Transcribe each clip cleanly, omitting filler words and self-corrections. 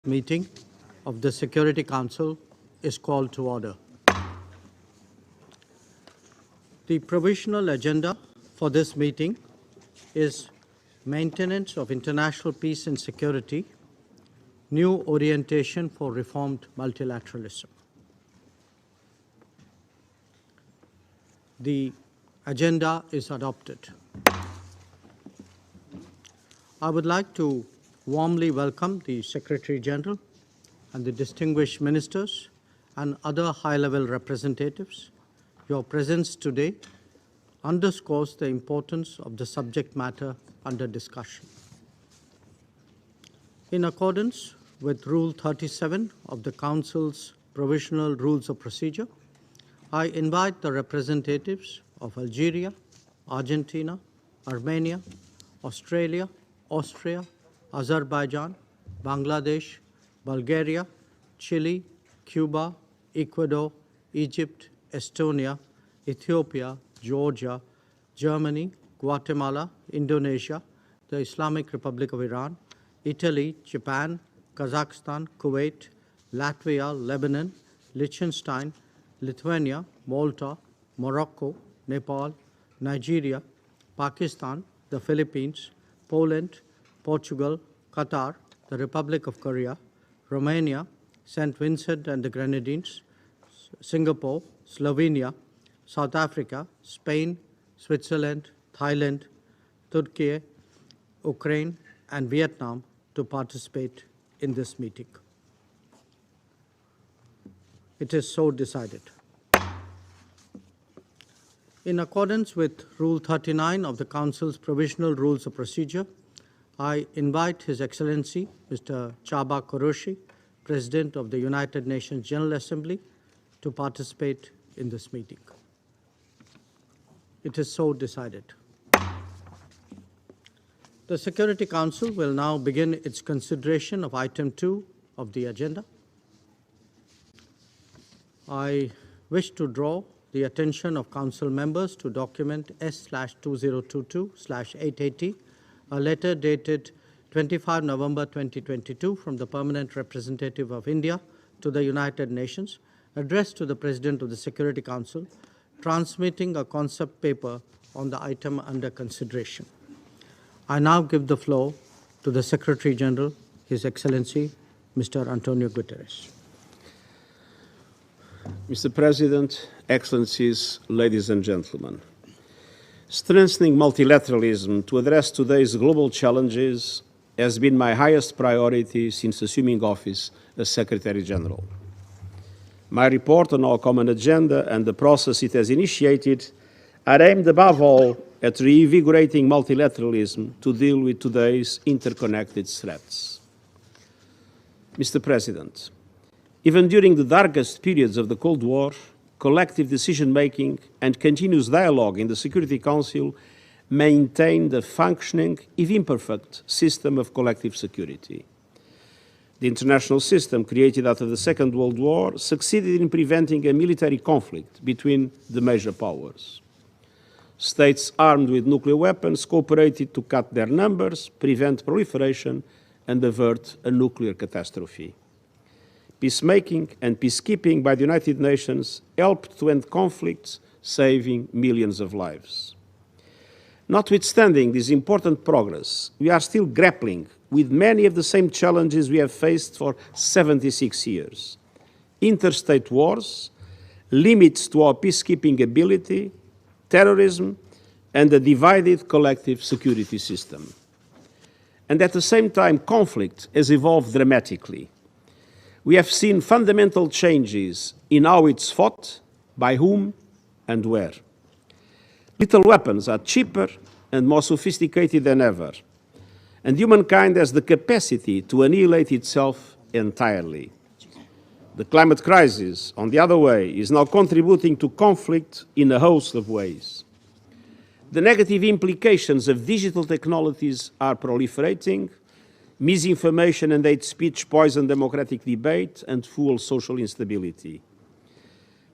Meeting of the Security Council is called to order. The provisional agenda for this meeting is maintenance of international peace and security, new orientation for reformed multilateralism. The agenda is adopted. I would like to warmly welcome the Secretary General and the distinguished ministers and other high-level representatives. Your presence today underscores the importance of the subject matter under discussion. In accordance with Rule 37 of the Council's Provisional Rules of Procedure, I invite the representatives of Algeria, Argentina, Armenia, Australia, Austria, Azerbaijan, Bangladesh, Bulgaria, Chile, Cuba, Ecuador, Egypt, Estonia, Ethiopia, Georgia, Germany, Guatemala, Indonesia, the Islamic Republic of Iran, Italy, Japan, Kazakhstan, Kuwait, Latvia, Lebanon, Liechtenstein, Lithuania, Malta, Morocco, Nepal, Nigeria, Pakistan, the Philippines, Poland, Portugal, Qatar, the Republic of Korea, Romania, St. Vincent and the Grenadines, Singapore, Slovenia, South Africa, Spain, Switzerland, Thailand, Turkey, Ukraine, and Vietnam to participate in this meeting. It is so decided. In accordance with Rule 39 of the Council's Provisional Rules of Procedure, I invite His Excellency, Mr. Chaba Koroshi, President of the United Nations General Assembly, to participate in this meeting. It is so decided. The Security Council will now begin its consideration of Item 2 of the agenda. I wish to draw the attention of Council members to document S/2022/880, a letter dated 25 November 2022 from the Permanent Representative of India to the United Nations, addressed to the President of the Security Council, transmitting a concept paper on the item under consideration. I now give the floor to the Secretary General, His Excellency, Mr. Antonio Guterres. Mr. President, Excellencies, ladies and gentlemen, strengthening multilateralism to address today's global challenges has been my highest priority since assuming office as Secretary General. My report on our common agenda and the process it has initiated are aimed above all at reinvigorating multilateralism to deal with today's interconnected threats. Mr. President, even during the darkest periods of the Cold War, collective decision-making and continuous dialogue in the Security Council maintained a functioning, if imperfect, system of collective security. The international system created after the Second World War succeeded in preventing a military conflict between the major powers. States armed with nuclear weapons cooperated to cut their numbers, prevent proliferation, and avert a nuclear catastrophe. Peacemaking and peacekeeping by the United Nations helped to end conflicts, saving millions of lives. Notwithstanding this important progress, we are still grappling with many of the same challenges we have faced for 76 years. Interstate wars, limits to our peacekeeping ability, terrorism, and a divided collective security system. And at the same time, conflict has evolved dramatically. We have seen fundamental changes in how it's fought, by whom, and where. Lethal weapons are cheaper and more sophisticated than ever, and humankind has the capacity to annihilate itself entirely. The climate crisis, on the other way, is now contributing to conflict in a host of ways. The negative implications of digital technologies are proliferating. Misinformation and hate speech poison democratic debate and fuel social instability.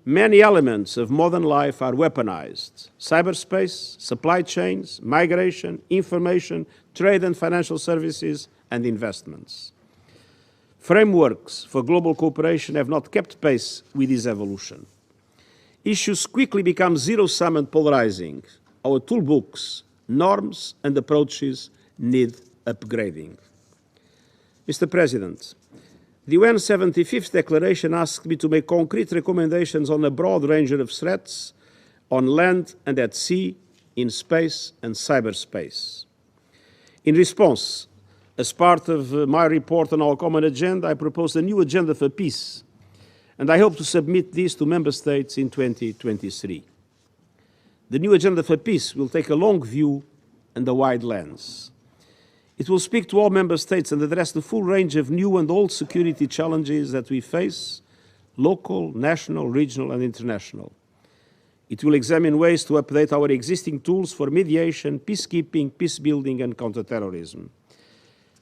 Many elements of modern life are weaponized: cyberspace, supply chains, migration, information, trade and financial services, and investments. Frameworks for global cooperation have not kept pace with this evolution. Issues quickly become zero-sum and polarizing. Our toolbox, norms and approaches need upgrading. Mr. President, the UN 75th Declaration asked me to make concrete recommendations on a broad range of threats on land and at sea, in space and cyberspace. In response, as part of my report on our common agenda, I proposed a new agenda for peace, and I hope to submit this to Member States in 2023. The new agenda for peace will take a long view and a wide lens. It will speak to all Member States and address the full range of new and old security challenges that we face, local, national, regional and international. It will examine ways to update our existing tools for mediation, peacekeeping, peacebuilding and counterterrorism.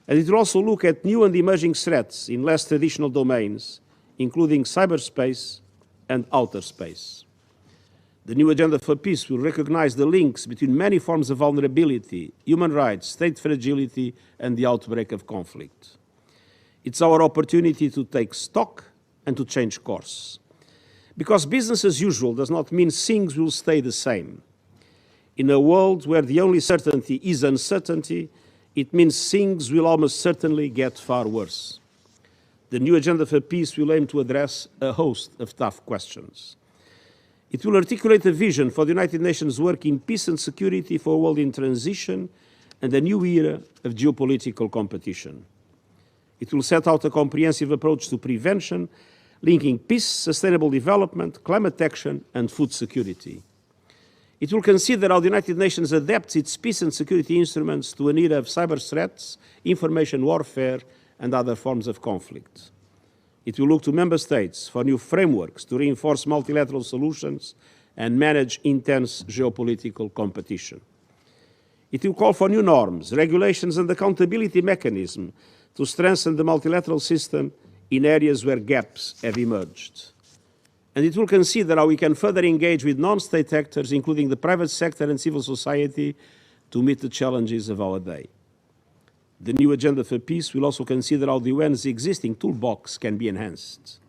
And it will also look at new and emerging threats in less traditional domains, including cyberspace and outer space. The new agenda for peace will recognize the links between many forms of vulnerability, human rights, state fragility, and the outbreak of conflict. It's our opportunity to take stock and to change course. Because business as usual does not mean things will stay the same. In a world where the only certainty is uncertainty, it means things will almost certainly get far worse. The new agenda for peace will aim to address a host of tough questions. It will articulate a vision for the United Nations work in peace and security for a world in transition and a new era of geopolitical competition. It will set out a comprehensive approach to prevention, linking peace, sustainable development, climate action, and food security. It will consider how the United Nations adapts its peace and security instruments to an era of cyber threats, information warfare, and other forms of conflict. It will look to Member States for new frameworks to reinforce multilateral solutions and manage intense geopolitical competition. It will call for new norms, regulations, and accountability mechanisms to strengthen the multilateral system in areas where gaps have emerged. And it will consider how we can further engage with non-state actors, including the private sector and civil society, to meet the challenges of our day. The new agenda for peace will also consider how the UN's existing toolbox can be enhanced.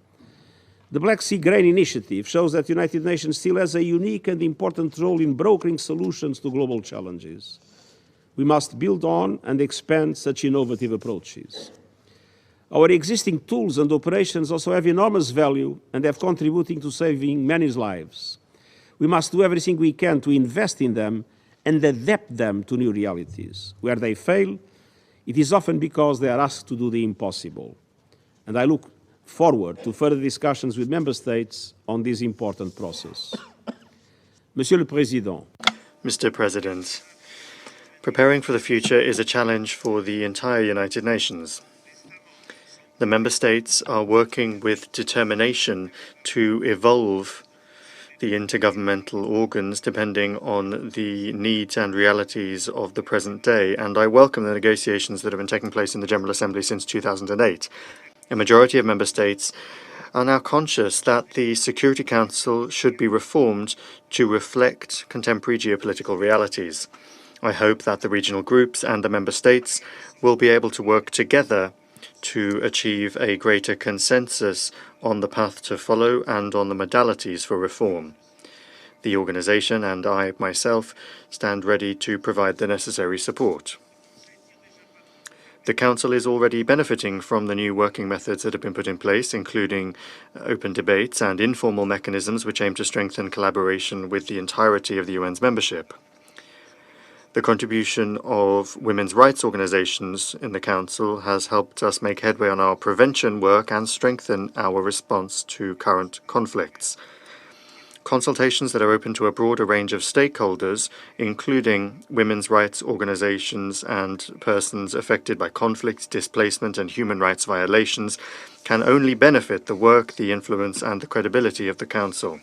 The Black Sea Grain Initiative shows that the United Nations still has a unique and important role in brokering solutions to global challenges. We must build on and expand such innovative approaches. Our existing tools and operations also have enormous value and have contributed to saving many lives. We must do everything we can to invest in them and adapt them to new realities. Where they fail, it is often because they are asked to do the impossible. And I look forward to further discussions with Member States on this important process. Monsieur le Président. Mr. President, preparing for the future is a challenge for the entire United Nations. The Member States are working with determination to evolve the intergovernmental organs depending on the needs and realities of the present day, and I welcome the negotiations that have been taking place in the General Assembly since 2008. A majority of Member States are now conscious that the Security Council should be reformed to reflect contemporary geopolitical realities. I hope that the regional groups and the Member States will be able to work together to achieve a greater consensus on the path to follow and on the modalities for reform. The organization and I myself stand ready to provide the necessary support. The Council is already benefiting from the new working methods that have been put in place, including open debates and informal mechanisms which aim to strengthen collaboration with the entirety of the UN's membership. The contribution of women's rights organizations in the Council has helped us make headway on our prevention work and strengthen our response to current conflicts. Consultations that are open to a broader range of stakeholders, including women's rights organizations and persons affected by conflict, displacement, and human rights violations, can only benefit the work, the influence, and the credibility of the Council.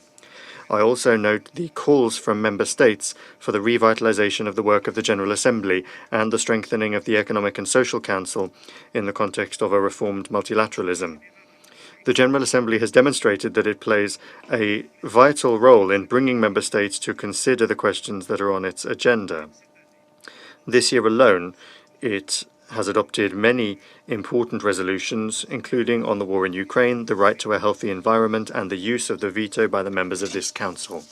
I also note the calls from Member States for the revitalization of the work of the General Assembly and the strengthening of the Economic and Social Council in the context of a reformed multilateralism. The General Assembly has demonstrated that it plays a vital role in bringing Member States to consider the questions that are on its agenda. This year alone, it has adopted many important resolutions, including on the war in Ukraine, the right to a healthy environment, and the use of the veto by the members of this Council.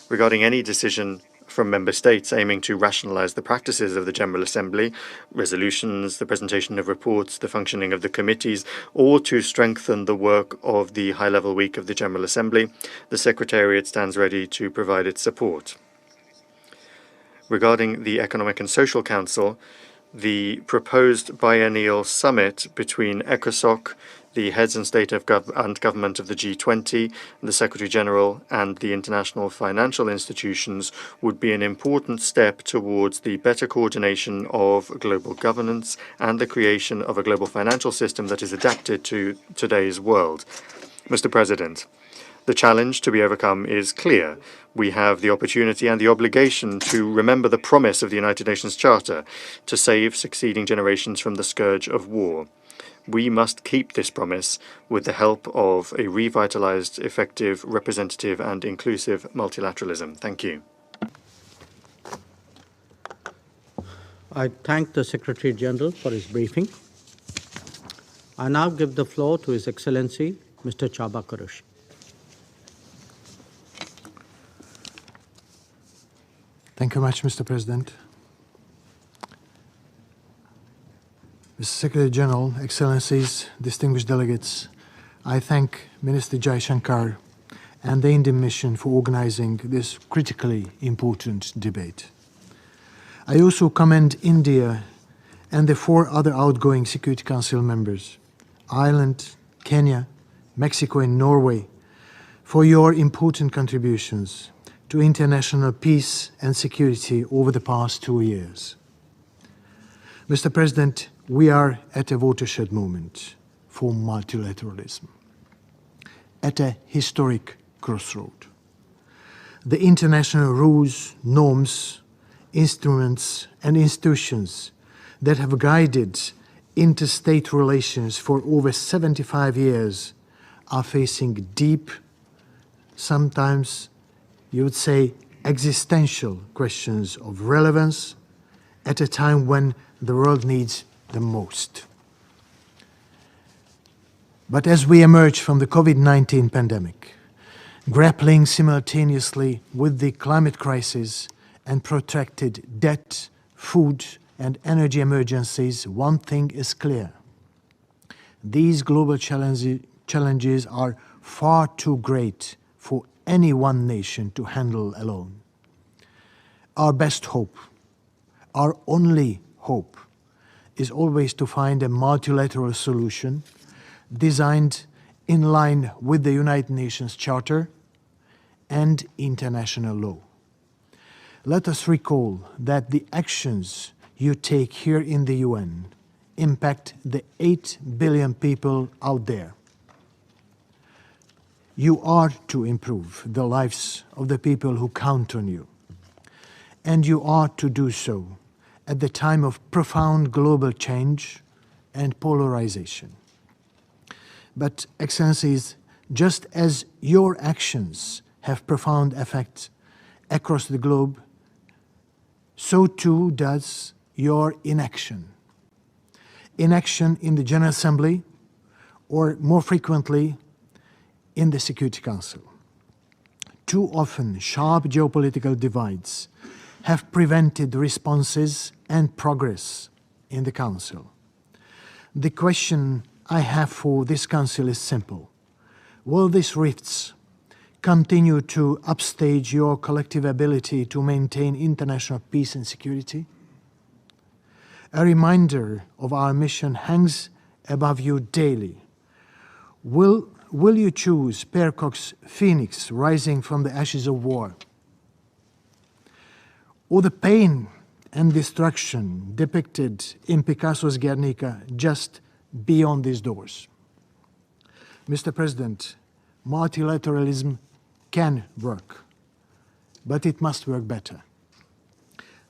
Regarding any decision from member states aiming to rationalize the practices of the General Assembly, resolutions, the presentation of reports, the functioning of the committees, or to strengthen the work of the high-level week of the General Assembly, the Secretariat stands ready to provide its support. Regarding the Economic and Social Council, the proposed biennial summit between ECOSOC, the heads and state of government of the G20, the Secretary General, and the international financial institutions would be an important step towards the better coordination of global governance and the creation of a global financial system that is adapted to today's world. Mr. President, the challenge to be overcome is clear. We have the opportunity and the obligation to remember the promise of the United Nations Charter to save succeeding generations from the scourge of war. We must keep this promise with the help of a revitalized, effective, representative, and inclusive multilateralism. Thank you. I thank the Secretary General for his briefing. I now give the floor to His Excellency, Mr. Chaba Kurush. Thank you much, Mr. President. Mr. Secretary General, Excellencies, distinguished delegates, I thank Minister Jai Shankar and the Indian mission for organizing this critically important debate. I also commend India and the 4 other outgoing Security Council members, Ireland, Kenya, Mexico and Norway, for your important contributions to international peace and security over the past 2 years. Mr. President, we are at a watershed moment for multilateralism, at a historic crossroad. The international rules, norms, instruments, and institutions that have guided interstate relations for over 75 years are facing deep, sometimes you would say existential questions of relevance at a time when the world needs the most. But as we emerge from the COVID-19 pandemic, grappling simultaneously with the climate crisis and protracted debt, food, and energy emergencies, one thing is clear. These global challenges are far too great for any one nation to handle alone. Our best hope, our only hope, is always to find a multilateral solution designed in line with the United Nations Charter and international law. Let us recall that the actions you take here in the UN impact the 8 billion people out there. You are to improve the lives of the people who count on you, and you are to do so at the time of profound global change and polarization. But, Excellencies, just as your actions have profound effects across the globe, so too does your inaction. Inaction in the General Assembly, or more frequently, in the Security Council. Too often, sharp geopolitical divides have prevented responses and progress in the Council. The question I have for this Council is simple. Will these rifts continue to upstage your collective ability to maintain international peace and security? A reminder of our mission hangs above you daily. Will you choose Percock's phoenix rising from the ashes of war? Or the pain and destruction depicted in Picasso's Guernica just beyond these doors? Mr. President, multilateralism can work, but it must work better.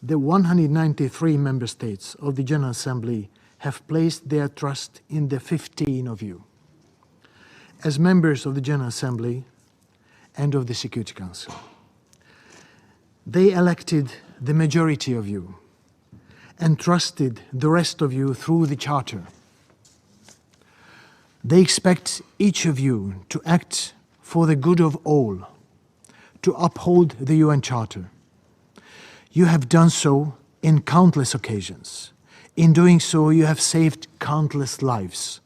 The 193 member states of the General Assembly have placed their trust in the 15 of you. As members of the General Assembly and of the Security Council, they elected the majority of you, entrusted the rest of you through the Charter. They expect each of you to act for the good of all, to uphold the UN Charter. You have done so in countless occasions. In doing so, you have saved countless lives.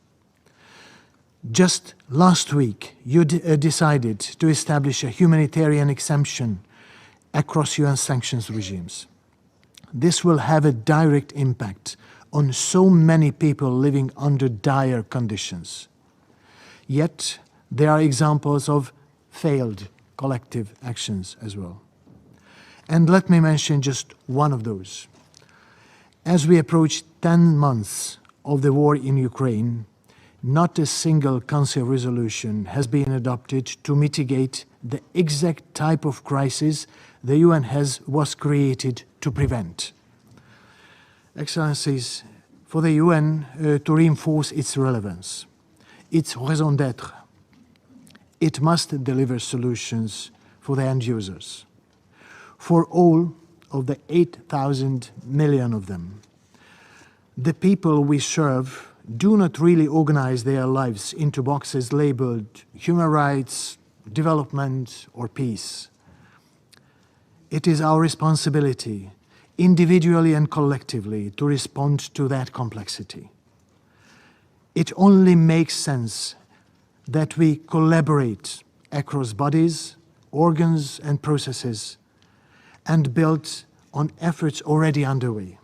Just last week, you decided to establish a humanitarian exemption across UN sanctions regimes. This will have a direct impact on so many people living under dire conditions. Yet, there are examples of failed collective actions as well. And let me mention just one of those. As we approach 10 months of the war in Ukraine, not a single Council resolution has been adopted to mitigate the exact type of crisis the UN was created to prevent. Excellencies, for the UN to reinforce its relevance, its raison d'être, it must deliver solutions for the end users, for all of the 8,000 million of them. The people we serve do not really organize their lives into boxes labeled human rights, development, or peace. It is our responsibility, individually and collectively, to respond to that complexity. It only makes sense that we collaborate across bodies, organs, and processes, and build on efforts already underway.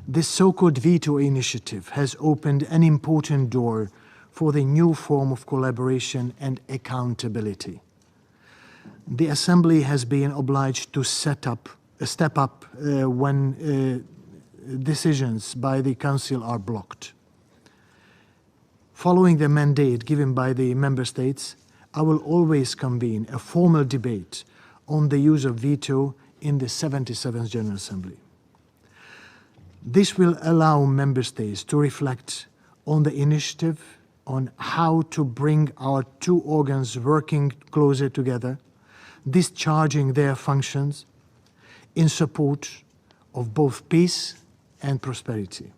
This so-called veto initiative has opened an important door for the new form of collaboration and accountability. The Assembly has been obliged to step up when decisions by the Council are blocked. Following the mandate given by the Member States, I will always convene a formal debate on the use of veto in the 77th General Assembly. This will allow Member States to reflect on the initiative, on how to bring our two organs working closer together, discharging their functions in support of both peace and prosperity.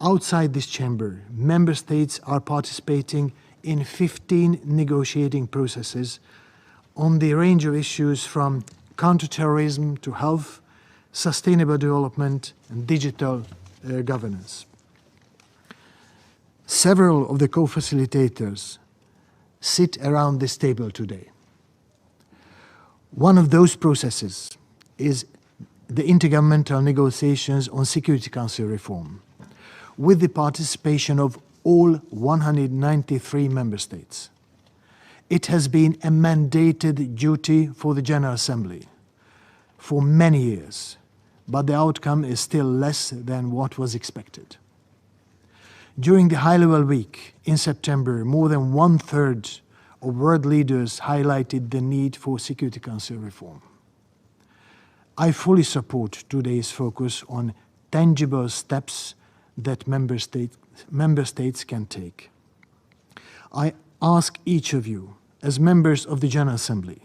Outside this chamber, Member States are participating in 15 negotiating processes on the range of issues from counterterrorism to health, sustainable development, and digital governance. Several of the co-facilitators sit around this table today. One of those processes is the intergovernmental negotiations on Security Council reform, with the participation of all 193 member states. It has been a mandated duty for the General Assembly for many years, but the outcome is still less than what was expected. During the high-level week in September, more than one-third of world leaders highlighted the need for Security Council reform. I fully support today's focus on tangible steps that member states can take. I ask each of you, as members of the General Assembly,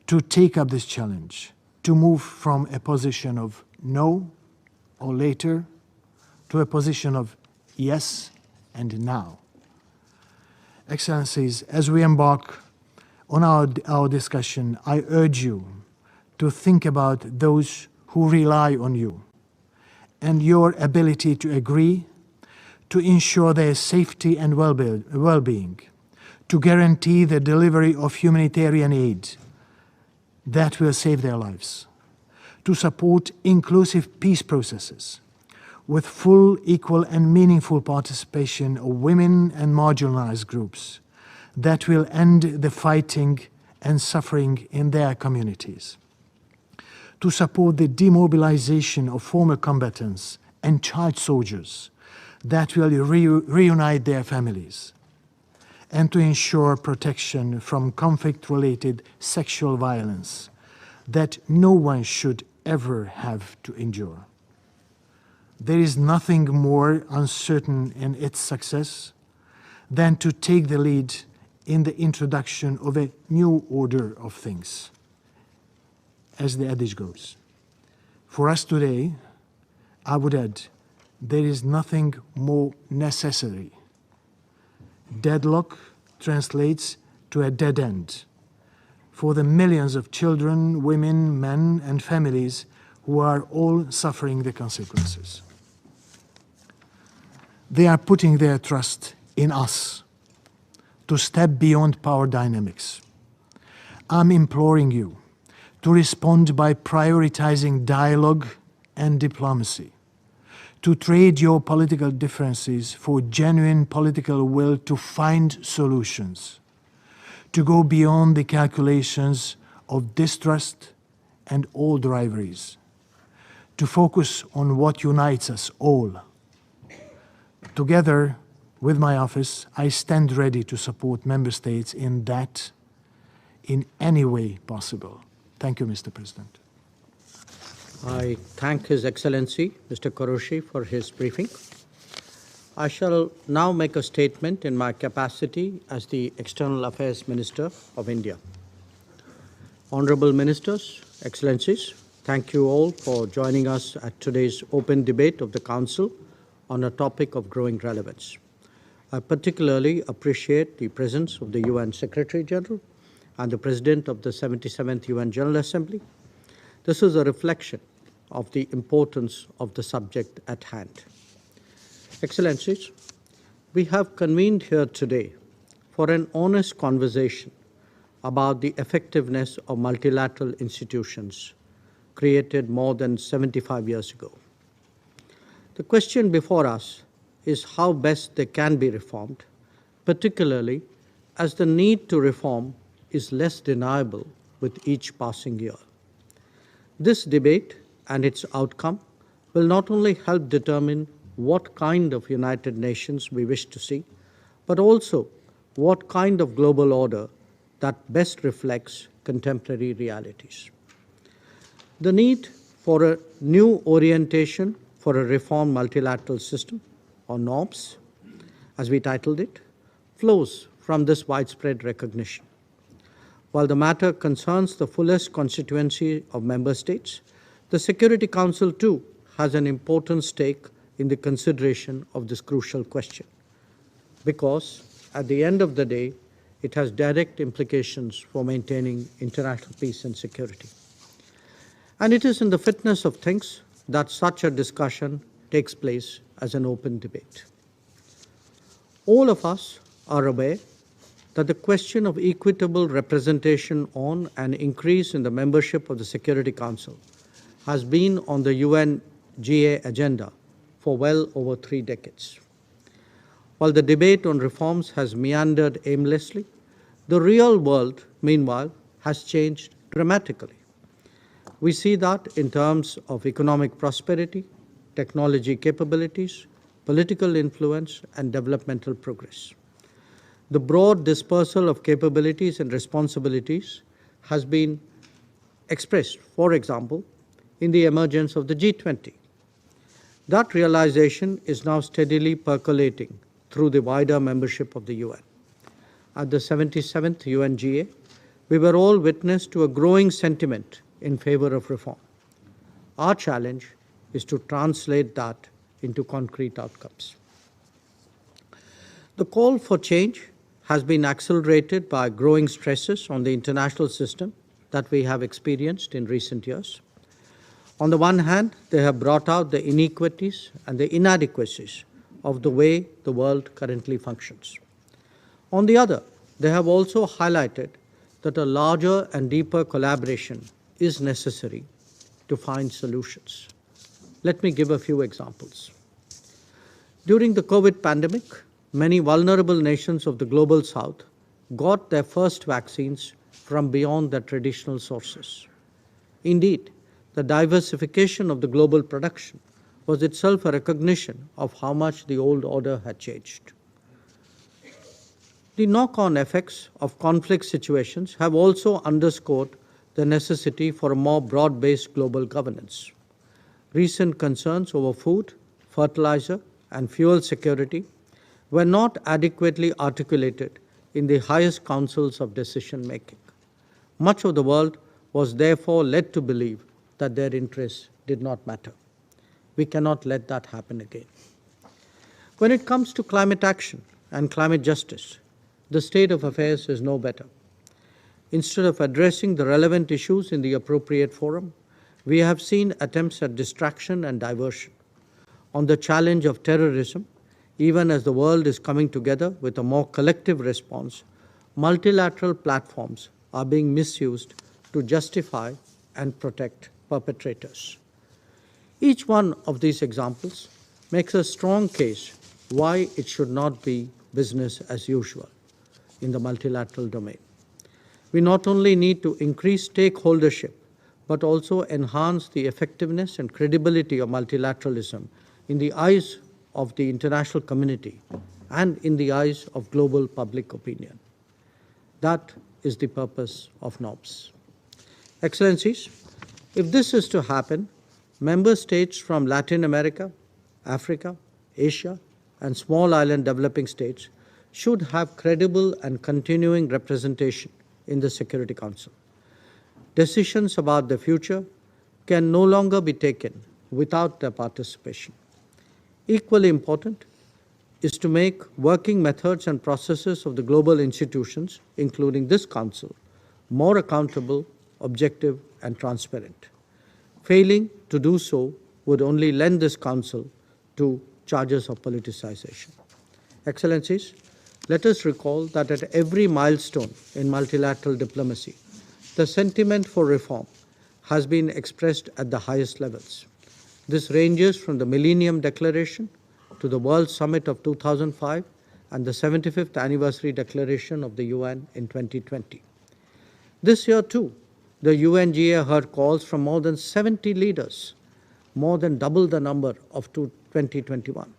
to take up this challenge, to move from a position of no or later to a position of yes and now. Excellencies, as we embark on our discussion, I urge you to think about those who rely on you and your ability to agree, to ensure their safety and well-being, to guarantee the delivery of humanitarian aid that will save their lives, to support inclusive peace processes with full, equal, and meaningful participation of women and marginalized groups that will end the fighting and suffering in their communities, to support the demobilization of former combatants and child soldiers that will reunite their families, and to ensure protection from conflict-related sexual violence that no one should ever have to endure. There is nothing more uncertain in its success than to take the lead in the introduction of a new order of things, as the adage goes. For us today, I would add, there is nothing more necessary. Deadlock translates to a dead end for the millions of children, women, men, and families who are all suffering the consequences. They are putting their trust in us to step beyond power dynamics. I'm imploring you to respond by prioritizing dialogue and diplomacy, to trade your political differences for genuine political will to find solutions, to go beyond the calculations of distrust and old rivalries, to focus on what unites us all. Together with my office, I stand ready to support member states in that, in any way possible. Thank you, Mr. President. I thank His Excellency, Mr. Qureshi, for his briefing. I shall now make a statement in my capacity as the External Affairs Minister of India. Honorable Ministers, Excellencies, thank you all for joining us at today's open debate of the Council on a topic of growing relevance. I particularly appreciate the presence of the UN Secretary General and the President of the 77th UN General Assembly. This is a reflection of the importance of the subject at hand. Excellencies, we have convened here today for an honest conversation about the effectiveness of multilateral institutions created more than 75 years ago. The question before us is how best they can be reformed, particularly as the need to reform is less deniable with each passing year. This debate and its outcome will not only help determine what kind of United Nations we wish to see, but also what kind of global order that best reflects contemporary realities. The need for a new orientation for a reformed multilateral system, or norms, as we titled it, flows from this widespread recognition. While the matter concerns the fullest constituency of member states, the Security Council too has an important stake in the consideration of this crucial question, because at the end of the day, it has direct implications for maintaining international peace and security. And it is in the fitness of things that such a discussion takes place as an open debate. All of us are aware that the question of equitable representation on and increase in the membership of the Security Council has been on the UNGA agenda for well over 3 decades. While the debate on reforms has meandered aimlessly, the real world, meanwhile, has changed dramatically. We see that in terms of economic prosperity, technology capabilities, political influence, and developmental progress. The broad dispersal of capabilities and responsibilities has been expressed, for example, in the emergence of the G20. That realization is now steadily percolating through the wider membership of the UN. At the 77th UNGA, we were all witness to a growing sentiment in favor of reform. Our challenge is to translate that into concrete outcomes. The call for change has been accelerated by growing stresses on the international system that we have experienced in recent years. On the one hand, they have brought out the inequities and the inadequacies of the way the world currently functions. On the other, they have also highlighted that a larger and deeper collaboration is necessary to find solutions. Let me give a few examples. During the COVID pandemic, many vulnerable nations of the global south got their first vaccines from beyond their traditional sources. Indeed, the diversification of the global production was itself a recognition of how much the old order had changed. The knock-on effects of conflict situations have also underscored the necessity for a more broad-based global governance. Recent concerns over food, fertilizer, and fuel security were not adequately articulated in the highest councils of decision-making. Much of the world was therefore led to believe that their interests did not matter. We cannot let that happen again. When it comes to climate action and climate justice, the state of affairs is no better. Instead of addressing the relevant issues in the appropriate forum, we have seen attempts at distraction and diversion. On the challenge of terrorism, even as the world is coming together with a more collective response, multilateral platforms are being misused to justify and protect perpetrators. Each one of these examples makes a strong case why it should not be business as usual in the multilateral domain. We not only need to increase stakeholdership, but also enhance the effectiveness and credibility of multilateralism in the eyes of the international community and in the eyes of global public opinion. That is the purpose of NOBS. Excellencies, if this is to happen, member states from Latin America, Africa, Asia, and small island developing states should have credible and continuing representation in the Security Council. Decisions about the future can no longer be taken without their participation. Equally important is to make working methods and processes of the global institutions, including this Council, more accountable, objective, and transparent. Failing to do so would only lend this Council to charges of politicization. Excellencies, let us recall that at every milestone in multilateral diplomacy, the sentiment for reform has been expressed at the highest levels. This ranges from the Millennium Declaration to the World Summit of 2005 and the 75th Anniversary Declaration of the UN in 2020. This year, too, the UNGA heard calls from more than 70 leaders, more than double the number of 2021.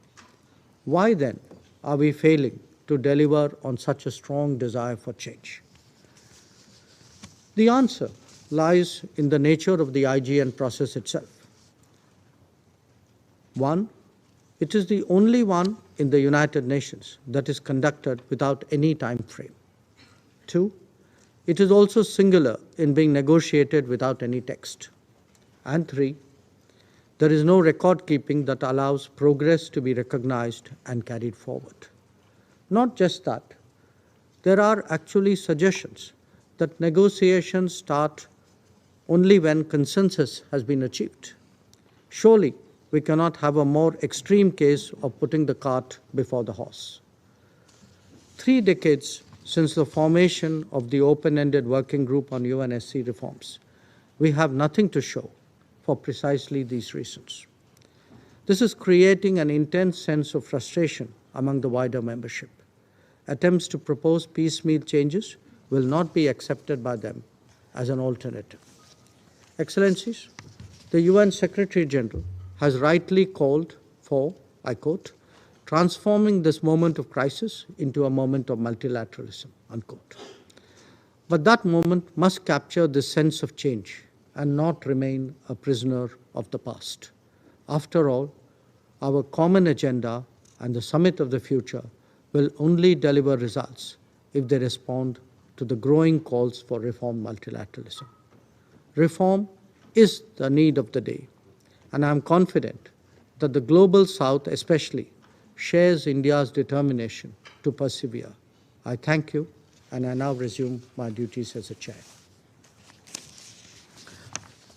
Why then are we failing to deliver on such a strong desire for change? The answer lies in the nature of the IGN process itself. One, it is the only one in the United Nations that is conducted without any time frame. Two, it is also singular in being negotiated without any text. And three, there is no record keeping that allows progress to be recognized and carried forward. Not just that, there are actually suggestions that negotiations start only when consensus has been achieved. Surely, we cannot have a more extreme case of putting the cart before the horse. 3 decades since the formation of the open-ended working group on UNSC reforms, we have nothing to show for precisely these reasons. This is creating an intense sense of frustration among the wider membership. Attempts to propose piecemeal changes will not be accepted by them as an alternative. Excellencies, the UN Secretary General has rightly called for, I quote, transforming this moment of crisis into a moment of multilateralism, unquote. But that moment must capture this sense of change and not remain a prisoner of the past. After all, our common agenda and the summit of the future will only deliver results if they respond to the growing calls for reform multilateralism. Reform is the need of the day, and I am confident that the Global South especially shares India's determination to persevere. I thank you, and I now resume my duties as a chair.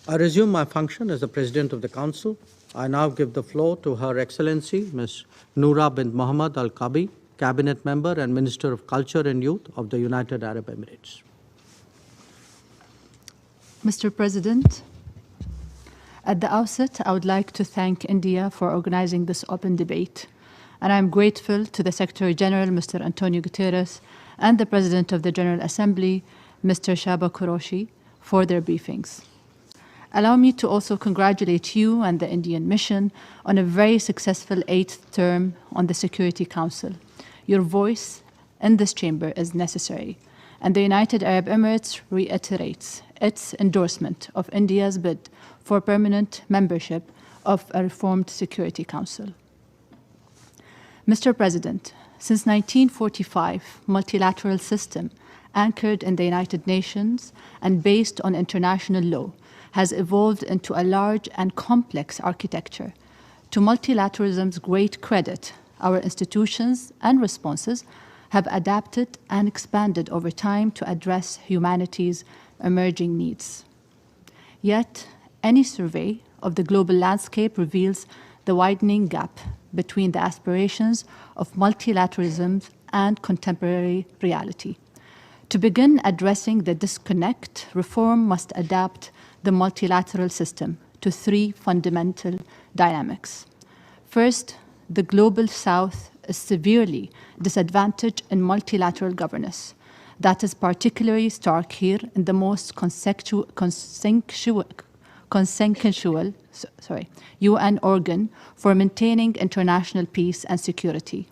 I resume my function as the President of the Council. I now give the floor to Her Excellency, Ms. Noura bint Mohammed Al-Kabi, Cabinet Member and Minister of Culture and Youth of the United Arab Emirates. Mr. President, at the outset, I would like to thank India for organizing this open debate, and I am grateful to the Secretary General, Mr. Antonio Guterres, and the President of the General Assembly, Mr. Shaba Qureshi, for their briefings. Allow me to also congratulate you and the Indian mission on a very successful 8th term on the Security Council. Your voice in this chamber is necessary, and the United Arab Emirates reiterates its endorsement of India's bid for permanent membership of a reformed Security Council. Mr. President, since 1945, multilateral system anchored in the United Nations and based on international law has evolved into a large and complex architecture To multilateralism's great credit, our institutions and responses have adapted and expanded over time to address humanity's emerging needs. Yet, any survey of the global landscape reveals the widening gap between the aspirations of multilateralism and contemporary reality. To begin addressing the disconnect, reform must adapt the multilateral system to three fundamental dynamics. First, the global South is severely disadvantaged in multilateral governance. That is particularly stark here in the most consensual UN organ for maintaining international peace and security.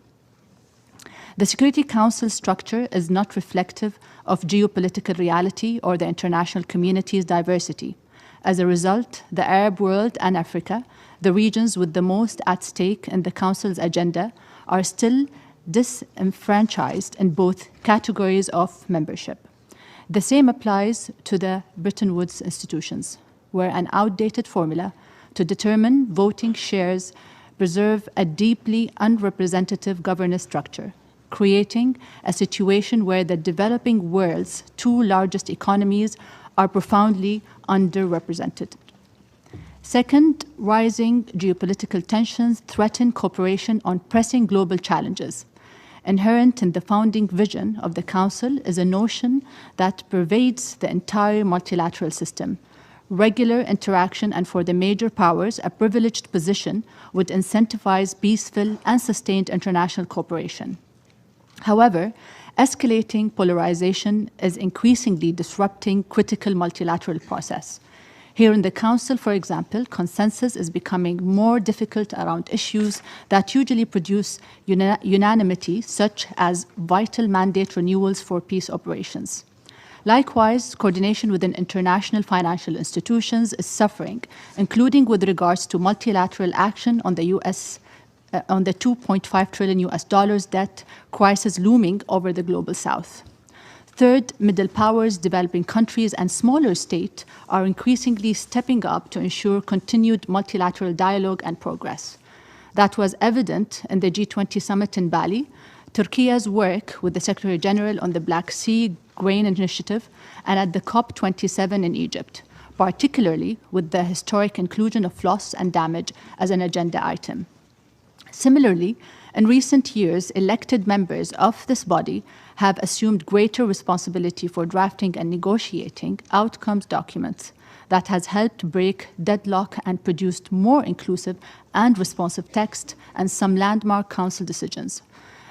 The Security Council structure is not reflective of geopolitical reality or the international community's diversity. As a result, the Arab world and Africa, the regions with the most at stake in the Council's agenda, are still disenfranchised in both categories of membership. The same applies to the Bretton Woods institutions, where an outdated formula to determine voting shares preserve a deeply unrepresentative governance structure, creating a situation where the developing world's two largest economies are profoundly underrepresented. Second, rising geopolitical tensions threaten cooperation on pressing global challenges. Inherent in the founding vision of the Council is a notion that pervades the entire multilateral system. Regular interaction, and for the major powers, a privileged position, would incentivize peaceful and sustained international cooperation. However, escalating polarization is increasingly disrupting critical multilateral process. Here in the Council, for example, consensus is becoming more difficult around issues that usually produce unanimity, such as vital mandate renewals for peace operations. Likewise, coordination within international financial institutions is suffering, including with regards to multilateral action on the on the $2.5 trillion debt crisis looming over the global South. Third, middle powers, developing countries, and smaller states are increasingly stepping up to ensure continued multilateral dialogue and progress. That was evident in the G20 summit in Bali, Turkey's work with the Secretary General on the Black Sea Grain Initiative, and at the COP27 in Egypt, particularly with the historic inclusion of loss and damage as an agenda item. Similarly, in recent years, elected members of this body have assumed greater responsibility for drafting and negotiating outcomes documents that has helped break deadlock and produced more inclusive and responsive text and some landmark Council decisions.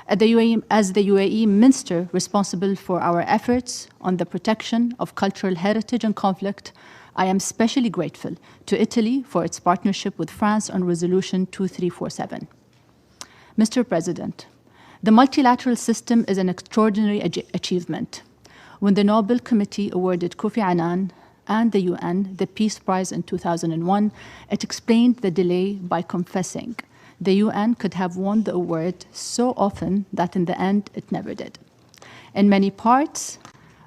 As the UAE minister responsible for our efforts on the protection of cultural heritage and conflict, I am especially grateful to Italy for its partnership with France on Resolution 2347. Mr. President, the multilateral system is an extraordinary achievement. When the Nobel Committee awarded Kofi Annan and the UN the Peace Prize in 2001, it explained the delay by confessing the UN could have won the award so often that in the end it never did. In many parts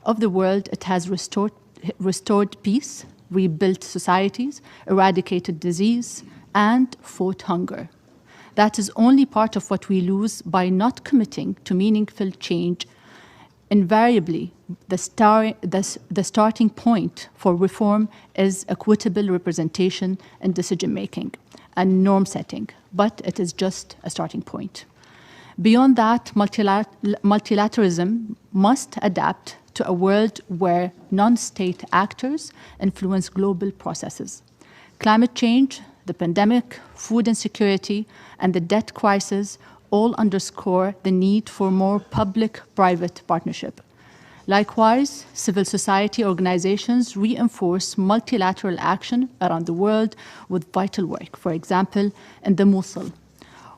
of the world, it has restored peace, rebuilt societies, eradicated disease, and fought hunger. That is only part of what we lose by not committing to meaningful change. Invariably, the starting point for reform is equitable representation and decision-making and norm setting, but it is just a starting point. Beyond that, multilateralism must adapt to a world where non-state actors influence global processes. Climate change, the pandemic, food insecurity, and the debt crisis all underscore the need for more public-private partnership. Likewise, civil society organizations reinforce multilateral action around the world with vital work, for example, in the Mosul,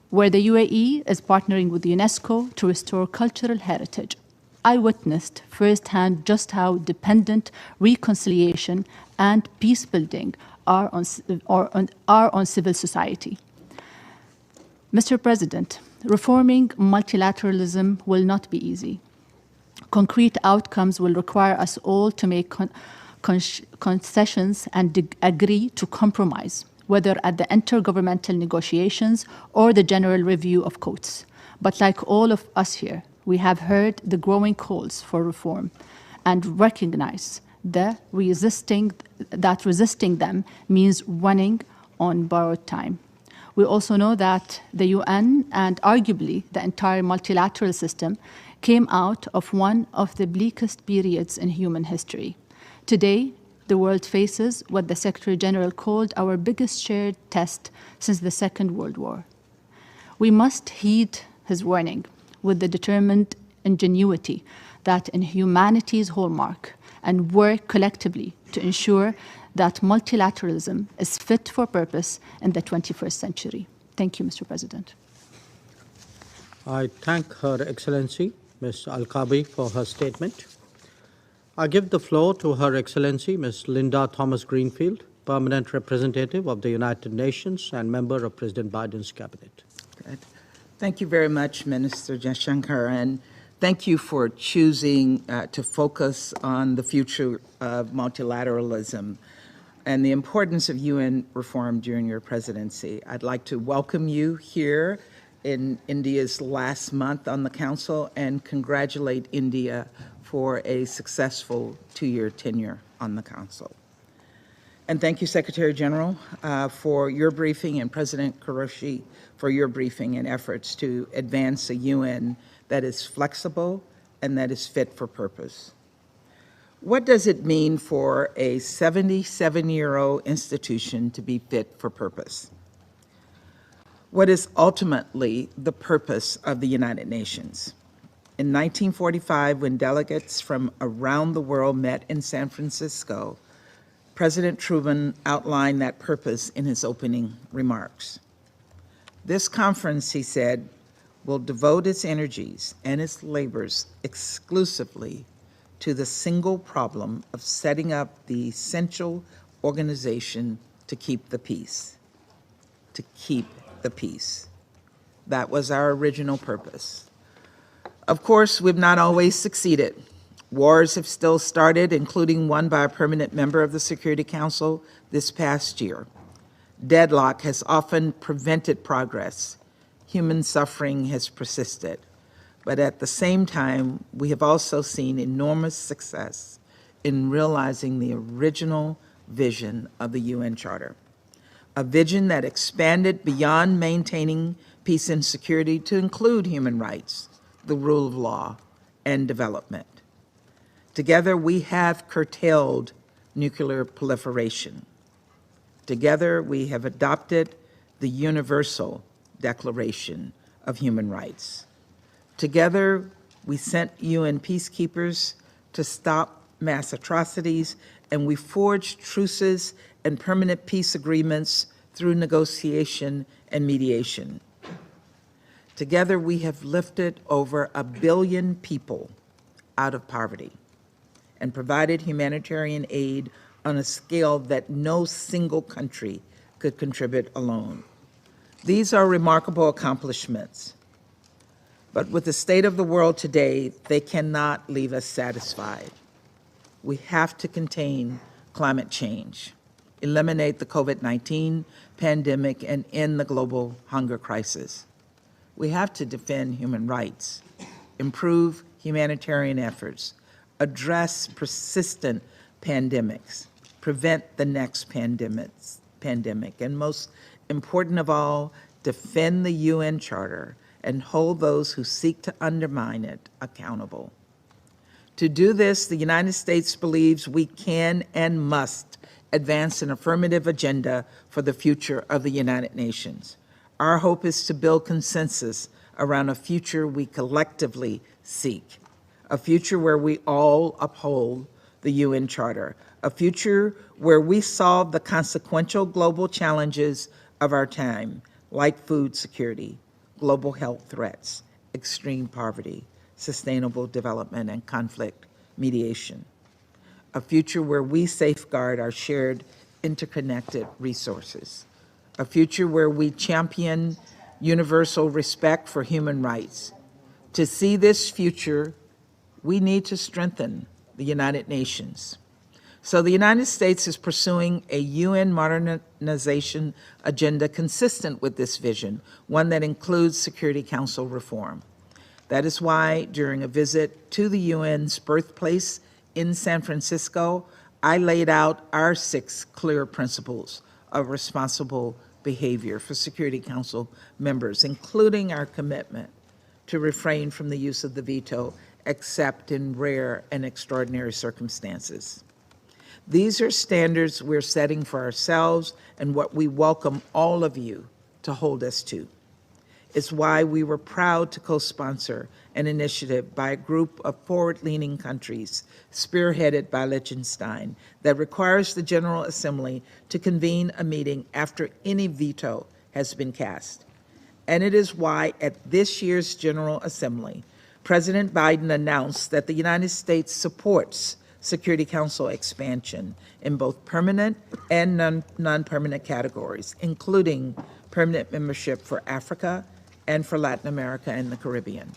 where the UAE is partnering with UNESCO to restore cultural heritage. I witnessed firsthand just how dependent reconciliation and peace building are on civil society. Mr. President, reforming multilateralism will not be easy. Concrete outcomes will require us all to make concessions and agree to compromise. whether at the intergovernmental negotiations or the general review of codes. But like all of us here, we have heard the growing calls for reform and recognize that resisting them means running on borrowed time. We also know that the UN and arguably the entire multilateral system came out of one of the bleakest periods in human history. Today, the world faces what the Secretary General called our biggest shared test since the Second World War. We must heed his warning with the determined ingenuity that in humanity's hallmark and work collectively to ensure that multilateralism is fit for purpose in the 21st century. Thank you, Mr. President. I thank Her Excellency, Ms. Al-Kabi, for her statement. I give the floor to Her Excellency, Ms. Linda Thomas-Greenfield, Permanent Representative of the United Nations and member of President Biden's cabinet. Good. Thank you very much, Minister Jaishankar, and thank you for choosing to focus on the future of multilateralism and the importance of UN reform during your presidency. I'd like to welcome you here in India's last month on the Council and congratulate India for a successful 2-year tenure on the Council. And thank you, Secretary General, for your briefing, and President Qureshi for your briefing and efforts to advance a UN that is flexible and that is fit for purpose. What does it mean for a 77-year-old institution to be fit for purpose? What is ultimately the purpose of the United Nations? In 1945, when delegates from around the world met in San Francisco, President Truman outlined that purpose in his opening remarks. This conference, he said, will devote its energies and its labors exclusively to the single problem of setting up the essential organization to keep the peace. To keep the peace. That was our original purpose. Of course, we've not always succeeded. Wars have still started, including one by a permanent member of the Security Council this past year. Deadlock has often prevented progress. Human suffering has persisted. But at the same time, we have also seen enormous success in realizing the original vision of the UN Charter, a vision that expanded beyond maintaining peace and security to include human rights, the rule of law, and development. Together, we have curtailed nuclear proliferation. Together, we have adopted the Universal Declaration of Human Rights. Together, we sent UN peacekeepers to stop mass atrocities, and we forged truces and permanent peace agreements through negotiation and mediation. Together, we have lifted over 1 billion people out of poverty and provided humanitarian aid on a scale that no single country could contribute alone. These are remarkable accomplishments. But with the state of the world today, they cannot leave us satisfied. We have to contain climate change, eliminate the COVID-19 pandemic, and end the global hunger crisis. We have to defend human rights, improve humanitarian efforts, address persistent pandemics, prevent the next pandemic, and most important of all, defend the UN Charter and hold those who seek to undermine it accountable. To do this, the United States believes we can and must advance an affirmative agenda for the future of the United Nations. Our hope is to build consensus around a future we collectively seek, a future where we all uphold the UN Charter, a future where we solve the consequential global challenges of our time, like food security, global health threats, extreme poverty, sustainable development, and conflict mediation. A future where we safeguard our shared interconnected resources. A future where we champion universal respect for human rights. To see this future, we need to strengthen the United Nations. So the United States is pursuing a UN modernization agenda consistent with this vision, one that includes Security Council reform. That is why, during a visit to the UN's birthplace in San Francisco, I laid out our 6 clear principles of responsible behavior for Security Council members, including our commitment to refrain from the use of the veto except in rare and extraordinary circumstances. These are standards we're setting for ourselves and what we welcome all of you to hold us to. It's why we were proud to co-sponsor an initiative by a group of forward-leaning countries, spearheaded by Liechtenstein, that requires the General Assembly to convene a meeting after any veto has been cast. And it is why at this year's General Assembly, President Biden announced that the United States supports Security Council expansion in both permanent and non-permanent categories, including permanent membership for Africa and for Latin America and the Caribbean.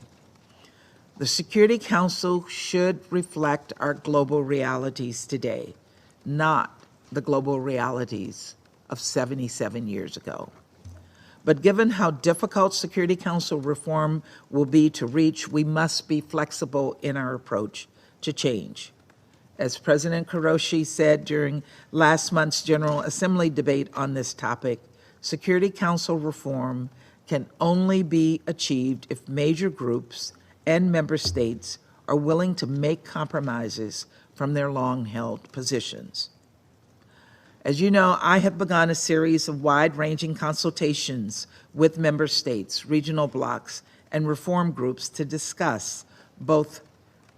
The Security Council should reflect our global realities today, not the global realities of 77 years ago. But given how difficult Security Council reform will be to reach, we must be flexible in our approach to change. As President Hiroshi said during last month's General Assembly debate on this topic, Security Council reform can only be achieved if major groups and member states are willing to make compromises from their long-held positions. As you know, I have begun a series of wide-ranging consultations with member states, regional blocs, and reform groups to discuss both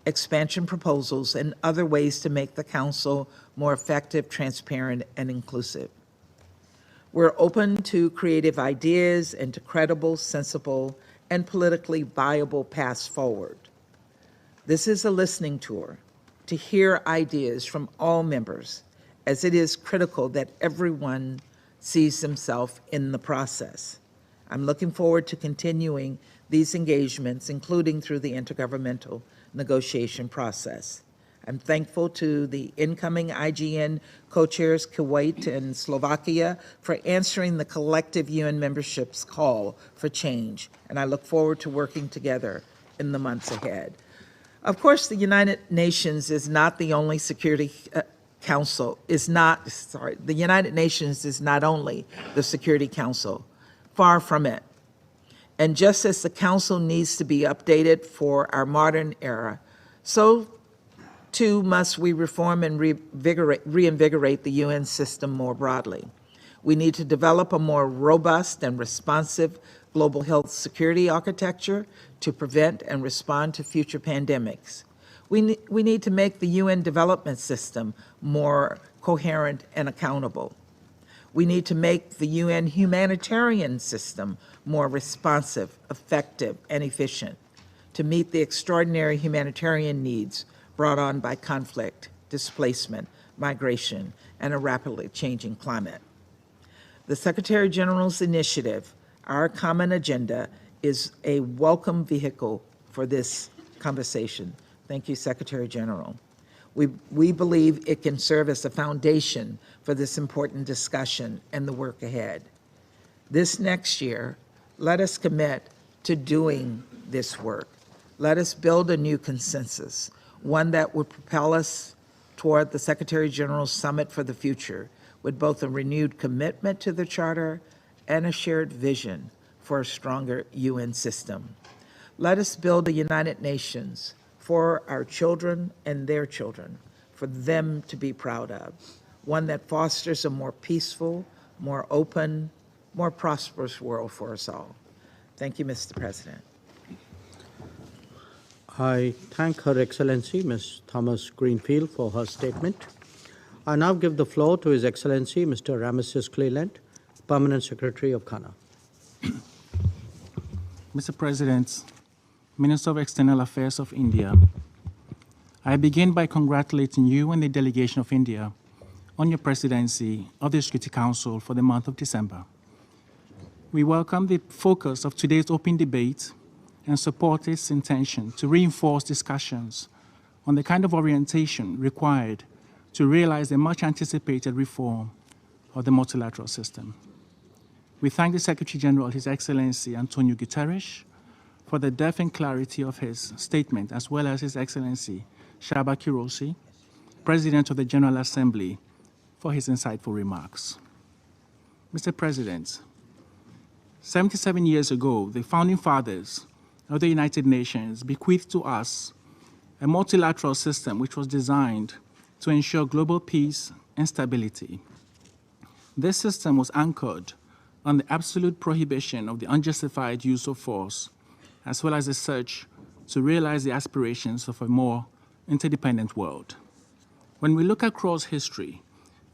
expansion proposals and other ways to make the Council more effective, transparent, and inclusive. We're open to creative ideas and to credible, sensible, and politically viable paths forward. This is a listening tour to hear ideas from all members, as it is critical that everyone sees himself in the process. I'm looking forward to continuing these engagements, including through the intergovernmental negotiation process. I'm thankful to the incoming IGN co-chairs, Kuwait and Slovakia, for answering the collective UN membership's call for change, and I look forward to working together in the months ahead. Of course, the United Nations is not the only Security Council, the United Nations is not only the Security Council, far from it. And just as the Council needs to be updated for our modern era, so too must we reform and reinvigorate the UN system more broadly. We need to develop a more robust and responsive global health security architecture to prevent and respond to future pandemics. We need to make the UN development system more coherent and accountable. We need to make the UN humanitarian system more responsive, effective, and efficient to meet the extraordinary humanitarian needs brought on by conflict, displacement, migration, and a rapidly changing climate. The Secretary General's initiative, Our Common Agenda, is a welcome vehicle for this conversation. Thank you, Secretary General. We believe it can serve as a foundation for this important discussion and the work ahead. This next year, let us commit to doing this work. Let us build a new consensus, one that would propel us toward the Secretary General's Summit for the Future, with both a renewed commitment to the Charter and a shared vision for a stronger UN system. Let us build a United Nations for our children and their children, for them to be proud of, one that fosters a more peaceful, more open, more prosperous world for us all. Thank you, Mr. President. I thank Her Excellency, Ms. Thomas Greenfield, for her statement. I now give the floor to His Excellency, Mr. Ramesses Cleland, Permanent Secretary of Ghana. Mr. President, Minister of External Affairs of India, I begin by congratulating you and the delegation of India on your presidency of the Security Council for the month of December. We welcome the focus of today's open debate and support its intention to reinforce discussions on the kind of orientation required to realize the much-anticipated reform of the multilateral system. We thank the Secretary General, His Excellency Antonio Guterres, for the depth and clarity of his statement, as well as His Excellency Shaba Kirosi, President of the General Assembly, for his insightful remarks. Mr. President, 77 years ago, the founding fathers of the United Nations bequeathed to us a multilateral system which was designed to ensure global peace and stability. This system was anchored on the absolute prohibition of the unjustified use of force, as well as the search to realize the aspirations of a more interdependent world. When we look across history,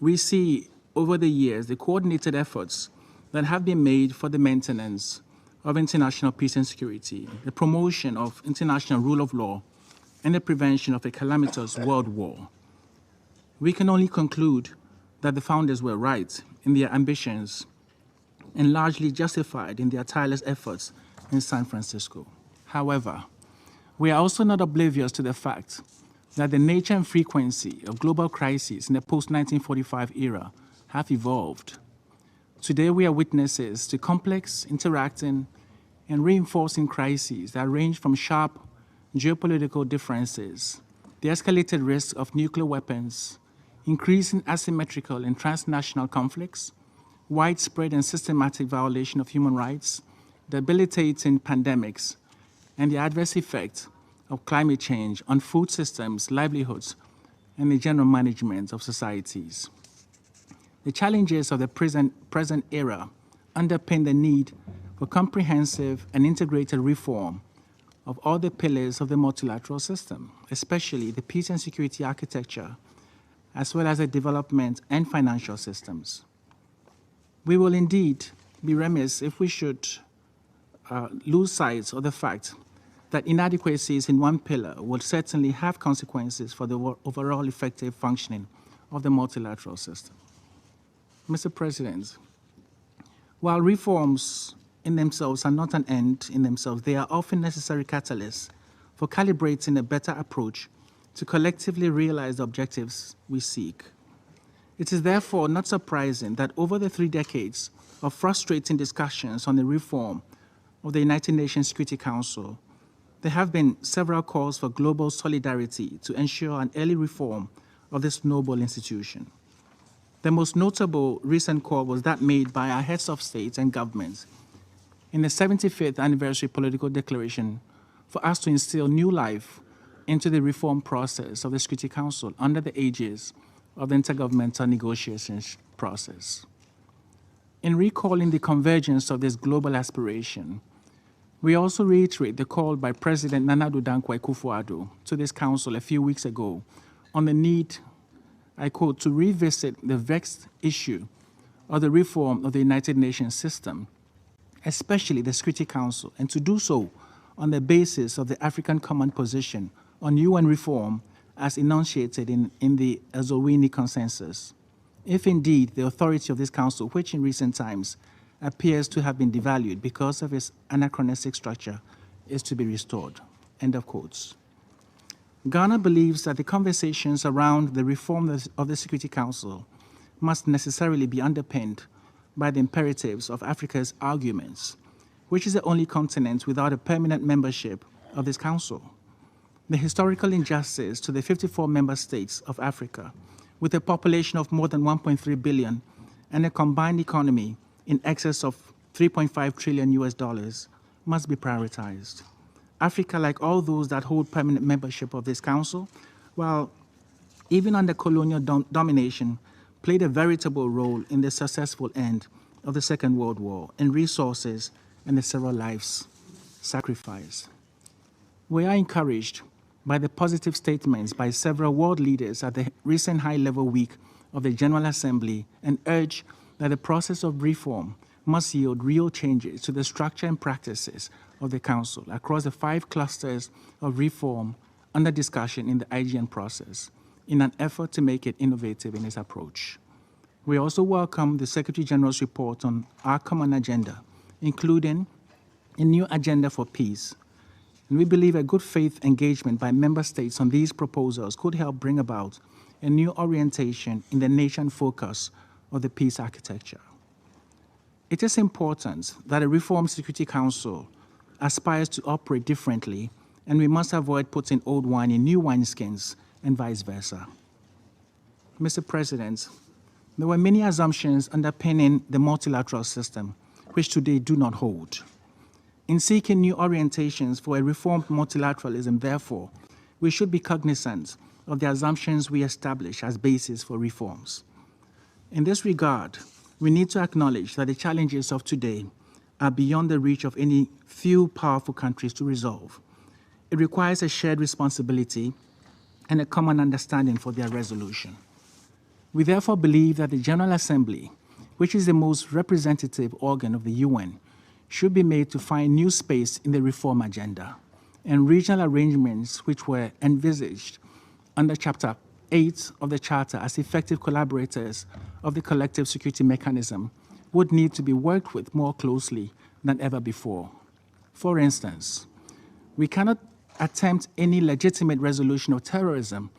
we see over the years the coordinated efforts that have been made for the maintenance of international peace and security, the promotion of international rule of law, and the prevention of a calamitous world war. We can only conclude that the founders were right in their ambitions and largely justified in their tireless efforts in San Francisco. However, we are also not oblivious to the fact that the nature and frequency of global crises in the post-1945 era have evolved. Today, we are witnesses to complex, interacting, and reinforcing crises that range from sharp geopolitical differences, the escalated risk of nuclear weapons, increasing asymmetrical and transnational conflicts, widespread and systematic violation of human rights, debilitating pandemics, and the adverse effect of climate change on food systems, livelihoods, and the general management of societies. The challenges of the present era underpin the need for comprehensive and integrated reform of all the pillars of the multilateral system, especially the peace and security architecture, as well as the development and financial systems. We will indeed be remiss if we should lose sight of the fact that inadequacies in one pillar will certainly have consequences for the overall effective functioning of the multilateral system. Mr. President, while reforms in themselves are not an end in themselves, they are often necessary catalysts for calibrating a better approach to collectively realize the objectives we seek. It is therefore not surprising that over the 3 decades of frustrating discussions on the reform of the United Nations Security Council, there have been several calls for global solidarity to ensure an early reform of this noble institution. The most notable recent call was that made by our heads of state and governments in the 75th anniversary political declaration for us to instill new life into the reform process of the Security Council under the aegis of the intergovernmental negotiations process. In recalling the convergence of this global aspiration, we also reiterate the call by President Nana Addo Dankwa Akufo-Addo to this council a few weeks ago on the need, I quote, to revisit the vexed issue of the reform of the United Nations system, especially the Security Council, and to do so on the basis of the African Common Position on UN reform as enunciated in the Azowini Consensus. If indeed the authority of this council, which in recent times appears to have been devalued because of its anachronistic structure, is to be restored. End of quotes. Ghana believes that the conversations around the reform of the Security Council must necessarily be underpinned by the imperatives of Africa's arguments, which is the only continent without a permanent membership of this council. The historical injustice to the 54 member states of Africa, with a population of more than 1.3 billion and a combined economy in excess of $3.5 trillion must be prioritized. Africa, like all those that hold permanent membership of this council, while even under colonial domination, played a veritable role in the successful end of the Second World War in resources and the several lives sacrificed. We are encouraged by the positive statements by several world leaders at the recent high-level week of the General Assembly and urge that the process of reform must yield real changes to the structure and practices of the Council across the 5 clusters of reform under discussion in the IGN process in an effort to make it innovative in its approach. We also welcome the Secretary General's report on our common agenda, including a new agenda for peace. And we believe a good faith engagement by member states on these proposals could help bring about a new orientation in the nation focus of the peace architecture. It is important that a reformed Security Council aspires to operate differently, and we must avoid putting old wine in new wineskins and vice versa. Mr. President, there were many assumptions underpinning the multilateral system, which today do not hold. In seeking new orientations for a reformed multilateralism, therefore, we should be cognizant of the assumptions we establish as basis for reforms. In this regard, we need to acknowledge that the challenges of today are beyond the reach of any few powerful countries to resolve. It requires a shared responsibility and a common understanding for their resolution. We therefore believe that the General Assembly, which is the most representative organ of the UN, should be made to find new space in the reform agenda, and regional arrangements which were envisaged under Chapter 8 of the Charter as effective collaborators of the collective security mechanism would need to be worked with more closely than ever before. For instance, we cannot attempt any legitimate resolution of terrorism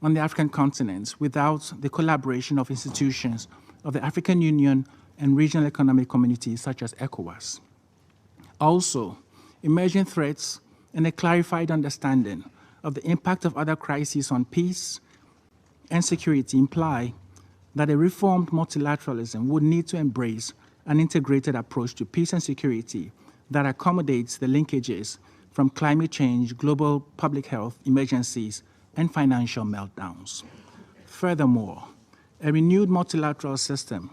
on the African continent without the collaboration of institutions of the African Union and regional economic communities such as ECOWAS. Also, emerging threats and a clarified understanding of the impact of other crises on peace and security imply that a reformed multilateralism would need to embrace an integrated approach to peace and security that accommodates the linkages from climate change, global public health emergencies, and financial meltdowns. Furthermore, a renewed multilateral system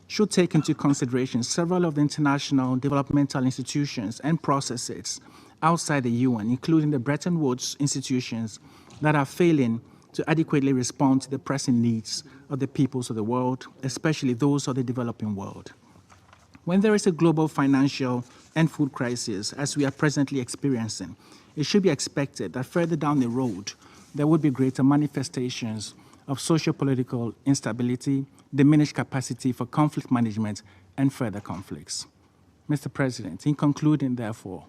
should take into consideration several of the international developmental institutions and processes outside the UN, including the Bretton Woods institutions that are failing to adequately respond to the pressing needs of the peoples of the world, especially those of the developing world. When there is a global financial and food crisis, as we are presently experiencing, it should be expected that further down the road, there would be greater manifestations of socio-political instability, diminished capacity for conflict management, and further conflicts. Mr. President, in concluding, therefore,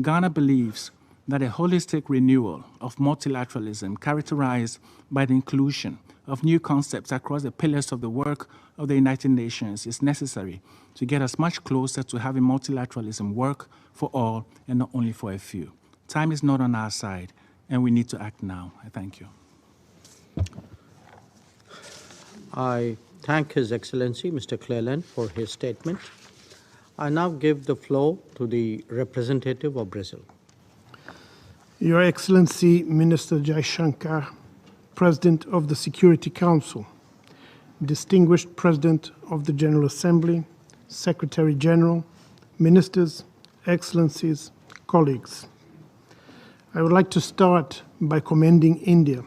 Ghana believes that a holistic renewal of multilateralism characterized by the inclusion of new concepts across the pillars of the work of the United Nations is necessary to get us much closer to having multilateralism work for all and not only for a few. Time is not on our side, and we need to act now. I thank you. I thank His Excellency, Mr. Cleland, for his statement. I now give the floor to the representative of Brazil. Your Excellency, Minister Jaishankar, President of the Security Council, distinguished President of the General Assembly, Secretary General, Ministers, Excellencies, colleagues. I would like to start by commending India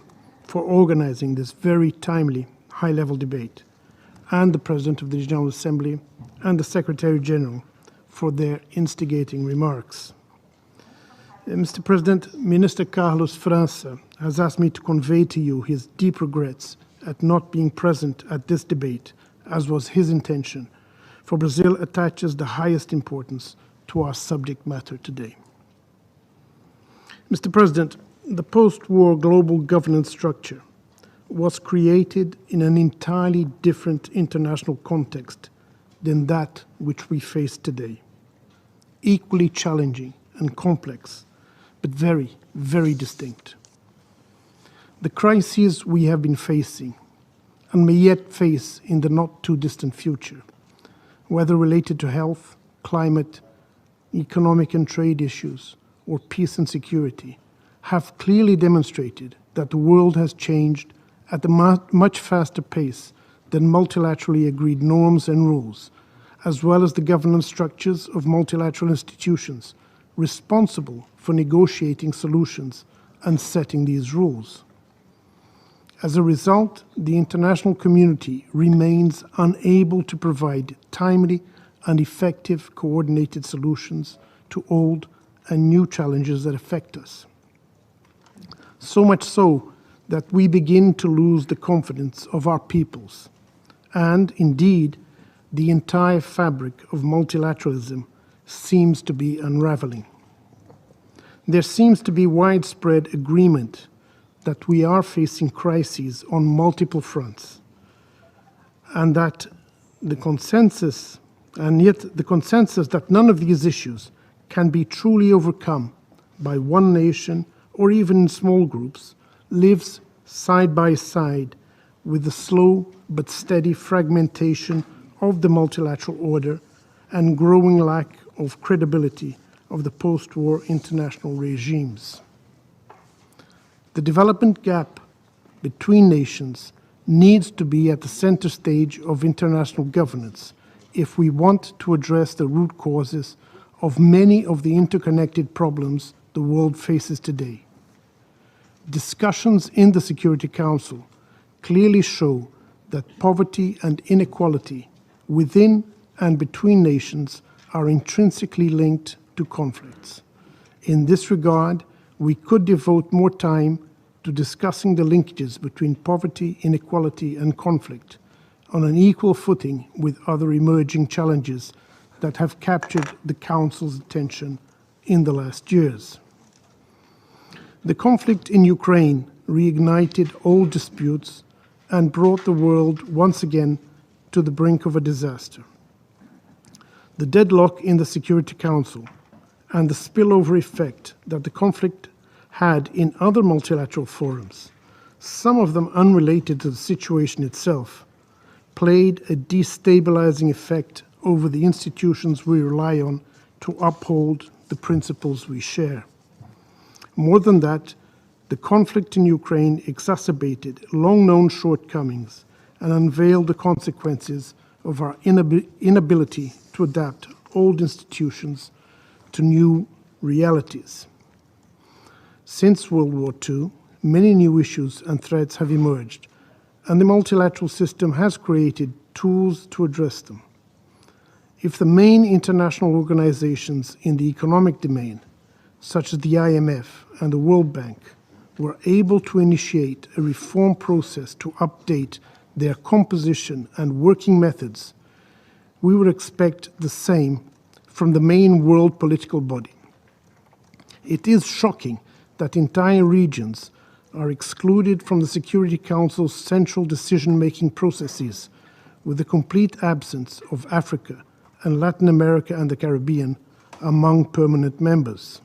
for organizing this very timely high-level debate, and the President of the General Assembly and the Secretary General for their instigating remarks. Mr. President, Minister Carlos França has asked me to convey to you his deep regrets at not being present at this debate, as was his intention, for Brazil attaches the highest importance to our subject matter today. Mr. President, the post-war global governance structure was created in an entirely different international context than that which we face today. Equally challenging and complex, but very, very distinct. The crises we have been facing and may yet face in the not-too-distant future, whether related to health, climate, economic and trade issues, or peace and security, have clearly demonstrated that the world has changed at a much faster pace than multilaterally agreed norms and rules, as well as the governance structures of multilateral institutions responsible for negotiating solutions and setting these rules. As a result, the international community remains unable to provide timely and effective coordinated solutions to old and new challenges that affect us. So much so that we begin to lose the confidence of our peoples, and indeed, the entire fabric of multilateralism seems to be unraveling. There seems to be widespread agreement that we are facing crises on multiple fronts, and that the consensus, and yet the consensus that none of these issues can be truly overcome by one nation or even in small groups, lives side by side with the slow but steady fragmentation of the multilateral order and growing lack of credibility of the post-war international regimes. The development gap between nations needs to be at the center stage of international governance if we want to address the root causes of many of the interconnected problems the world faces today. Discussions in the Security Council clearly show that poverty and inequality within and between nations are intrinsically linked to conflicts. In this regard, we could devote more time to discussing the linkages between poverty, inequality, and conflict on an equal footing with other emerging challenges that have captured the Council's attention in the last years. The conflict in Ukraine reignited old disputes and brought the world once again to the brink of a disaster. The deadlock in the Security Council and the spillover effect that the conflict had in other multilateral forums, some of them unrelated to the situation itself, played a destabilizing effect over the institutions we rely on to uphold the principles we share. More than that, the conflict in Ukraine exacerbated long-known shortcomings and unveiled the consequences of our inability to adapt old institutions to new realities. Since World War II, many new issues and threats have emerged, and the multilateral system has created tools to address them. If the main international organizations in the economic domain, such as the IMF and the World Bank, were able to initiate a reform process to update their composition and working methods, we would expect the same from the main world political body. It is shocking that entire regions are excluded from the Security Council's central decision-making processes, with the complete absence of Africa and Latin America and the Caribbean among permanent members.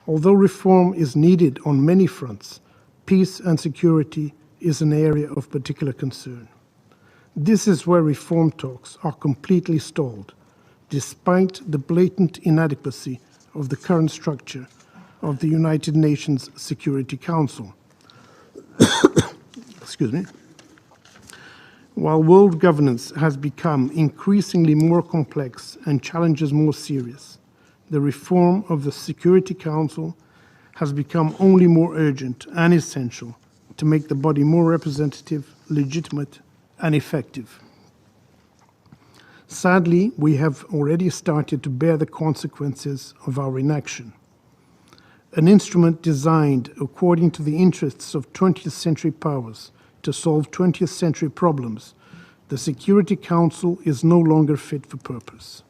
Although reform is needed on many fronts, peace and security is an area of particular concern. This is where reform talks are completely stalled, despite the blatant inadequacy of the current structure of the United Nations Security Council. Excuse me. While world governance has become increasingly more complex and challenges more serious, the reform of the Security Council has become only more urgent and essential to make the body more representative, legitimate, and effective. Sadly, we have already started to bear the consequences of our inaction. An instrument designed according to the interests of 20th century powers to solve 20th century problems, the Security Council is no longer fit for purpose.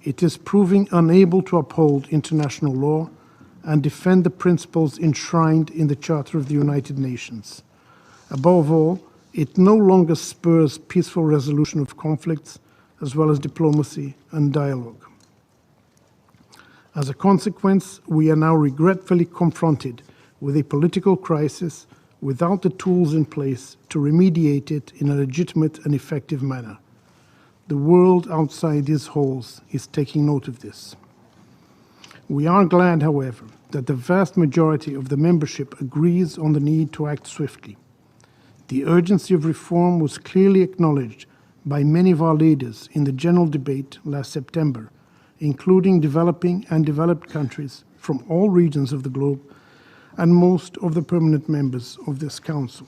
It is proving unable to uphold international law and defend the principles enshrined in the Charter of the United Nations. Above all, it no longer spurs peaceful resolution of conflicts, as well as diplomacy and dialogue. As a consequence, we are now regretfully confronted with a political crisis without the tools in place to remediate it in a legitimate and effective manner. The world outside these halls is taking note of this. We are glad, however, that the vast majority of the membership agrees on the need to act swiftly. The urgency of reform was clearly acknowledged by many of our leaders in the general debate last September, including developing and developed countries from all regions of the globe and most of the permanent members of this Council.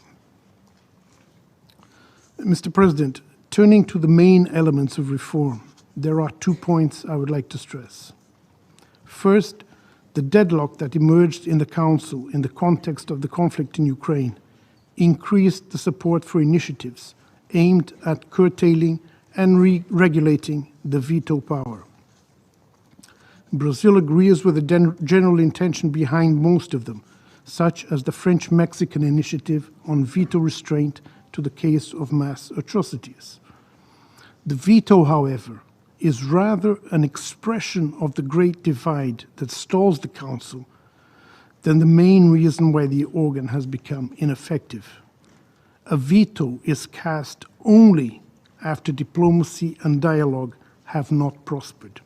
Mr. President, turning to the main elements of reform, there are 2 points I would like to stress. First, the deadlock that emerged in the Council in the context of the conflict in Ukraine increased the support for initiatives aimed at curtailing and regulating the veto power. Brazil agrees with the general intention behind most of them, such as the French-Mexican initiative on veto restraint to the case of mass atrocities. The veto, however, is rather an expression of the great divide that stalls the Council than the main reason why the organ has become ineffective. A veto is cast only after diplomacy and dialogue have not prospered.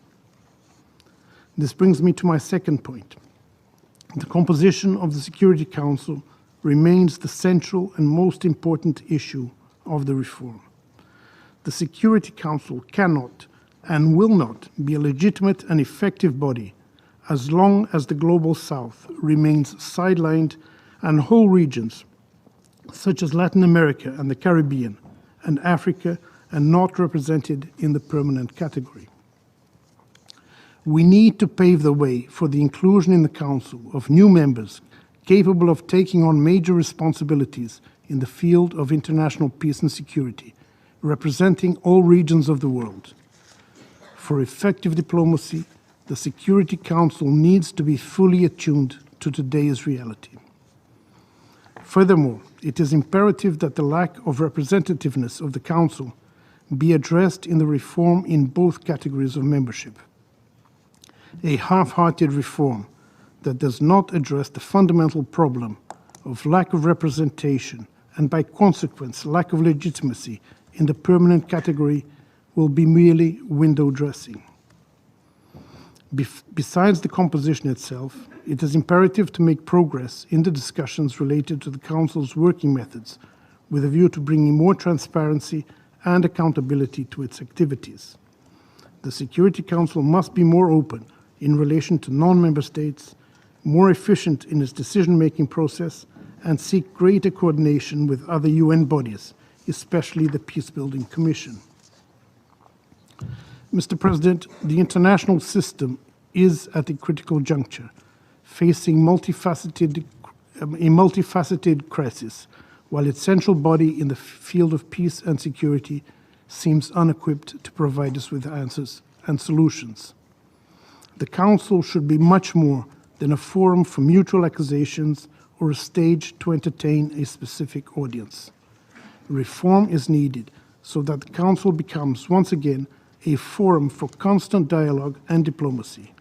This brings me to my second point. The composition of the Security Council remains the central and most important issue of the reform. The Security Council cannot and will not be a legitimate and effective body as long as the Global South remains sidelined and whole regions, such as Latin America and the Caribbean and Africa, are not represented in the permanent category. We need to pave the way for the inclusion in the Council of new members capable of taking on major responsibilities in the field of international peace and security, representing all regions of the world. For effective diplomacy, the Security Council needs to be fully attuned to today's reality. Furthermore, it is imperative that the lack of representativeness of the Council be addressed in the reform in both categories of membership. A half-hearted reform that does not address the fundamental problem of lack of representation and, by consequence, lack of legitimacy in the permanent category will be merely window dressing. Besides the composition itself, it is imperative to make progress in the discussions related to the Council's working methods, with a view to bringing more transparency and accountability to its activities. The Security Council must be more open in relation to non-member states, more efficient in its decision-making process, and seek greater coordination with other UN bodies, especially the Peacebuilding Commission. Mr. President, the international system is at a critical juncture, facing a multifaceted crisis, while its central body in the field of peace and security seems unequipped to provide us with answers and solutions. The Council should be much more than a forum for mutual accusations or a stage to entertain a specific audience. Reform is needed so that the Council becomes once again a forum for constant dialogue and diplomacy,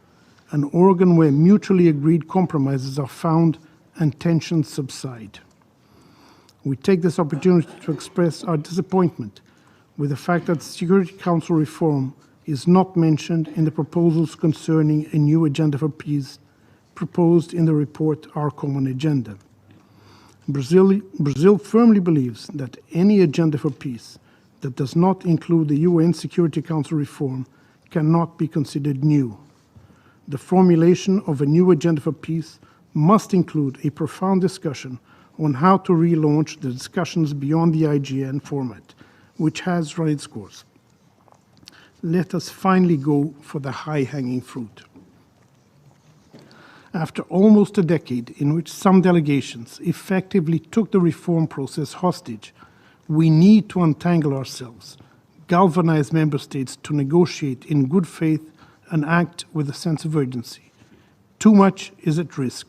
an organ where mutually agreed compromises are found and tensions subside. We take this opportunity to express our disappointment with the fact that the Security Council reform is not mentioned in the proposals concerning a new agenda for peace proposed in the report Our Common Agenda. Brazil firmly believes that any agenda for peace that does not include the UN Security Council reform cannot be considered new. The formulation of a new agenda for peace must include a profound discussion on how to relaunch the discussions beyond the IGN format, which has run its course. Let us finally go for the high-hanging fruit. After almost a decade in which some delegations effectively took the reform process hostage, we need to untangle ourselves, galvanize member states to negotiate in good faith and act with a sense of urgency. Too much is at risk,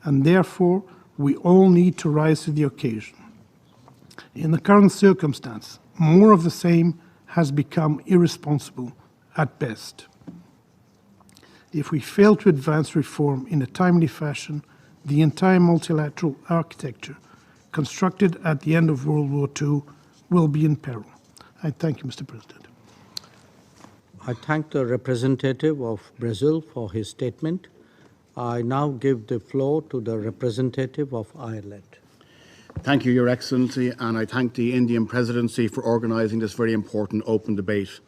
and therefore we all need to rise to the occasion. In the current circumstance, more of the same has become irresponsible at best. If we fail to advance reform in a timely fashion, the entire multilateral architecture constructed at the end of World War II will be in peril. I thank you, Mr. President. I thank the representative of Brazil for his statement. I now give the floor to the representative of Ireland. Thank you, Your Excellency, and I thank the Indian Presidency for organising this very important open debate.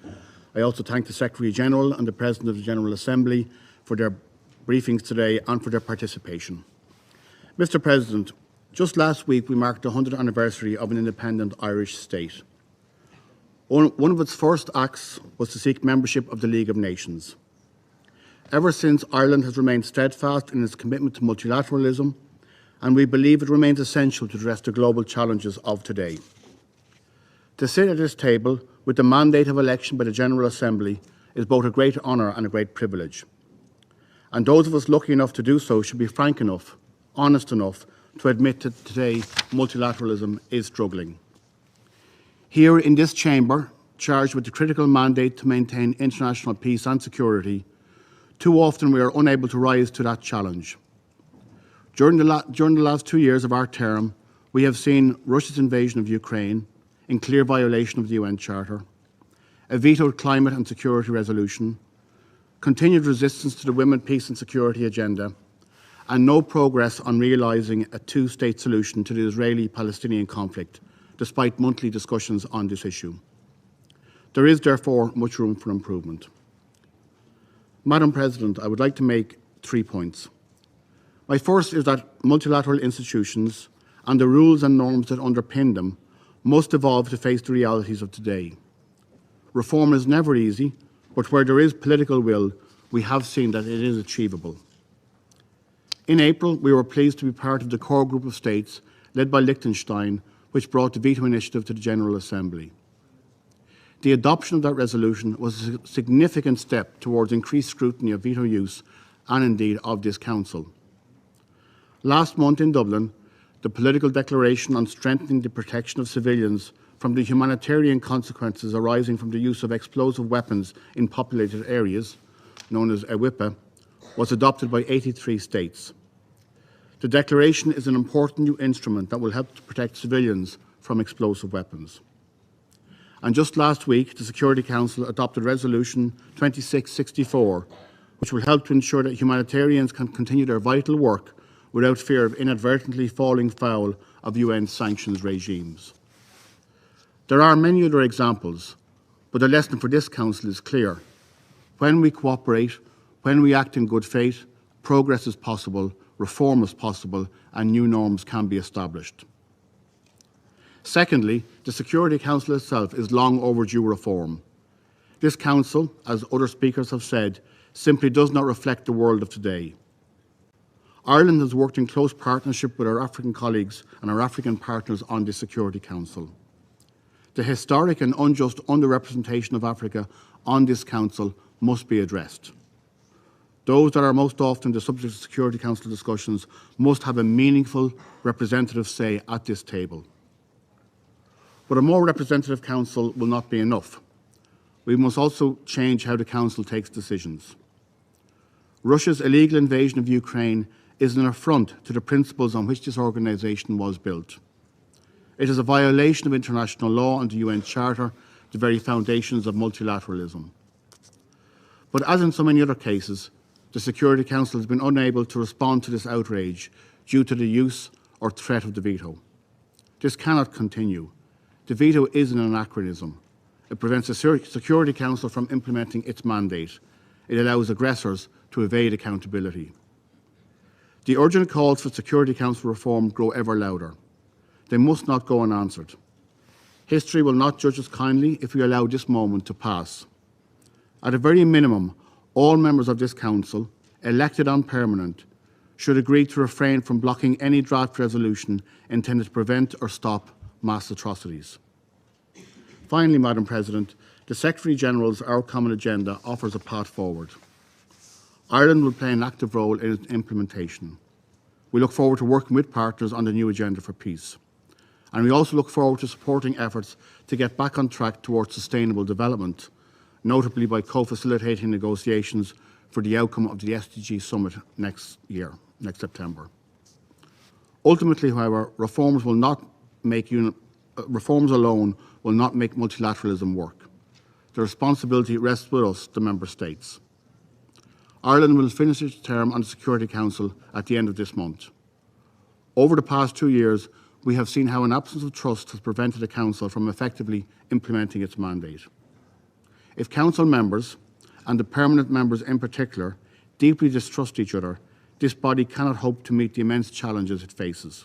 I also thank the Secretary-General and the President of the General Assembly for their briefings today and for their participation. Mr. President, just last week we marked the 100th anniversary of an independent Irish state. One of its first acts was to seek membership of the League of Nations. Ever since, Ireland has remained steadfast in its commitment to multilateralism, and we believe it remains essential to address the global challenges of today. To sit at this table with the mandate of election by the General Assembly is both a great honour and a great privilege. And those of us lucky enough to do so should be frank enough, honest enough to admit that today multilateralism is struggling. Here in this chamber, charged with the critical mandate to maintain international peace and security, too often we are unable to rise to that challenge. During the last 2 years of our term, we have seen Russia's invasion of Ukraine in clear violation of the UN Charter, a vetoed climate and security resolution, continued resistance to the Women, Peace and Security agenda, and no progress on realising a two-state solution to the Israeli-Palestinian conflict, despite monthly discussions on this issue. There is therefore much room for improvement. Madam President, I would like to make 3 points. My first is that multilateral institutions and the rules and norms that underpin them must evolve to face the realities of today. Reform is never easy, but where there is political will, we have seen that it is achievable. In April, we were pleased to be part of the core group of states led by Liechtenstein, which brought the veto initiative to the General Assembly. The adoption of that resolution was a significant step towards increased scrutiny of veto use and indeed of this Council. Last month in Dublin, the political declaration on strengthening the protection of civilians from the humanitarian consequences arising from the use of explosive weapons in populated areas, known as EWIPA, was adopted by 83 states. The declaration is an important new instrument that will help to protect civilians from explosive weapons. And just last week, the Security Council adopted Resolution 2664, which will help to ensure that humanitarians can continue their vital work without fear of inadvertently falling foul of UN sanctions regimes. There are many other examples, but the lesson for this Council is clear. When we cooperate, when we act in good faith, progress is possible, reform is possible, and new norms can be established. Secondly, the Security Council itself is long overdue reform. This Council, as other speakers have said, simply does not reflect the world of today. Ireland has worked in close partnership with our African colleagues and our African partners on the Security Council. The historic and unjust underrepresentation of Africa on this Council must be addressed. Those that are most often the subject of Security Council discussions must have a meaningful representative say at this table. But a more representative Council will not be enough. We must also change how the Council takes decisions. Russia's illegal invasion of Ukraine is an affront to the principles on which this organisation was built. It is a violation of international law and the UN Charter, the very foundations of multilateralism. But as in so many other cases, the Security Council has been unable to respond to this outrage due to the use or threat of the veto. This cannot continue. The veto is an anachronism. It prevents the Security Council from implementing its mandate. It allows aggressors to evade accountability. The urgent calls for Security Council reform grow ever louder. They must not go unanswered. History will not judge us kindly if we allow this moment to pass. At a very minimum, all members of this Council, elected and permanent, should agree to refrain from blocking any draft resolution intended to prevent or stop mass atrocities. Finally, Madam President, the Secretary-General's Our Common Agenda offers a path forward. Ireland will play an active role in its implementation. We look forward to working with partners on the new agenda for peace. And we also look forward to supporting efforts to get back on track towards sustainable development, notably by co-facilitating negotiations for the outcome of the SDG Summit next September. Ultimately, however, reforms alone will not make multilateralism work. The responsibility rests with us, the Member States. Ireland will finish its term on the Security Council at the end of this month. Over the past 2 years, we have seen how an absence of trust has prevented the Council from effectively implementing its mandate. If Council members, and the permanent members in particular, deeply distrust each other, this body cannot hope to meet the immense challenges it faces.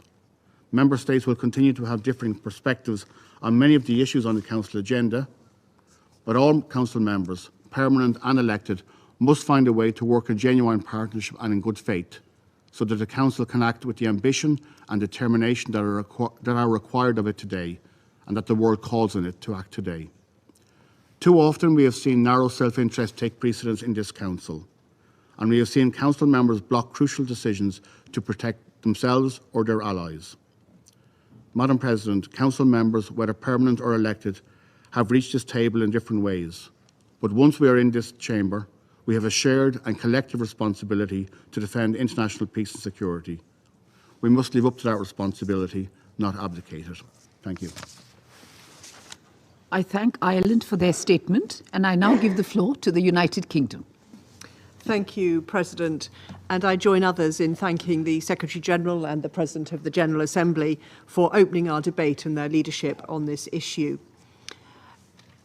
Member States will continue to have differing perspectives on many of the issues on the Council agenda, but all Council members, permanent and elected, must find a way to work in genuine partnership and in good faith, so that the Council can act with the ambition and determination that are required of it today, and that the world calls on it to act today. Too often we have seen narrow self-interest take precedence in this Council, and we have seen Council members block crucial decisions to protect themselves or their allies. Madam President, Council members, whether permanent or elected, have reached this table in different ways. But once we are in this chamber, we have a shared and collective responsibility to defend international peace and security. We must live up to that responsibility, not abdicate it. Thank you. I thank Ireland for their statement, and I now give the floor to the United Kingdom. Thank you, President. And I join others in thanking the Secretary-General and the President of the General Assembly for opening our debate and their leadership on this issue.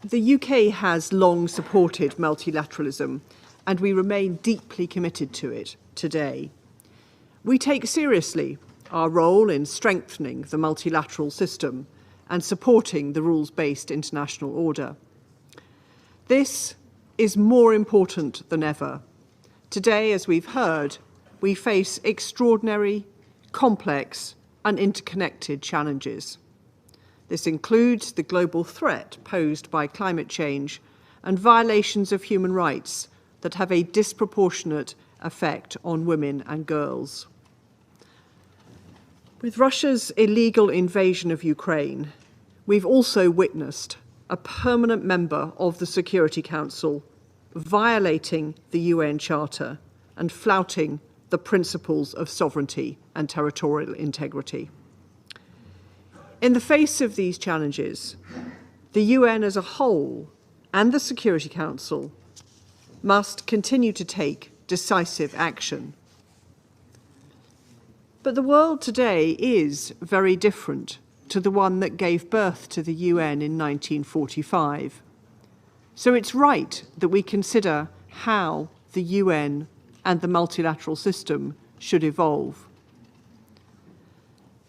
The UK has long supported multilateralism, and we remain deeply committed to it today. We take seriously our role in strengthening the multilateral system and supporting the rules-based international order. This is more important than ever. Today, as we've heard, we face extraordinary, complex, and interconnected challenges. This includes the global threat posed by climate change and violations of human rights that have a disproportionate effect on women and girls. With Russia's illegal invasion of Ukraine, we've also witnessed a permanent member of the Security Council violating the UN Charter and flouting the principles of sovereignty and territorial integrity. In the face of these challenges, the UN as a whole and the Security Council must continue to take decisive action. But the world today is very different to the one that gave birth to the UN in 1945. So it's right that we consider how the UN and the multilateral system should evolve.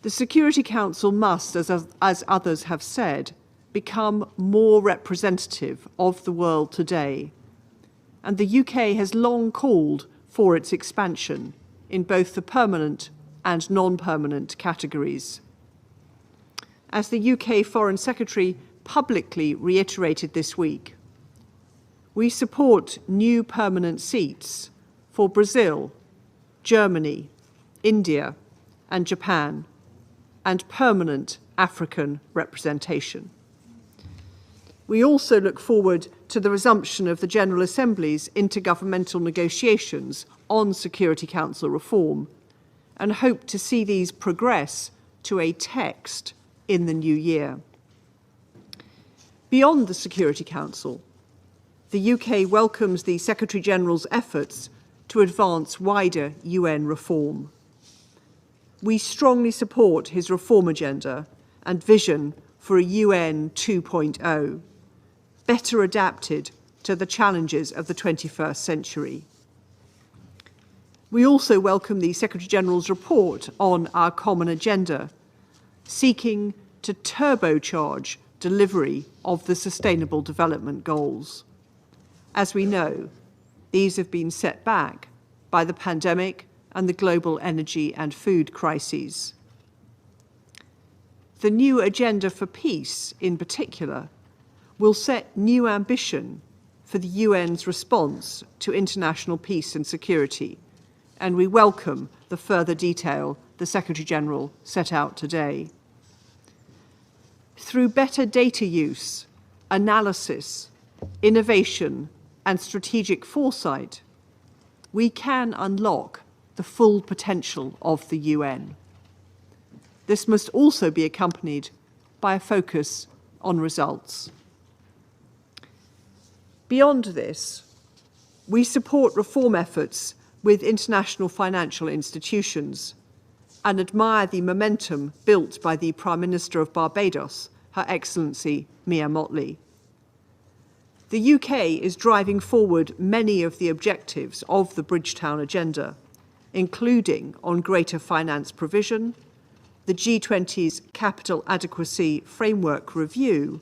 The Security Council must, as others have said, become more representative of the world today. And the UK has long called for its expansion in both the permanent and non-permanent categories. As the UK Foreign Secretary publicly reiterated this week, we support new permanent seats for Brazil, Germany, India, and Japan, and permanent African representation. We also look forward to the resumption of the General Assembly's intergovernmental negotiations on Security Council reform and hope to see these progress to a text in the new year. Beyond the Security Council, the UK welcomes the Secretary-General's efforts to advance wider UN reform. We strongly support his reform agenda and vision for a UN 2.0, better adapted to the challenges of the 21st century. We also welcome the Secretary-General's report on our common agenda, seeking to turbocharge delivery of the Sustainable Development Goals. As we know, these have been set back by the pandemic and the global energy and food crises. The new agenda for peace, in particular, will set new ambition for the UN's response to international peace and security, and we welcome the further detail the Secretary-General set out today. Through better data use, analysis, innovation, and strategic foresight, we can unlock the full potential of the UN. This must also be accompanied by a focus on results. Beyond this, we support reform efforts with international financial institutions and admire the momentum built by the Prime Minister of Barbados, Her Excellency Mia Mottley. The UK is driving forward many of the objectives of the Bridgetown Agenda, including on greater finance provision, the G20's Capital Adequacy Framework Review,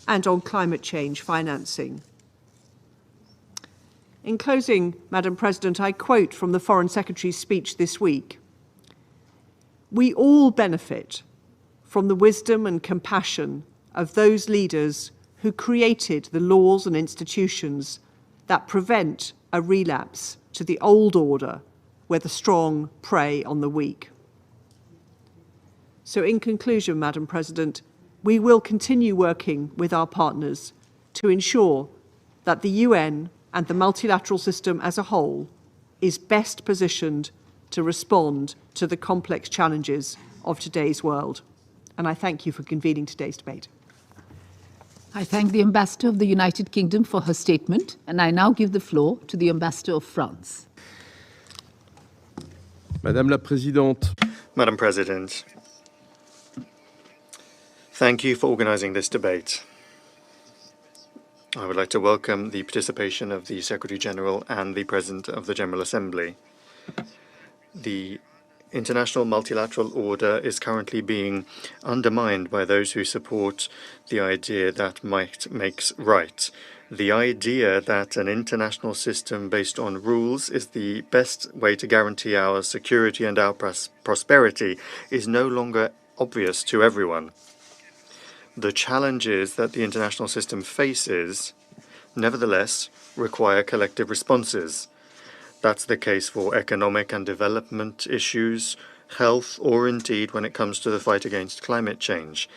and on climate change financing. In closing, Madam President, I quote from the Foreign Secretary's speech this week: "We all benefit from the wisdom and compassion of those leaders who created the laws and institutions that prevent a relapse to the old order where the strong prey on the weak." So in conclusion, Madam President, we will continue working with our partners to ensure that the UN and the multilateral system as a whole is best positioned to respond to the complex challenges of today's world. And I thank you for convening today's debate. I thank the Ambassador of the United Kingdom for her statement, and I now give the floor to the Ambassador of France. Madame la Présidente. Madam President, thank you for organising this debate. I would like to welcome the participation of the Secretary-General and the President of the General Assembly. The international multilateral order is currently being undermined by those who support the idea that might makes right. The idea that an international system based on rules is the best way to guarantee our security and our prosperity is no longer obvious to everyone. The challenges that the international system faces, nevertheless, require collective responses. That's the case for economic and development issues, health, or indeed when it comes to the fight against climate change.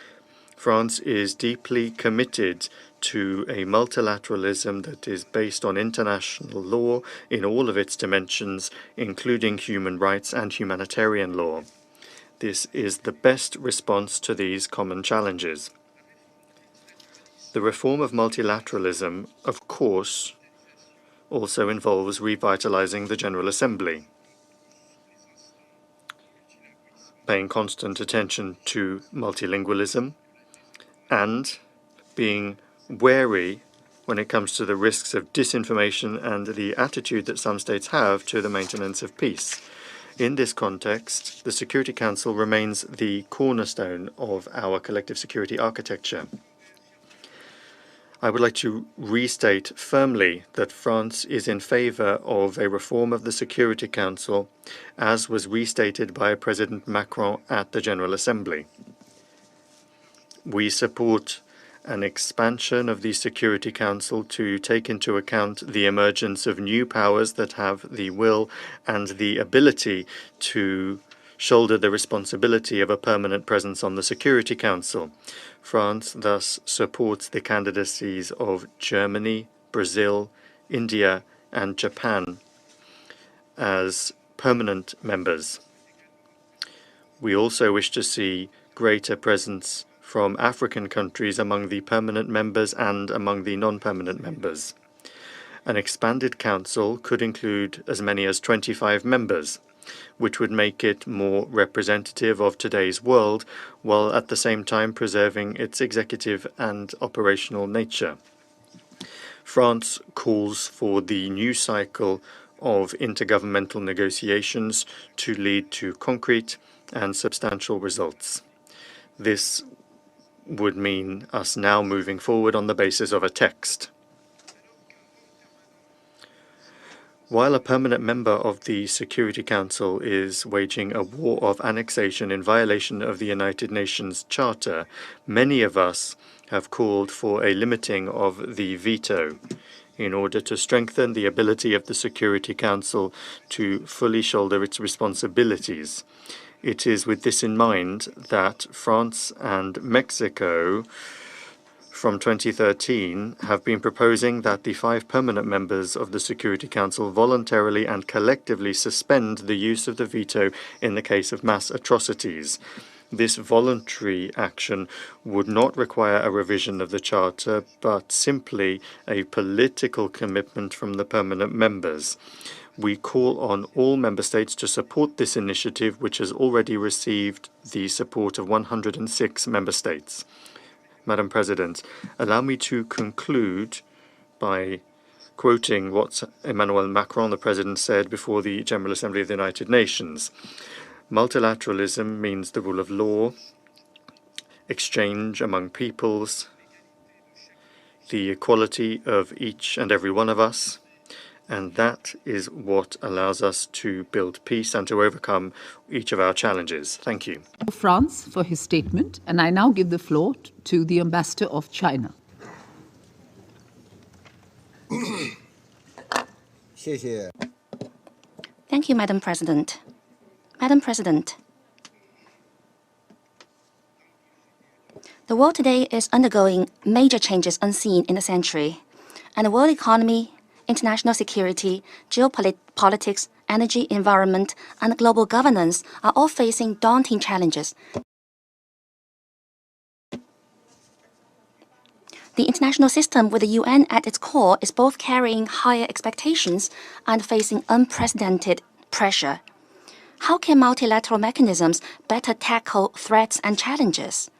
France is deeply committed to a multilateralism that is based on international law in all of its dimensions, including human rights and humanitarian law. This is the best response to these common challenges. The reform of multilateralism, of course, also involves revitalizing the General Assembly, paying constant attention to multilingualism, and being wary when it comes to the risks of disinformation and the attitude that some states have to the maintenance of peace. In this context, the Security Council remains the cornerstone of our collective security architecture. I would like to restate firmly that France is in favor of a reform of the Security Council, as was restated by President Macron at the General Assembly. We support an expansion of the Security Council to take into account the emergence of new powers that have the will and the ability to shoulder the responsibility of a permanent presence on the Security Council. France thus supports the candidacies of Germany, Brazil, India, and Japan as permanent members. We also wish to see greater presence from African countries among the permanent members and among the non-permanent members. An expanded council could include as many as 25 members, which would make it more representative of today's world, while at the same time preserving its executive and operational nature. France calls for the new cycle of intergovernmental negotiations to lead to concrete and substantial results. This would mean us now moving forward on the basis of a text. While a permanent member of the Security Council is waging a war of annexation in violation of the United Nations Charter, many of us have called for a limiting of the veto in order to strengthen the ability of the Security Council to fully shoulder its responsibilities. It is with this in mind that France and Mexico from 2013 have been proposing that the 5 permanent members of the Security Council voluntarily and collectively suspend the use of the veto in the case of mass atrocities. This voluntary action would not require a revision of the Charter, but simply a political commitment from the permanent members. We call on all member states to support this initiative, which has already received the support of 106 member states. Madam President, allow me to conclude by quoting what Emmanuel Macron, the President, said before the General Assembly of the United Nations. Multilateralism means the rule of law, exchange among peoples, the equality of each and every one of us, and that is what allows us to build peace and to overcome each of our challenges. Thank you. France for his statement, and I now give the floor to the Ambassador of China. Thank you, Madam President. Madam President, The world today is undergoing major changes unseen in a century, and the world economy, international security, geopolitics, energy, environment, and global governance are all facing daunting challenges. The international system with the UN at its core is both carrying higher expectations and facing unprecedented pressure. How can multilateral mechanisms better tackle threats and challenges?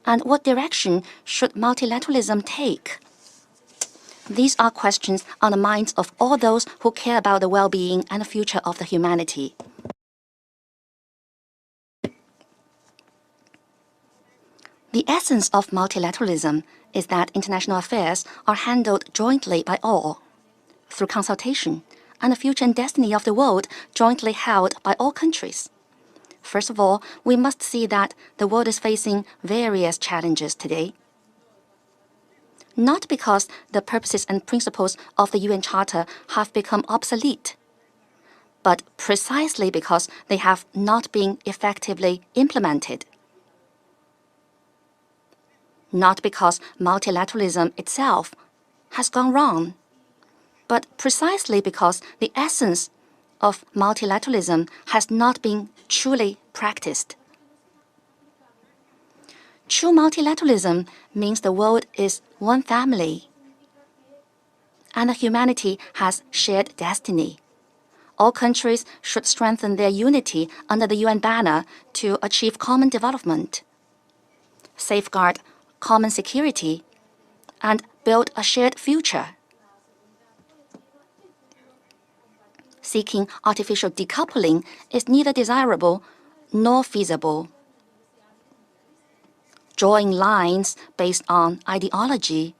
And what direction should multilateralism take? These are questions on the minds of all those who care about the well-being and the future of the humanity. The essence of multilateralism is that international affairs are handled jointly by all, through consultation, and the future and destiny of the world jointly held by all countries. First of all, we must see that the world is facing various challenges today. Not because the purposes and principles of the UN Charter have become obsolete, but precisely because they have not been effectively implemented. Not because multilateralism itself has gone wrong, but precisely because the essence of multilateralism has not been truly practiced. True multilateralism means the world is one family, and the humanity has shared destiny. All countries should strengthen their unity under the UN banner to achieve common development, safeguard common security, and build a shared future. Seeking artificial decoupling is neither desirable nor feasible. Drawing lines based on ideology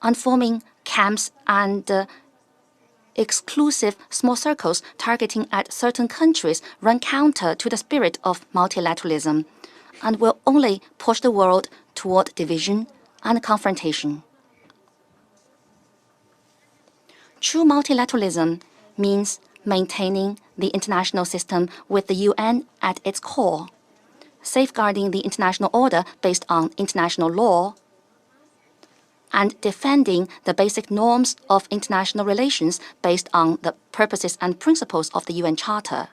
and forming camps and exclusive small circles targeting at certain countries run counter to the spirit of multilateralism and will only push the world toward division and confrontation. True multilateralism means maintaining the international system with the UN at its core, safeguarding the international order based on international law, and defending the basic norms of international relations based on the purposes and principles of the UN Charter.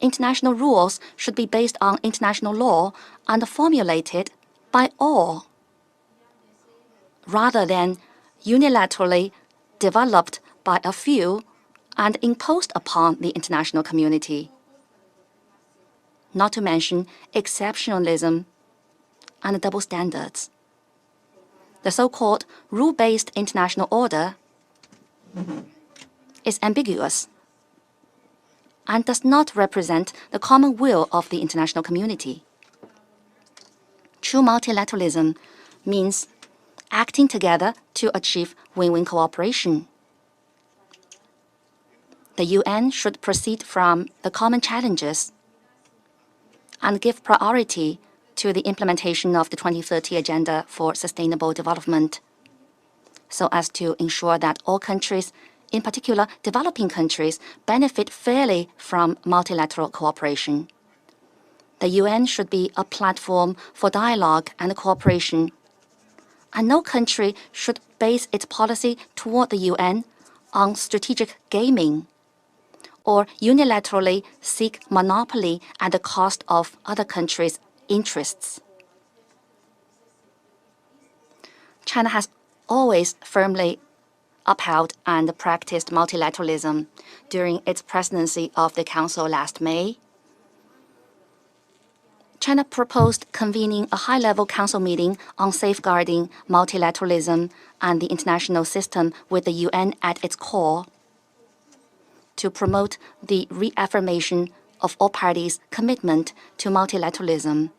International rules should be based on international law and formulated by all, rather than unilaterally developed by a few and imposed upon the international community. Not to mention exceptionalism and double standards. The so-called rule-based international order is ambiguous and does not represent the common will of the international community. True multilateralism means acting together to achieve win-win cooperation. The UN should proceed from the common challenges and give priority to the implementation of the 2030 Agenda for Sustainable Development, so as to ensure that all countries, in particular developing countries, benefit fairly from multilateral cooperation. The UN should be a platform for dialogue and cooperation, and no country should base its policy toward the UN on strategic gaming or unilaterally seek monopoly at the cost of other countries' interests. China has always firmly upheld and practiced multilateralism during its presidency of the Council last May. China proposed convening a high-level council meeting on safeguarding multilateralism and the international system with the UN at its core to promote the reaffirmation of all parties' commitment to multilateralism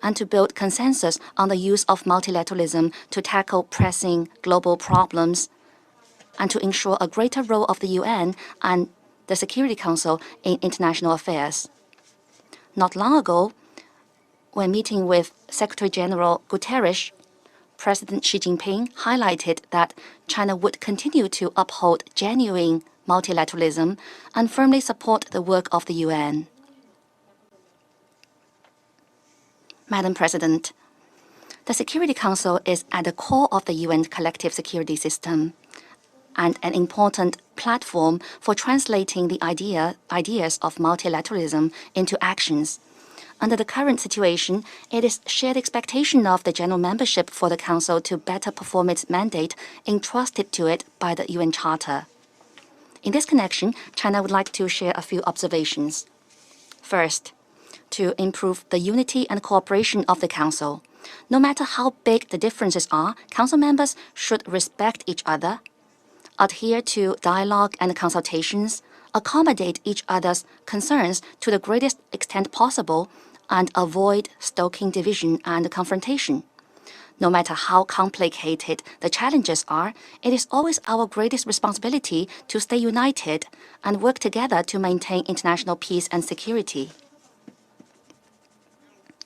and to build consensus on the use of multilateralism to tackle pressing global problems and to ensure a greater role of the UN and the Security Council in international affairs. Not long ago, when meeting with Secretary General Guterres, President Xi Jinping highlighted that China would continue to uphold genuine multilateralism and firmly support the work of the UN. Madam President, The Security Council is at the core of the UN collective security system and an important platform for translating the ideas of multilateralism into actions. Under the current situation, it is shared expectation of the general membership for the Council to better perform its mandate entrusted to it by the UN Charter. In this connection, China would like to share a few observations. First, to improve the unity and cooperation of the Council. No matter how big the differences are, Council members should respect each other, adhere to dialogue and consultations, accommodate each other's concerns to the greatest extent possible, and avoid stoking division and confrontation. No matter how complicated the challenges are, it is always our greatest responsibility to stay united and work together to maintain international peace and security.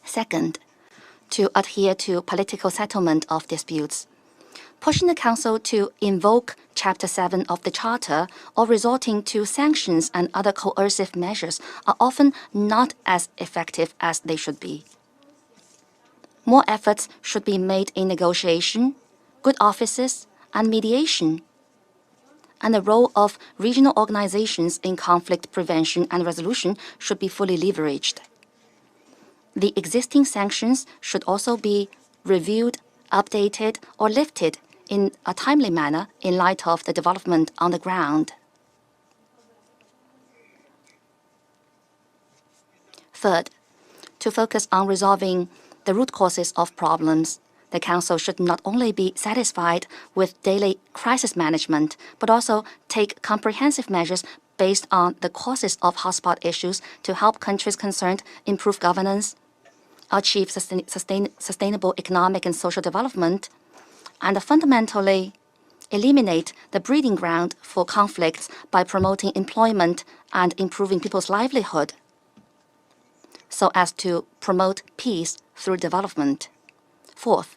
Second, to adhere to political settlement of disputes. Pushing the Council to invoke Chapter 7 of the Charter or resorting to sanctions and other coercive measures are often not as effective as they should be. More efforts should be made in negotiation, good offices, and mediation, and the role of regional organizations in conflict prevention and resolution should be fully leveraged. The existing sanctions should also be reviewed, updated, or lifted in a timely manner in light of the development on the ground. Third, to focus on resolving the root causes of problems, the Council should not only be satisfied with daily crisis management, but also take comprehensive measures based on the causes of hotspot issues to help countries concerned improve governance, achieve sustainable economic and social development, and fundamentally eliminate the breeding ground for conflicts by promoting employment and improving people's livelihood, so as to promote peace through development. Fourth,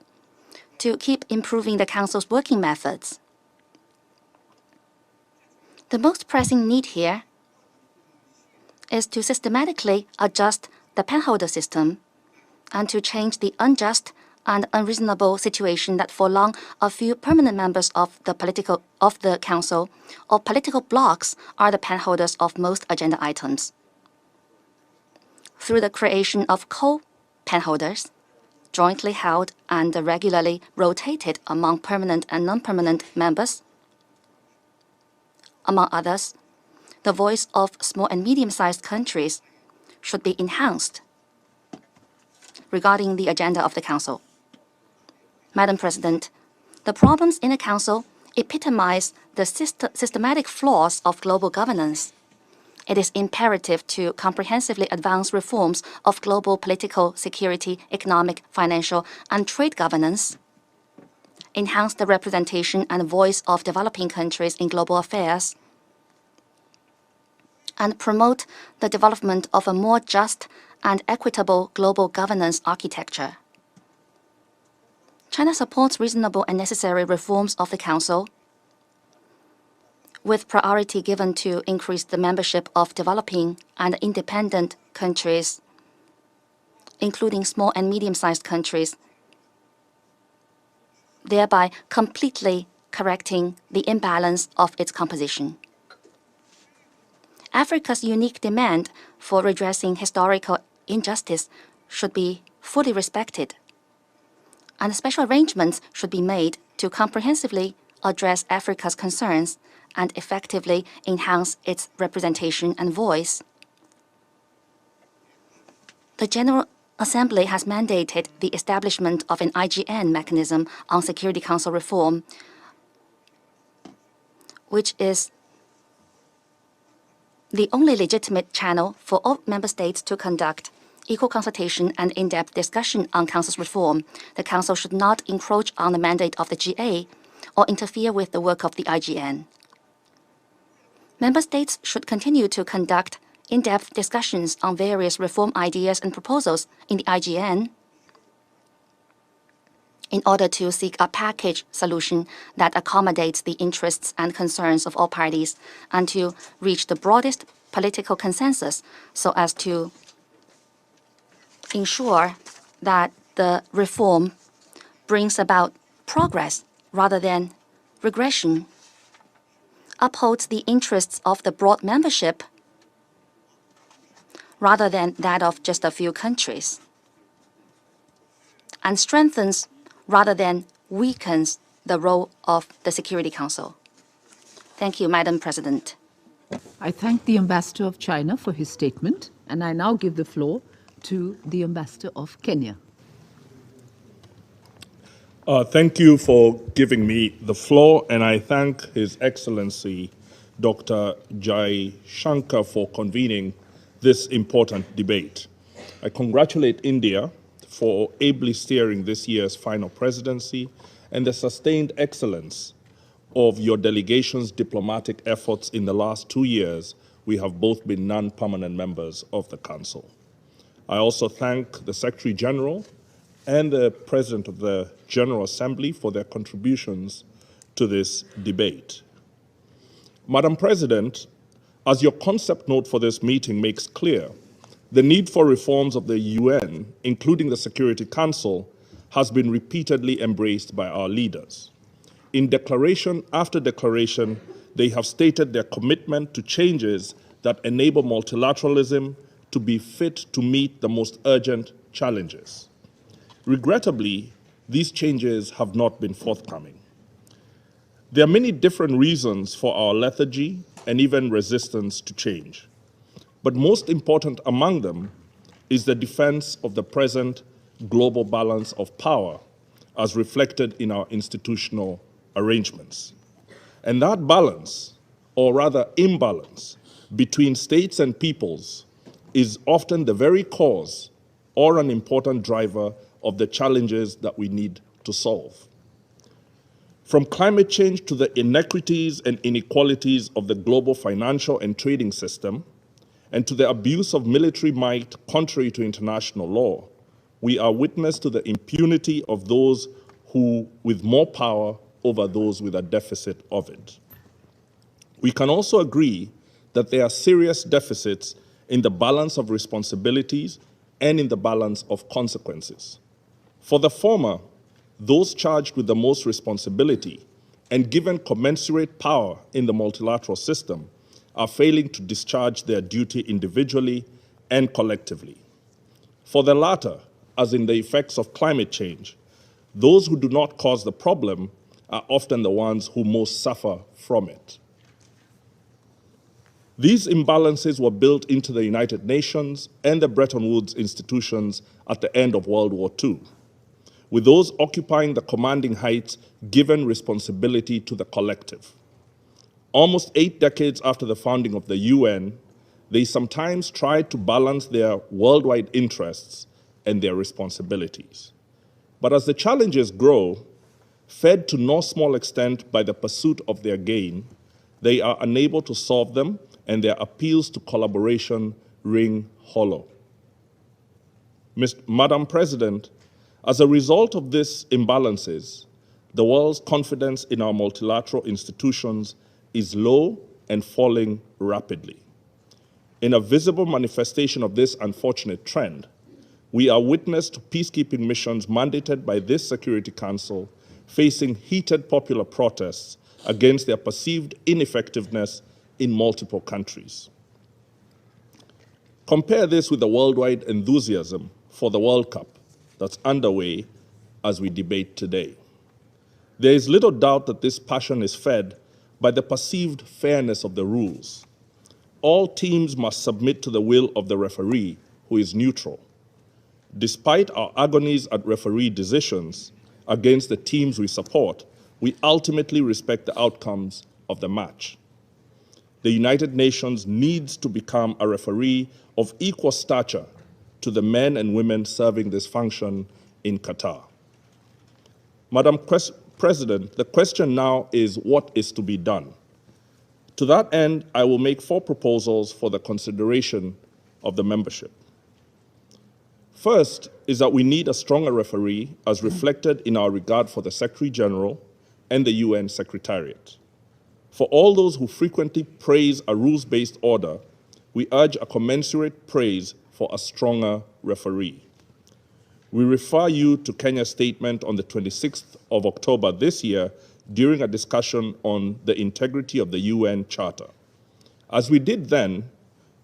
to keep improving the Council's working methods. The most pressing need here is to systematically adjust the penholder system and to change the unjust and unreasonable situation that for long a few permanent members of the Council or political blocs are the penholders of most agenda items. Through the creation of co-penholders, jointly held and regularly rotated among permanent and non-permanent members, among others, the voice of small and medium-sized countries should be enhanced regarding the agenda of the Council. Madam President, the problems in the Council epitomize the systematic flaws of global governance. It is imperative to comprehensively advance reforms of global political, security, economic, financial, and trade governance, enhance the representation and voice of developing countries in global affairs, and promote the development of a more just and equitable global governance architecture. China supports reasonable and necessary reforms of the Council, with priority given to increase the membership of developing and independent countries, including small and medium-sized countries, thereby completely correcting the imbalance of its composition. Africa's unique demand for redressing historical injustice should be fully respected, and special arrangements should be made to comprehensively address Africa's concerns and effectively enhance its representation and voice. The General Assembly has mandated the establishment of an IGN mechanism on Security Council reform, which is the only legitimate channel for all member states to conduct equal consultation and in-depth discussion on Council's reform. The Council should not encroach on the mandate of the GA or interfere with the work of the IGN. Member states should continue to conduct in-depth discussions on various reform ideas and proposals in the IGN in order to seek a package solution that accommodates the interests and concerns of all parties and to reach the broadest political consensus so as to ensure that the reform brings about progress rather than regression, upholds the interests of the broad membership rather than that of just a few countries, and strengthens rather than weakens the role of the Security Council. Thank you, Madam President. I thank the Ambassador of China for his statement, and I now give the floor to the Ambassador of Kenya. Thank you for giving me the floor, and I thank His Excellency Dr. Jai Shankar for convening this important debate. I congratulate India for ably steering this year's final presidency and the sustained excellence of your delegation's diplomatic efforts in the last 2 years. We have both been non-permanent members of the Council. I also thank the Secretary General and the President of the General Assembly for their contributions to this debate. Madam President, as your concept note for this meeting makes clear, the need for reforms of the UN, including the Security Council, has been repeatedly embraced by our leaders. In declaration after declaration, they have stated their commitment to changes that enable multilateralism to be fit to meet the most urgent challenges. Regrettably, these changes have not been forthcoming. There are many different reasons for our lethargy and even resistance to change. But most important among them is the defense of the present global balance of power as reflected in our institutional arrangements. And that balance, or rather imbalance, between states and peoples is often the very cause or an important driver of the challenges that we need to solve. From climate change to the inequities and inequalities of the global financial and trading system, and to the abuse of military might contrary to international law, we are witness to the impunity of those who with more power over those with a deficit of it. We can also agree that there are serious deficits in the balance of responsibilities and in the balance of consequences. For the former, those charged with the most responsibility and given commensurate power in the multilateral system are failing to discharge their duty individually and collectively. For the latter, as in the effects of climate change, those who do not cause the problem are often the ones who most suffer from it. These imbalances were built into the United Nations and the Bretton Woods institutions at the end of World War II, with those occupying the commanding heights given responsibility to the collective. Almost 8 decades after the founding of the UN, they sometimes tried to balance their worldwide interests and their responsibilities. But as the challenges grow, fed to no small extent by the pursuit of their gain, they are unable to solve them and their appeals to collaboration ring hollow. Madam President, as a result of these imbalances, the world's confidence in our multilateral institutions is low and falling rapidly. In a visible manifestation of this unfortunate trend, we are witness to peacekeeping missions mandated by this Security Council facing heated popular protests against their perceived ineffectiveness in multiple countries. Compare this with the worldwide enthusiasm for the World Cup that's underway as we debate today. There is little doubt that this passion is fed by the perceived fairness of the rules. All teams must submit to the will of the referee, who is neutral. Despite our agonies at referee decisions against the teams we support, we ultimately respect the outcomes of the match. The United Nations needs to become a referee of equal stature to the men and women serving this function in Qatar. Madam President, the question now is what is to be done? To that end, I will make 4 proposals for the consideration of the membership. First is that we need a stronger referee as reflected in our regard for the Secretary General and the UN Secretariat. For all those who frequently praise a rules-based order, we urge a commensurate praise for a stronger referee. We refer you to Kenya's statement on the 26th of October this year during a discussion on the integrity of the UN Charter. As we did then,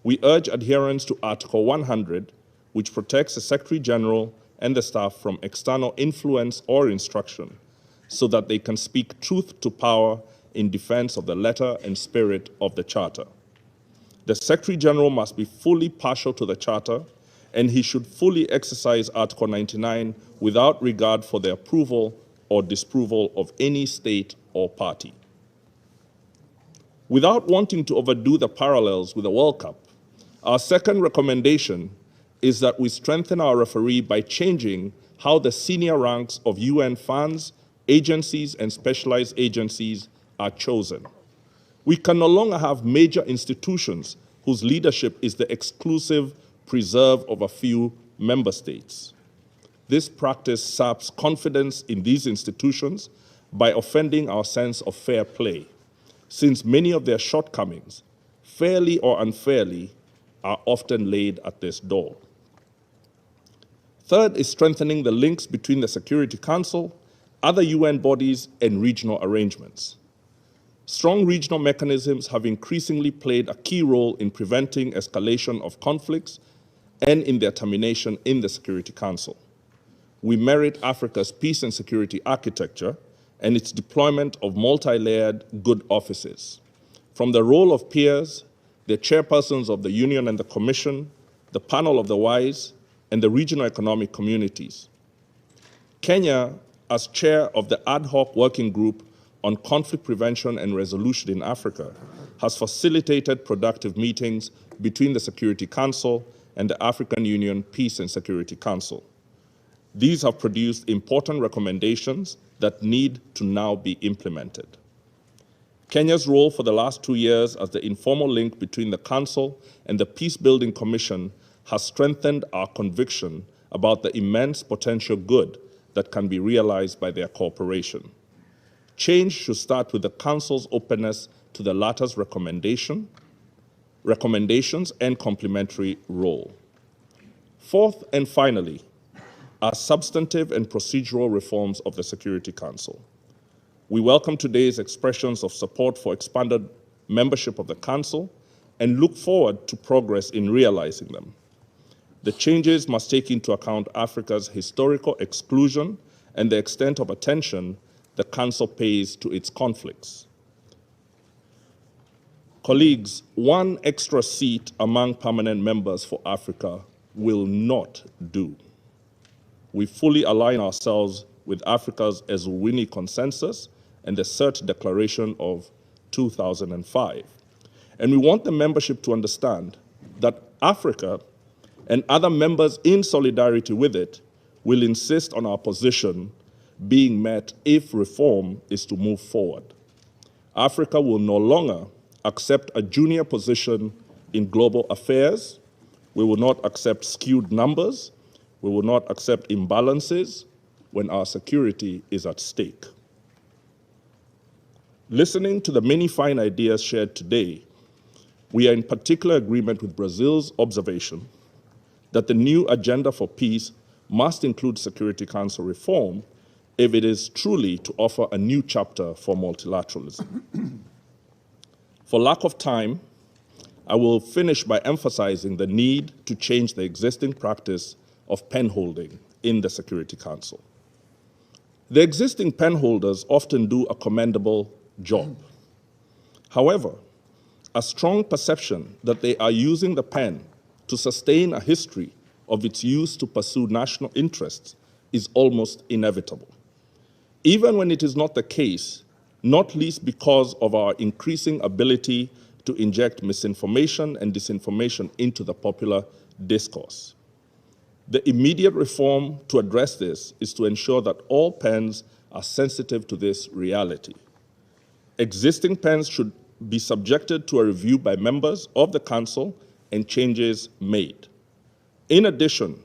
we urge adherence to Article 100, which protects the Secretary General and the staff from external influence or instruction, so that they can speak truth to power in defense of the letter and spirit of the Charter. The Secretary General must be fully partial to the Charter, and he should fully exercise Article 99 without regard for the approval or disapproval of any state or party. Without wanting to overdo the parallels with the World Cup, our second recommendation is that we strengthen our referee by changing how the senior ranks of UN funds, agencies, and specialized agencies are chosen. We can no longer have major institutions whose leadership is the exclusive preserve of a few member states. This practice saps confidence in these institutions by offending our sense of fair play, since many of their shortcomings, fairly or unfairly, are often laid at this door. Third is strengthening the links between the Security Council, other UN bodies, and regional arrangements. Strong regional mechanisms have increasingly played a key role in preventing escalation of conflicts and in their termination in the Security Council. We merit Africa's peace and security architecture and its deployment of multi-layered good offices, from the role of peers, the chairpersons of the Union and the Commission, the panel of the wise, and the regional economic communities. Kenya, as chair of the ad hoc working group on conflict prevention and resolution in Africa, has facilitated productive meetings between the Security Council and the African Union Peace and Security Council. These have produced important recommendations that need to now be implemented. Kenya's role for the last 2 years as the informal link between the Council and the Peace-Building Commission has strengthened our conviction about the immense potential good that can be realized by their cooperation. Change should start with the Council's openness to the latter's recommendations and complementary role. Fourth and finally, are substantive and procedural reforms of the Security Council. We welcome today's expressions of support for expanded membership of the Council and look forward to progress in realizing them. The changes must take into account Africa's historical exclusion and the extent of attention the Council pays to its conflicts. Colleagues, one extra seat among permanent members for Africa will not do. We fully align ourselves with Africa's Ezulwini Consensus and the CERT Declaration of 2005. And we want the membership to understand that Africa and other members in solidarity with it will insist on our position being met if reform is to move forward. Africa will no longer accept a junior position in global affairs. We will not accept skewed numbers. We will not accept imbalances when our security is at stake. Listening to the many fine ideas shared today, we are in particular agreement with Brazil's observation that the new agenda for peace must include Security Council reform if it is truly to offer a new chapter for multilateralism. For lack of time, I will finish by emphasizing the need to change the existing practice of penholding in the Security Council. The existing penholders often do a commendable job. However, a strong perception that they are using the pen to sustain a history of its use to pursue national interests is almost inevitable. Even when it is not the case, not least because of our increasing ability to inject misinformation and disinformation into the popular discourse. The immediate reform to address this is to ensure that all pens are sensitive to this reality. Existing pens should be subjected to a review by members of the Council and changes made. In addition,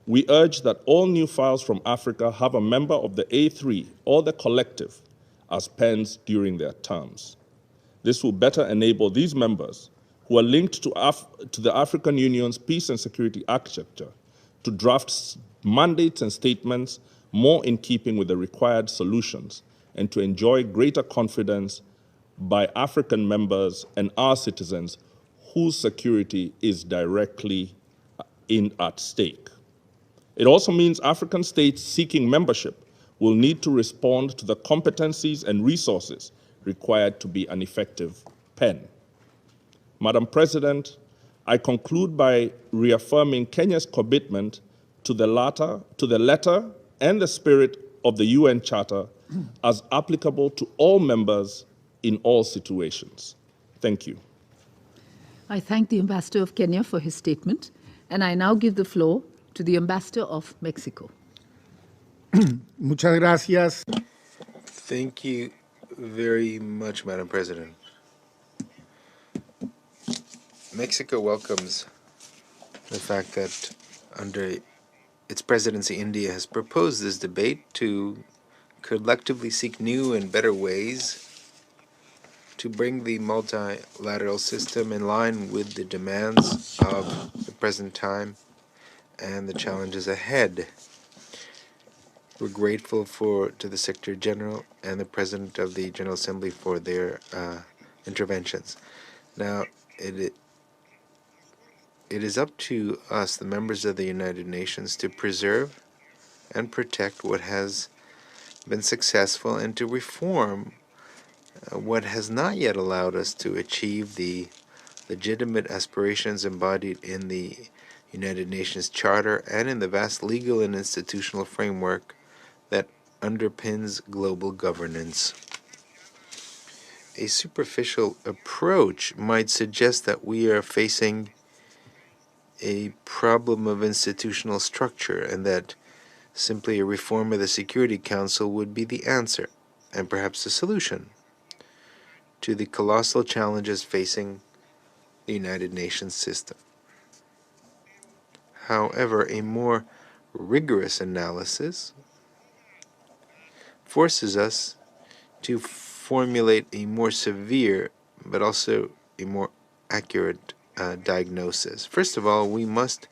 we urge that all new files from Africa have a member of the A3 or the collective as pens during their terms. This will better enable these members who are linked to the African Union's peace and security architecture to draft mandates and statements more in keeping with the required solutions, and to enjoy greater confidence by African members and our citizens whose security is directly at stake. It also means African states seeking membership will need to respond to the competencies and resources required to be an effective pen. Madam President, I conclude by reaffirming Kenya's commitment to the letter and the spirit of the UN Charter as applicable to all members in all situations. Thank you. I thank the Ambassador of Kenya for his statement, and I now give the floor to the Ambassador of Mexico. Muchas gracias. Thank you very much, Madam President. Mexico welcomes the fact that under its presidency, India has proposed this debate to collectively seek new and better ways to bring the multilateral system in line with the demands of the present time and the challenges ahead. We're grateful to the Secretary General and the President of the General Assembly for their interventions. Now, it is up to us, the members of the United Nations, to preserve and protect what has been successful and to reform what has not yet allowed us to achieve the legitimate aspirations embodied in the United Nations Charter and in the vast legal and institutional framework that underpins global governance. A superficial approach might suggest that we are facing a problem of institutional structure and that simply a reform of the Security Council would be the answer and perhaps the solution to the colossal challenges facing the United Nations system. However, a more rigorous analysis forces us to formulate a more severe but also a more accurate diagnosis. First of all, we must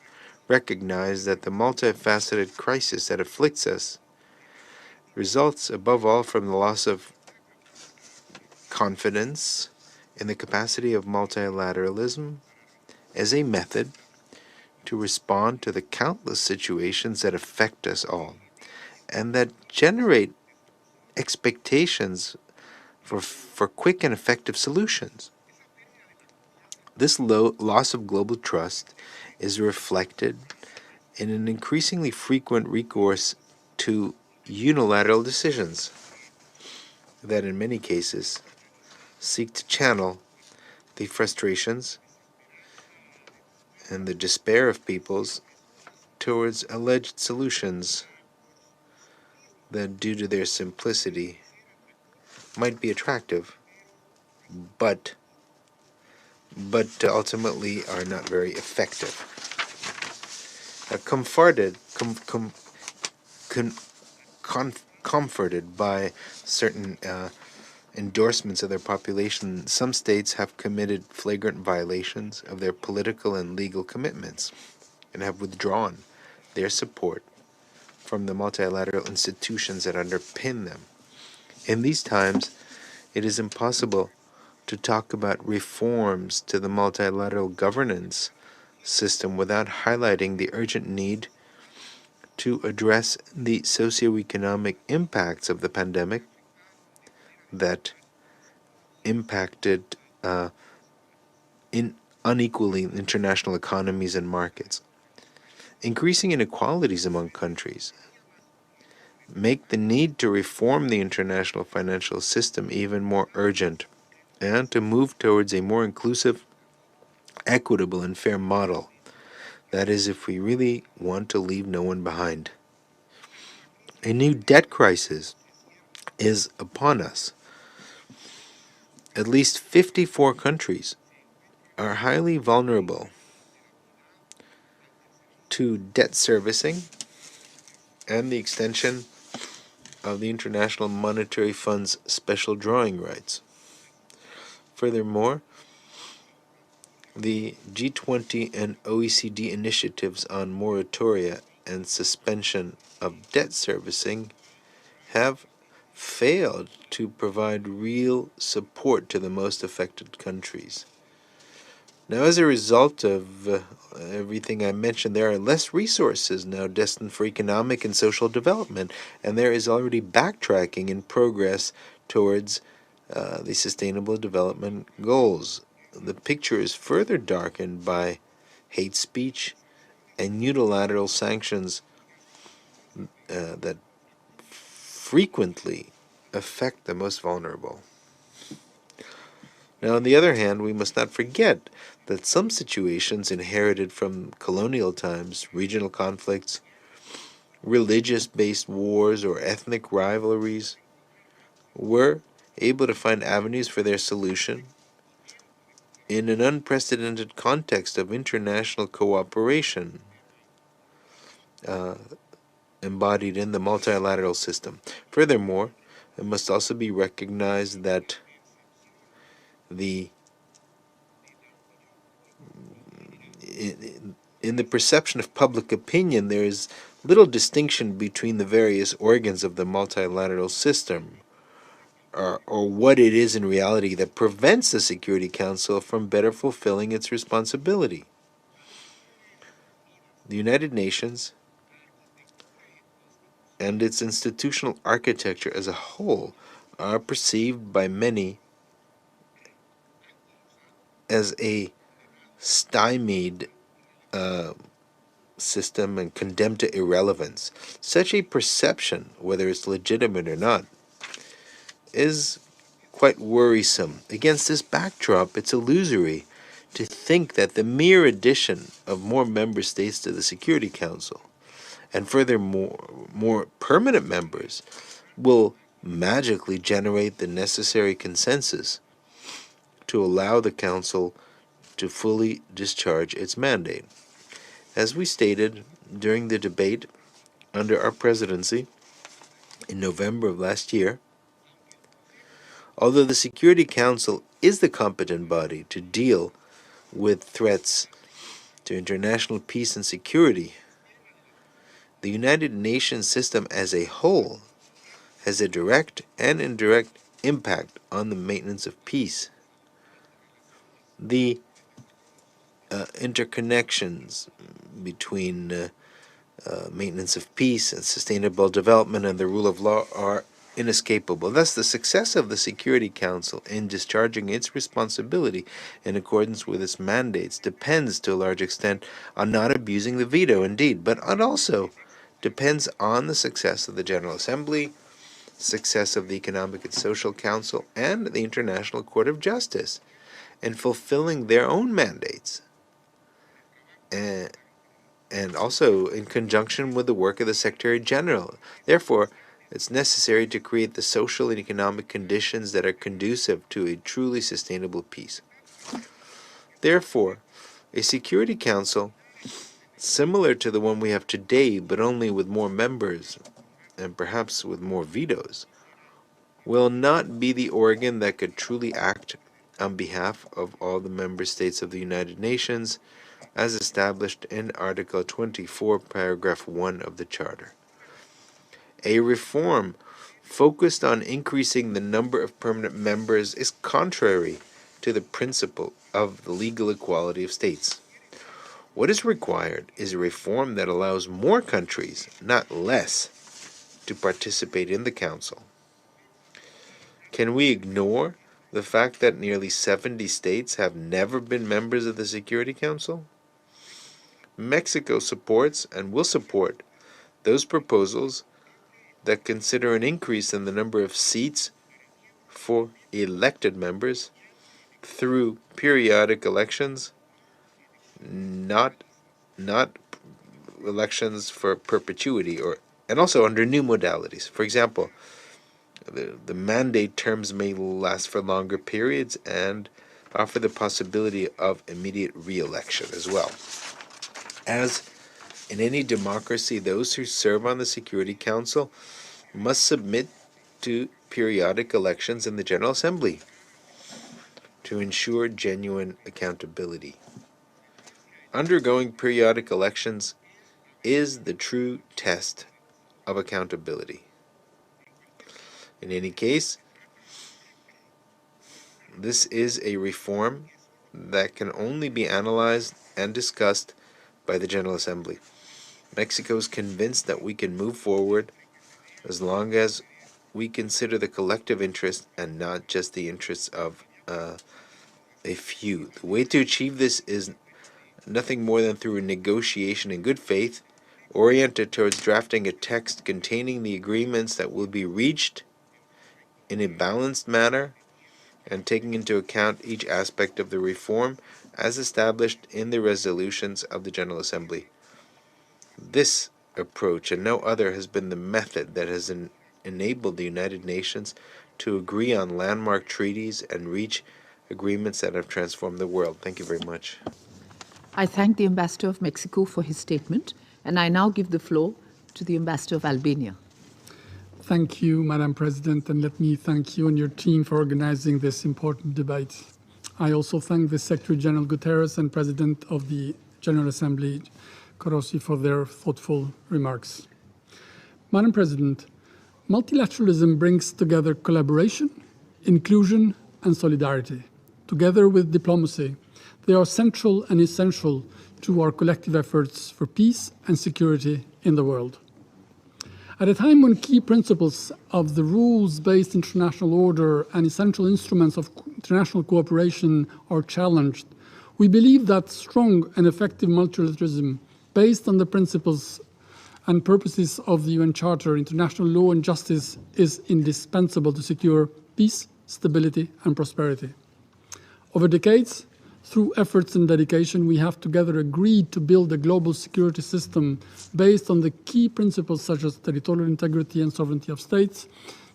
recognize that the multifaceted crisis that afflicts us results above all from the loss of confidence in the capacity of multilateralism as a method to respond to the countless situations that affect us all and that generate expectations for quick and effective solutions. This loss of global trust is reflected in an increasingly frequent recourse to unilateral decisions that in many cases seek to channel the frustrations and the despair of peoples towards alleged solutions that, due to their simplicity, might be attractive, but ultimately are not very effective. Comforted by certain endorsements of their population, some states have committed flagrant violations of their political and legal commitments and have withdrawn their support from the multilateral institutions that underpin them. In these times, it is impossible to talk about reforms to the multilateral governance system without highlighting the urgent need to address the socioeconomic impacts of the pandemic that impacted unequally international economies and markets. Increasing inequalities among countries make the need to reform the international financial system even more urgent and to move towards a more inclusive, equitable, and fair model. That is, if we really want to leave no one behind. A new debt crisis is upon us. At least 54 countries are highly vulnerable to debt servicing and the extension of the International Monetary Fund's special drawing rights. Furthermore, the G20 and OECD initiatives on moratoria and suspension of debt servicing have failed to provide real support to the most affected countries. Now, as a result of everything I mentioned, there are less resources now destined for economic and social development, and there is already backtracking in progress towards the Sustainable Development Goals. The picture is further darkened by hate speech and unilateral sanctions that frequently affect the most vulnerable. Now, on the other hand, we must not forget that some situations inherited from colonial times, regional conflicts, religious-based wars, or ethnic rivalries, were able to find avenues for their solution in an unprecedented context of international cooperation embodied in the multilateral system. Furthermore, it must also be recognized that in the perception of public opinion, there is little distinction between the various organs of the multilateral system, or what it is in reality that prevents the Security Council from better fulfilling its responsibility. The United Nations and its institutional architecture as a whole are perceived by many as a stymied system and condemned to irrelevance. Such a perception, whether it's legitimate or not, is quite worrisome. Against this backdrop, it's illusory to think that the mere addition of more member states to the Security Council, and furthermore more permanent members, will magically generate the necessary consensus to allow the Council to fully discharge its mandate. As we stated during the debate under our presidency in November of last year, although the Security Council is the competent body to deal with threats to international peace and security, the United Nations system as a whole has a direct and indirect impact on the maintenance of peace. The interconnections between maintenance of peace and sustainable development and the rule of law are inescapable. Thus, the success of the Security Council in discharging its responsibility in accordance with its mandates depends to a large extent on not abusing the veto, indeed, but it also depends on the success of the General Assembly, success of the Economic and Social Council, and the International Court of Justice in fulfilling their own mandates, and also in conjunction with the work of the Secretary General. Therefore, it's necessary to create the social and economic conditions that are conducive to a truly sustainable peace. Therefore, a Security Council similar to the one we have today, but only with more members and perhaps with more vetoes, will not be the organ that could truly act on behalf of all the member states of the United Nations, as established in Article 24, Paragraph 1 of the Charter. A reform focused on increasing the number of permanent members is contrary to the principle of the legal equality of states. What is required is a reform that allows more countries, not less, to participate in the Council. Can we ignore the fact that nearly 70 states have never been members of the Security Council? Mexico supports and will support those proposals that consider an increase in the number of seats for elected members through periodic elections, not elections for perpetuity, and also under new modalities. For example, the mandate terms may last for longer periods and offer the possibility of immediate re-election as well. As in any democracy, those who serve on the Security Council must submit to periodic elections in the General Assembly to ensure genuine accountability. Undergoing periodic elections is the true test of accountability. In any case, this is a reform that can only be analyzed and discussed by the General Assembly. Mexico is convinced that we can move forward as long as we consider the collective interest and not just the interests of a few. The way to achieve this is nothing more than through a negotiation in good faith, oriented towards drafting a text containing the agreements that will be reached in a balanced manner and taking into account each aspect of the reform as established in the resolutions of the General Assembly. This approach and no other has been the method that has enabled the United Nations to agree on landmark treaties and reach agreements that have transformed the world. Thank you very much. I thank the Ambassador of Mexico for his statement, and I now give the floor to the Ambassador of Albania. Thank you, Madam President, and let me thank you and your team for organizing this important debate. I also thank the Secretary General Guterres and President of the General Assembly, Korosi, for their thoughtful remarks. Madam President, multilateralism brings together collaboration, inclusion, and solidarity. Together with diplomacy, they are central and essential to our collective efforts for peace and security in the world. At a time when key principles of the rules-based international order and essential instruments of international cooperation are challenged, we believe that strong and effective multilateralism based on the principles and purposes of the UN Charter, international law and justice is indispensable to secure peace, stability, and prosperity. Over decades, through efforts and dedication, we have together agreed to build a global security system based on the key principles such as territorial integrity and sovereignty of states,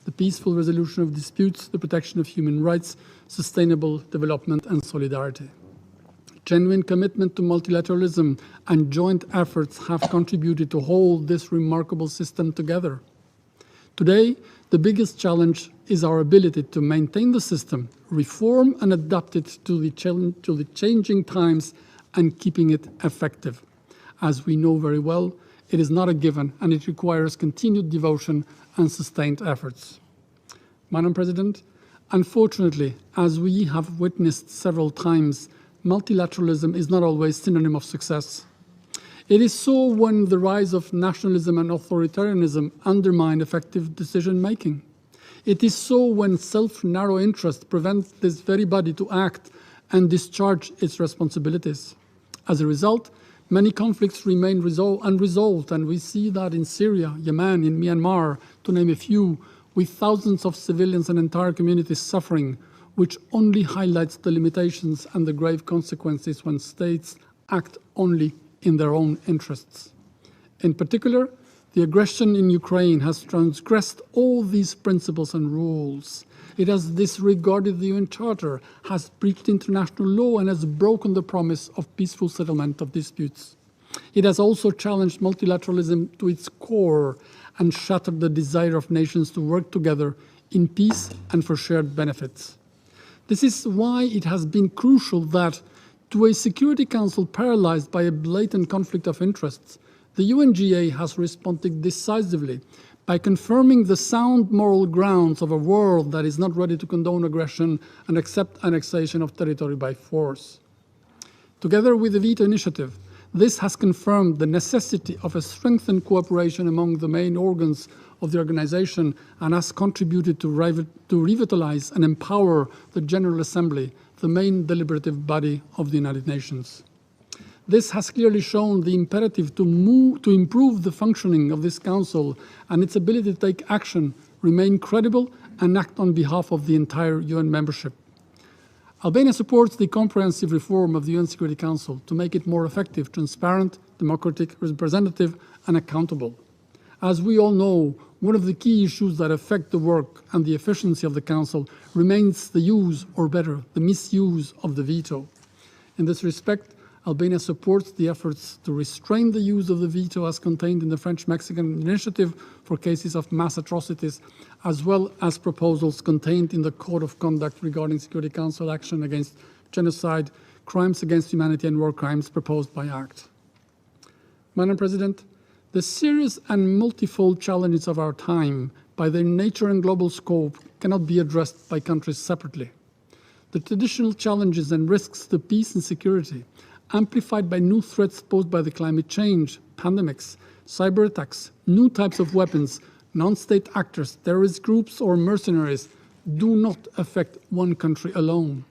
the peaceful resolution of disputes, the protection of human rights, sustainable development, and solidarity. Genuine commitment to multilateralism and joint efforts have contributed to hold this remarkable system together. Today, the biggest challenge is our ability to maintain the system, reform and adapt it to the changing times, and keeping it effective. As we know very well, it is not a given, and it requires continued devotion and sustained efforts. Madam President, unfortunately, as we have witnessed several times, multilateralism is not always synonym of success. It is so when the rise of nationalism and authoritarianism undermine effective decision-making. It is so when self-narrow interests prevent this very body to act and discharge its responsibilities. As a result, many conflicts remain unresolved, and we see that in Syria, Yemen, in Myanmar, to name a few, with thousands of civilians and entire communities suffering, which only highlights the limitations and the grave consequences when states act only in their own interests. In particular, the aggression in Ukraine has transgressed all these principles and rules. It has disregarded the UN Charter, has breached international law, and has broken the promise of peaceful settlement of disputes. It has also challenged multilateralism to its core and shattered the desire of nations to work together in peace and for shared benefits. This is why it has been crucial that, to a Security Council paralyzed by a blatant conflict of interests, the UNGA has responded decisively by confirming the sound moral grounds of a world that is not ready to condone aggression and accept annexation of territory by force. Together with the veto initiative, this has confirmed the necessity of a strengthened cooperation among the main organs of the organization and has contributed to revitalize and empower the General Assembly, the main deliberative body of the United Nations. This has clearly shown the imperative to improve the functioning of this Council and its ability to take action, remain credible, and act on behalf of the entire UN membership. Albania supports the comprehensive reform of the UN Security Council to make it more effective, transparent, democratic, representative, and accountable. As we all know, one of the key issues that affect the work and the efficiency of the Council remains the use, or better, the misuse of the veto. In this respect, Albania supports the efforts to restrain the use of the veto as contained in the French-Mexican initiative for cases of mass atrocities, as well as proposals contained in the Code of Conduct regarding Security Council action against genocide, crimes against humanity, and war crimes proposed by ACT. Madam President, The serious and multifold challenges of our time, by their nature and global scope, cannot be addressed by countries separately. The traditional challenges and risks to peace and security, amplified by new threats posed by the climate change, pandemics, cyber attacks, new types of weapons, non-state actors, terrorist groups, or mercenaries, do not affect one country alone.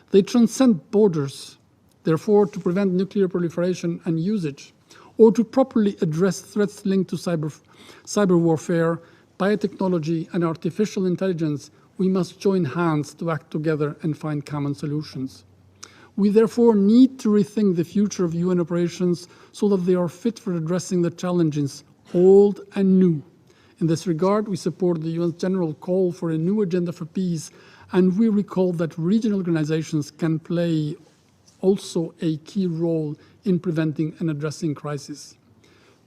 They transcend borders. Therefore, to prevent nuclear proliferation and usage, or to properly address threats linked to cyber warfare, biotechnology, and artificial intelligence, we must join hands to act together and find common solutions. We therefore need to rethink the future of UN operations so that they are fit for addressing the challenges, old and new. In this regard, we support the UN's general call for a new agenda for peace, and we recall that regional organizations can play also a key role in preventing and addressing crises.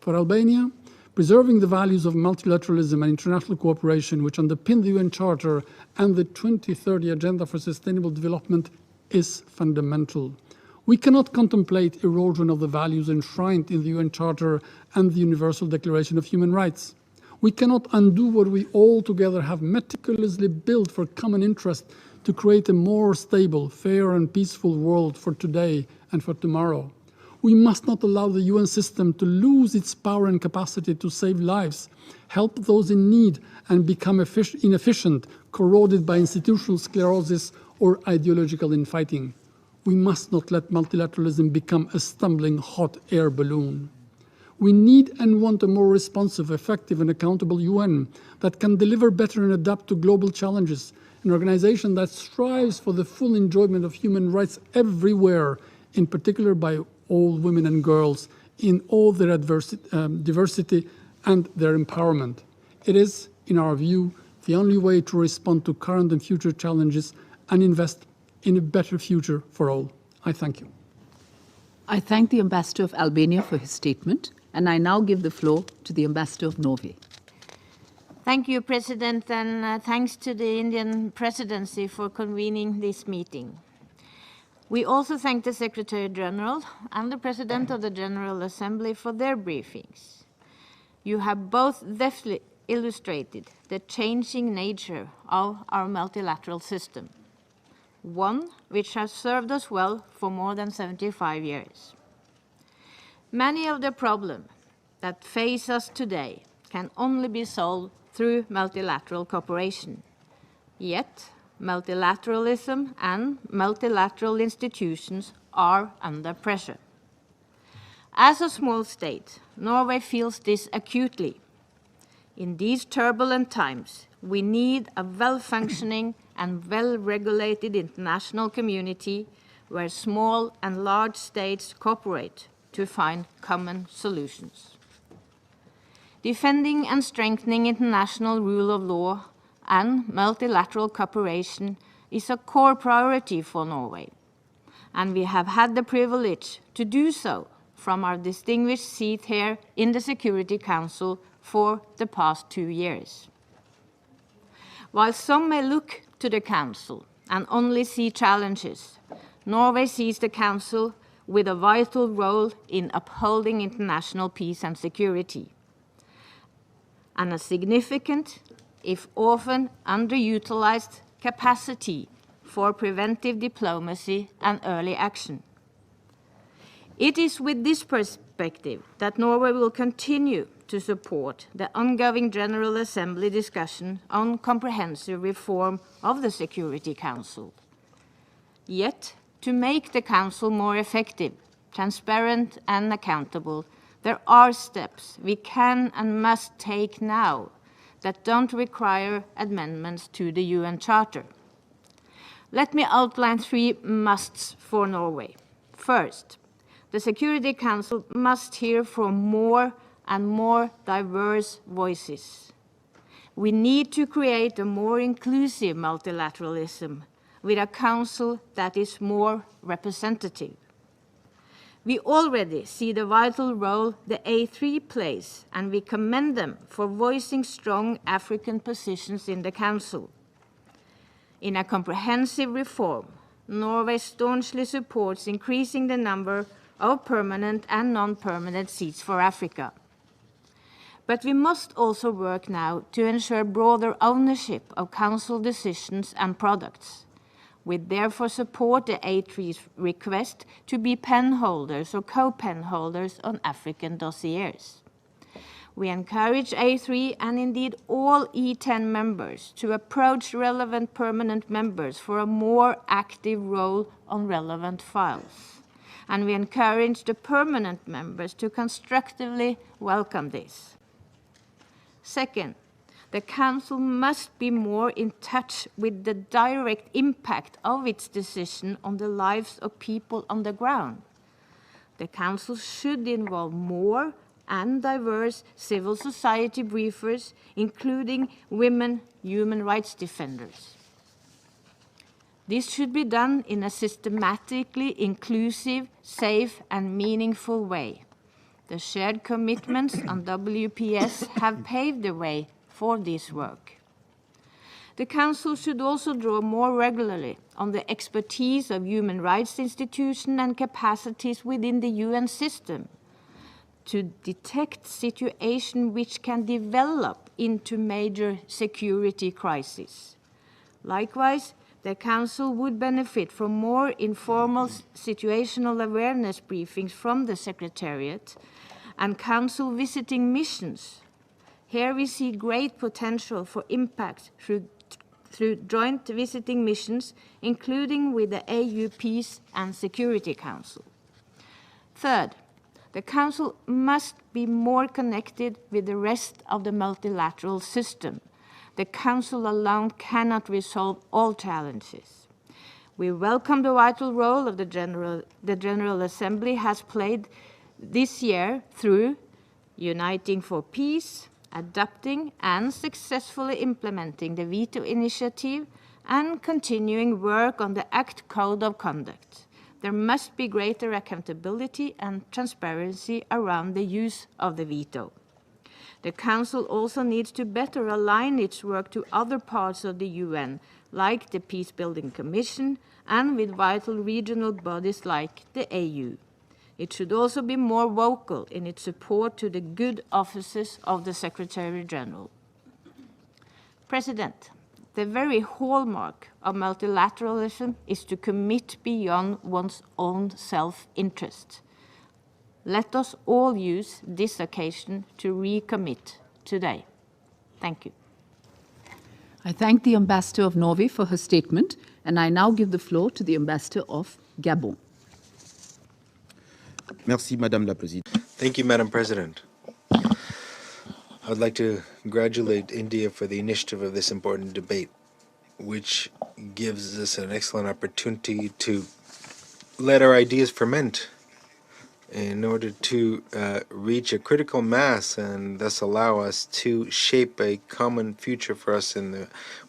For Albania, preserving the values of multilateralism and international cooperation which underpin the UN Charter and the 2030 Agenda for Sustainable Development is fundamental. We cannot contemplate erosion of the values enshrined in the UN Charter and the Universal Declaration of Human Rights. We cannot undo what we all together have meticulously built for common interest to create a more stable, fair and peaceful world for today and for tomorrow. We must not allow the UN system to lose its power and capacity to save lives, help those in need, and become inefficient, corroded by institutional sclerosis or ideological infighting. We must not let multilateralism become a stumbling hot air balloon. We need and want a more responsive, effective, and accountable UN that can deliver better and adapt to global challenges, an organization that strives for the full enjoyment of human rights everywhere, in particular by all women and girls in all their diversity and their empowerment. It is, in our view, the only way to respond to current and future challenges and invest in a better future for all. I thank you. I thank the Ambassador of Albania for his statement, and I now give the floor to the Ambassador of Norway. Thank you, President, and thanks to the Indian Presidency for convening this meeting. We also thank the Secretary General and the President of the General Assembly for their briefings. You have both deftly illustrated the changing nature of our multilateral system, one which has served us well for more than 75 years. Many of the problems that face us today can only be solved through multilateral cooperation. Yet, multilateralism and multilateral institutions are under pressure. As a small state, Norway feels this acutely. In these turbulent times, we need a well-functioning and well-regulated international community where small and large states cooperate to find common solutions. Defending and strengthening international rule of law and multilateral cooperation is a core priority for Norway, and we have had the privilege to do so from our distinguished seat here in the Security Council for the past 2 years. While some may look to the Council and only see challenges, Norway sees the Council with a vital role in upholding international peace and security, and a significant, if often underutilized, capacity for preventive diplomacy and early action. It is with this perspective that Norway will continue to support the ongoing General Assembly discussion on comprehensive reform of the Security Council. Yet, to make the Council more effective, transparent, and accountable, there are steps we can and must take now that don't require amendments to the UN Charter. Let me outline 3 musts for Norway. First, the Security Council must hear from more and more diverse voices. We need to create a more inclusive multilateralism with a council that is more representative. We already see the vital role the A3 plays, and we commend them for voicing strong African positions in the Council. In a comprehensive reform, Norway staunchly supports increasing the number of permanent and non-permanent seats for Africa. But we must also work now to ensure broader ownership of Council decisions and products. We therefore support the A3's request to be pen holders or co-pen holders on African dossiers. We encourage A3 and indeed all E10 members to approach relevant permanent members for a more active role on relevant files. And we encourage the permanent members to constructively welcome this. Second, the Council must be more in touch with the direct impact of its decision on the lives of people on the ground. The Council should involve more and diverse civil society briefers, including women human rights defenders. This should be done in a systematically inclusive, safe, and meaningful way. The shared commitments on WPS have paved the way for this work. The Council should also draw more regularly on the expertise of human rights institutions and capacities within the UN system to detect situations which can develop into major security crises. Likewise, the Council would benefit from more informal situational awareness briefings from the Secretariat and Council visiting missions. Here we see great potential for impact through joint visiting missions, including with the AU Peace and Security Council. Third, the Council must be more connected with the rest of the multilateral system. The Council alone cannot resolve all challenges. We welcome the vital role of the General Assembly has played this year through uniting for peace, adopting and successfully implementing the veto initiative, and continuing work on the ACT Code of Conduct. There must be greater accountability and transparency around the use of the veto. The Council also needs to better align its work to other parts of the UN, like the Peacebuilding Commission, and with vital regional bodies like the AU. It should also be more vocal in its support to the good offices of the Secretary-General. President, the very hallmark of multilateralism is to commit beyond one's own self-interest. Let us all use this occasion to recommit today. Thank you. I thank the Ambassador of Norway for her statement, and I now give the floor to the Ambassador of Gabon. Merci, Madame la Présidente. Thank you, Madam President. I'd like to congratulate India for the initiative of this important debate, which gives us an excellent opportunity to let our ideas ferment in order to reach a critical mass and thus allow us to shape a common future for us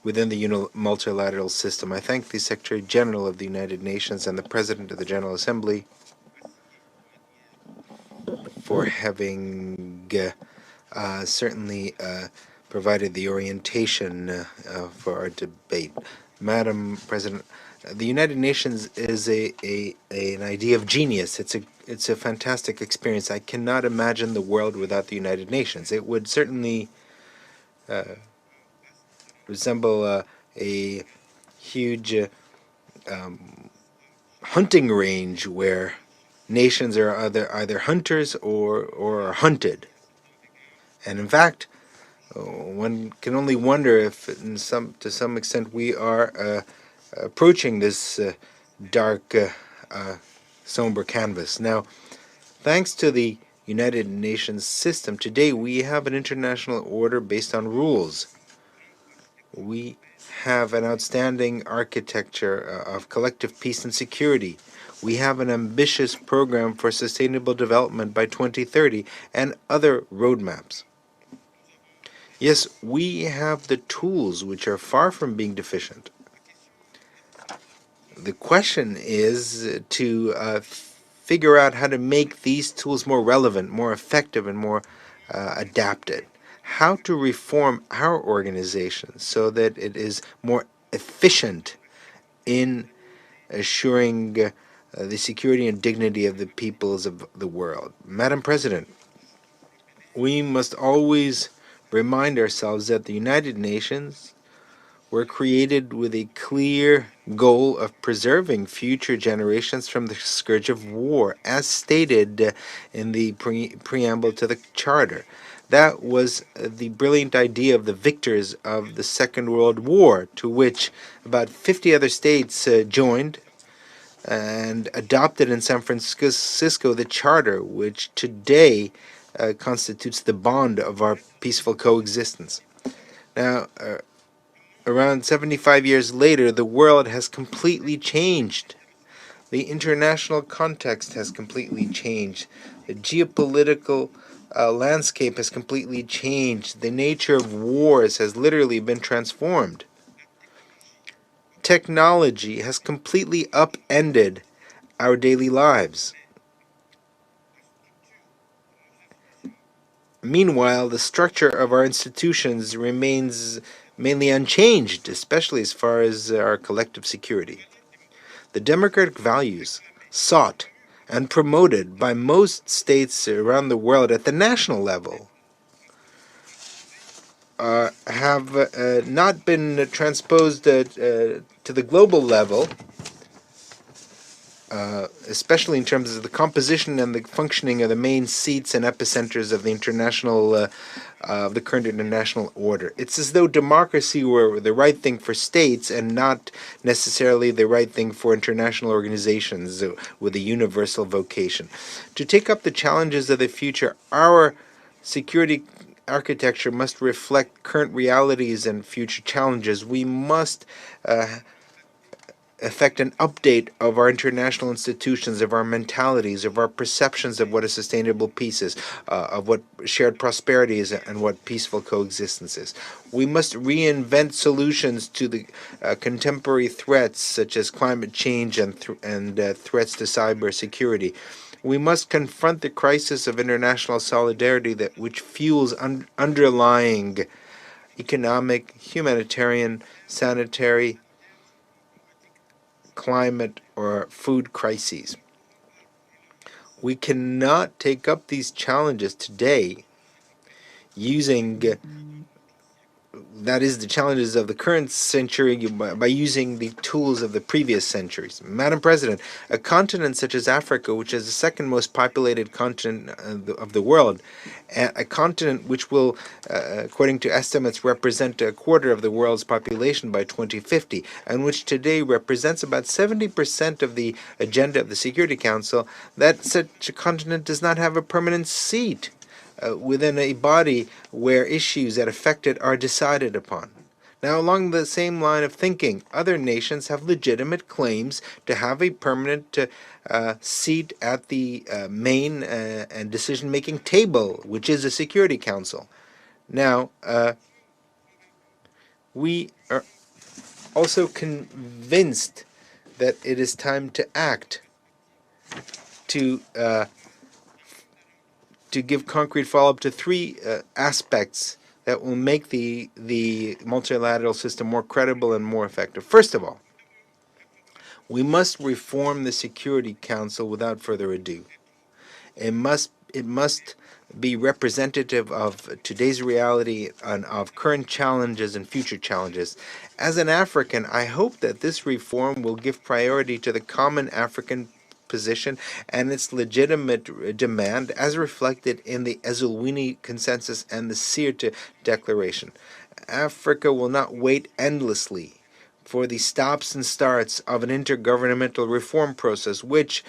within the multilateral system. I thank the Secretary General of the United Nations and the President of the General Assembly for having certainly provided the orientation for our debate. Madam President, the United Nations is an idea of genius. It's a fantastic experience. I cannot imagine the world without the United Nations. It would certainly resemble a huge hunting range where nations are either hunters or are hunted. And in fact, one can only wonder if, to some extent, we are approaching this dark, somber canvas. Now, thanks to the United Nations system, today we have an international order based on rules. We have an outstanding architecture of collective peace and security. We have an ambitious program for sustainable development by 2030 and other roadmaps. Yes, we have the tools which are far from being deficient. The question is to figure out how to make these tools more relevant, more effective, and more adapted. How to reform our organization so that it is more efficient in assuring the security and dignity of the peoples of the world. Madam President, we must always remind ourselves that the United Nations were created with a clear goal of preserving future generations from the scourge of war, as stated in the preamble to the Charter. That was the brilliant idea of the victors of the Second World War, to which about 50 other states joined and adopted in San Francisco the Charter, which today constitutes the bond of our peaceful coexistence. Now, around 75 years later, the world has completely changed. The international context has completely changed. The geopolitical landscape has completely changed. The nature of wars has literally been transformed. Technology has completely upended our daily lives. Meanwhile, the structure of our institutions remains mainly unchanged, especially as far as our collective security. The democratic values sought and promoted by most states around the world at the national level have not been transposed to the global level, especially in terms of the composition and the functioning of the main seats and epicenters of the the current international order. It's as though democracy were the right thing for states and not necessarily the right thing for international organizations with a universal vocation. To take up the challenges of the future, our security architecture must reflect current realities and future challenges. We must effect an update of our international institutions, of our mentalities, of our perceptions of what a sustainable peace is, of what shared prosperity is, and what peaceful coexistence is. We must reinvent solutions to the contemporary threats such as climate change and threats to cybersecurity. We must confront the crisis of international solidarity which fuels underlying economic, humanitarian, sanitary, climate, or food crises. We cannot take up these challenges today using, that is, the challenges of the current century by using the tools of the previous centuries. Madam President, a continent such as Africa, which is the second most populated continent of the world, a continent which will, according to estimates, represent a quarter of the world's population by 2050, and which today represents about 70% of the agenda of the Security Council, that such a continent does not have a permanent seat within a body where issues that affect it are decided upon. Now, along the same line of thinking, other nations have legitimate claims to have a permanent seat at the main and decision-making table, which is the Security Council. Now, we are also convinced that it is time to act, to give concrete follow-up to three aspects that will make the multilateral system more credible and more effective. First of all, we must reform the Security Council without further ado. It must be representative of today's reality and of current challenges and future challenges. As an African, I hope that this reform will give priority to the common African position and its legitimate demand as reflected in the Ezulwini Consensus and the Sirte Declaration. Africa will not wait endlessly for the stops and starts of an intergovernmental reform process which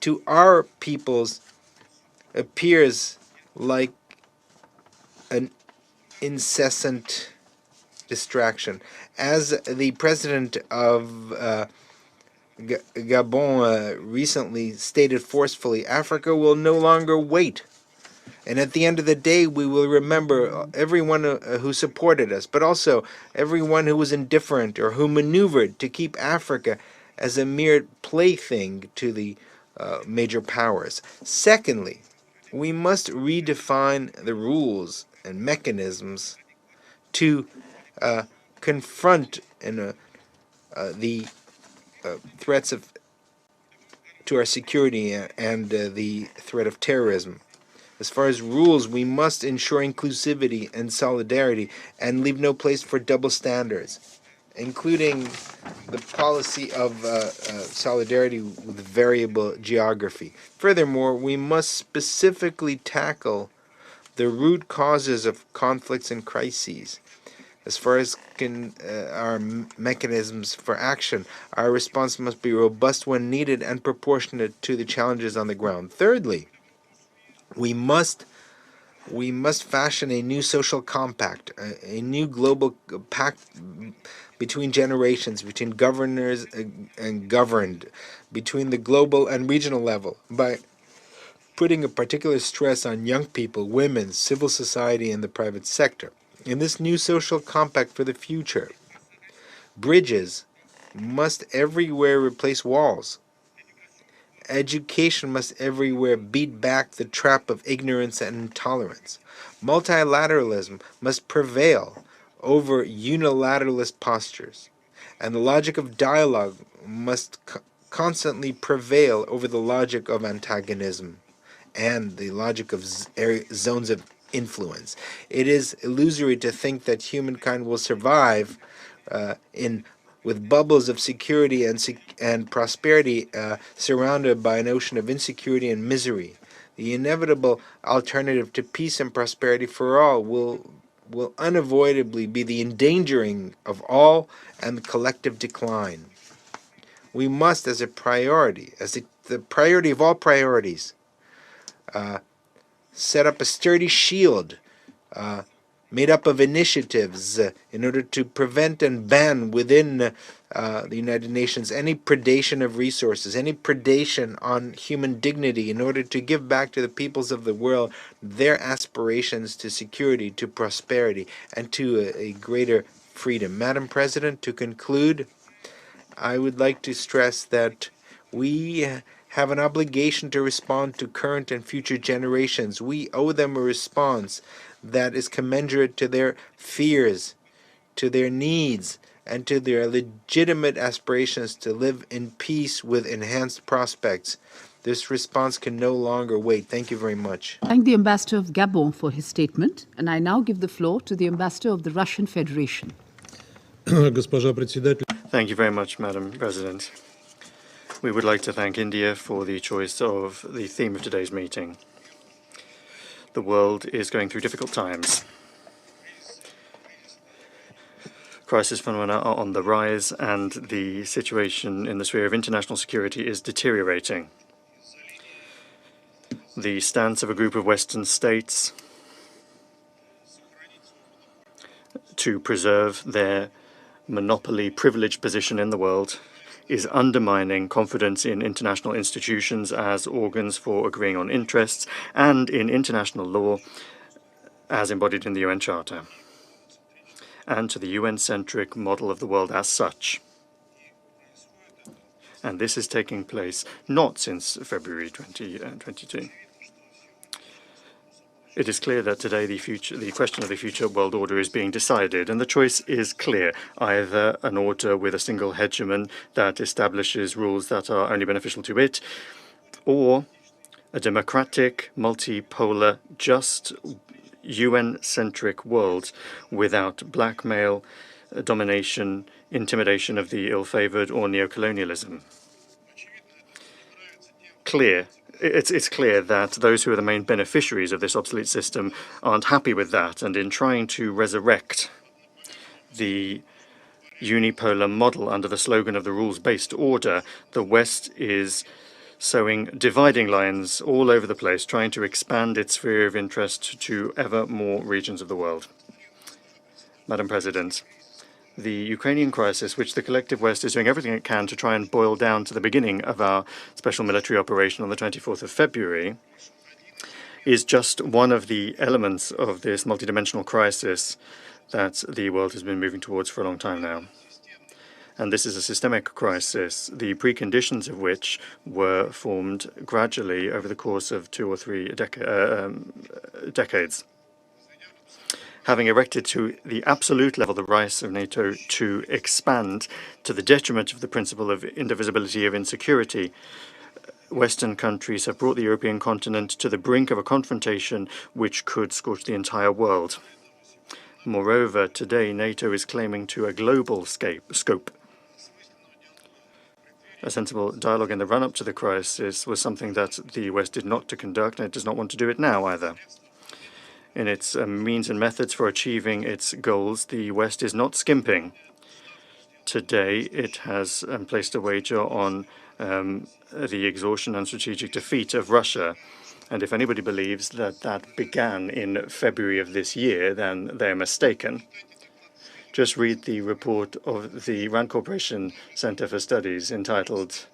to our peoples appears like an incessant distraction. As the president of Gabon recently stated forcefully, Africa will no longer wait. And at the end of the day, we will remember everyone who supported us, but also everyone who was indifferent or who maneuvered to keep Africa as a mere plaything to the major powers. Secondly, we must redefine the rules and mechanisms to confront the threats to our security and the threat of terrorism. As far as rules, we must ensure inclusivity and solidarity and leave no place for double standards, including the policy of solidarity with variable geography. Furthermore, we must specifically tackle the root causes of conflicts and crises. As far as our mechanisms for action, our response must be robust when needed and proportionate to the challenges on the ground. Thirdly, we must fashion a new social compact, a new global pact between generations, between governors and governed, between the global and regional level, by putting a particular stress on young people, women, civil society, and the private sector. In this new social compact for the future, bridges must everywhere replace walls. Education must everywhere beat back the trap of ignorance and intolerance. Multilateralism must prevail over unilateralist postures. And the logic of dialogue must constantly prevail over the logic of antagonism and the logic of zones of influence. It is illusory to think that humankind will survive with bubbles of security and prosperity surrounded by an ocean of insecurity and misery. The inevitable alternative to peace and prosperity for all will unavoidably be the endangering of all and the collective decline. We must, as a priority, as the priority of all priorities, set up a sturdy shield made up of initiatives in order to prevent and ban within the United Nations any predation of resources, any predation on human dignity, in order to give back to the peoples of the world their aspirations to security, to prosperity, and to a greater freedom. Madam President, to conclude, I would like to stress that we have an obligation to respond to current and future generations. We owe them a response that is commensurate to their fears, to their needs, and to their legitimate aspirations to live in peace with enhanced prospects. This response can no longer wait. Thank you very much. Thank the Ambassador of Gabon for his statement, and I now give the floor to the Ambassador of the Russian Federation. Thank you very much, Madam President. We would like to thank India for the choice of the theme of today's meeting. The world is going through difficult times. Crisis phenomena are on the rise, and the situation in the sphere of international security is deteriorating. The stance of a group of Western states to preserve their monopoly privileged position in the world is undermining confidence in international institutions as organs for agreeing on interests and in international law as embodied in the UN Charter, and to the UN-centric model of the world as such. And this is taking place not since February 2022. It is clear that today the question of the future world order is being decided, and the choice is clear. Either an order with a single hegemon that establishes rules that are only beneficial to it, or a democratic, multipolar, just UN-centric world without blackmail, domination, intimidation of the ill-favored, or neocolonialism. It's clear that those who are the main beneficiaries of this obsolete system aren't happy with that, and in trying to resurrect the unipolar model under the slogan of the rules-based order, the West is sowing dividing lines all over the place, trying to expand its sphere of interest to ever more regions of the world. Madam President, the Ukrainian crisis, which the collective West is doing everything it can to try and boil down to the beginning of our special military operation on the 24th of February, is just one of the elements of this multidimensional crisis that the world has been moving towards for a long time now. And this is a systemic crisis, the preconditions of which were formed gradually over the course of 2 or 3 decades. Having erected to the absolute level the rise of NATO to expand to the detriment of the principle of indivisibility of insecurity, Western countries have brought the European continent to the brink of a confrontation which could scorch the entire world. Moreover, today NATO is claiming to a global scope. A sensible dialogue in the run-up to the crisis was something that the West did not to conduct, and it does not want to do it now either. In its means and methods for achieving its goals, the West is not skimping. Today, it has placed a wager on the exhaustion and strategic defeat of Russia. And if anybody believes that that began in February of this year, then they're mistaken. Just read the report of the RAND Corporation Center for Studies entitled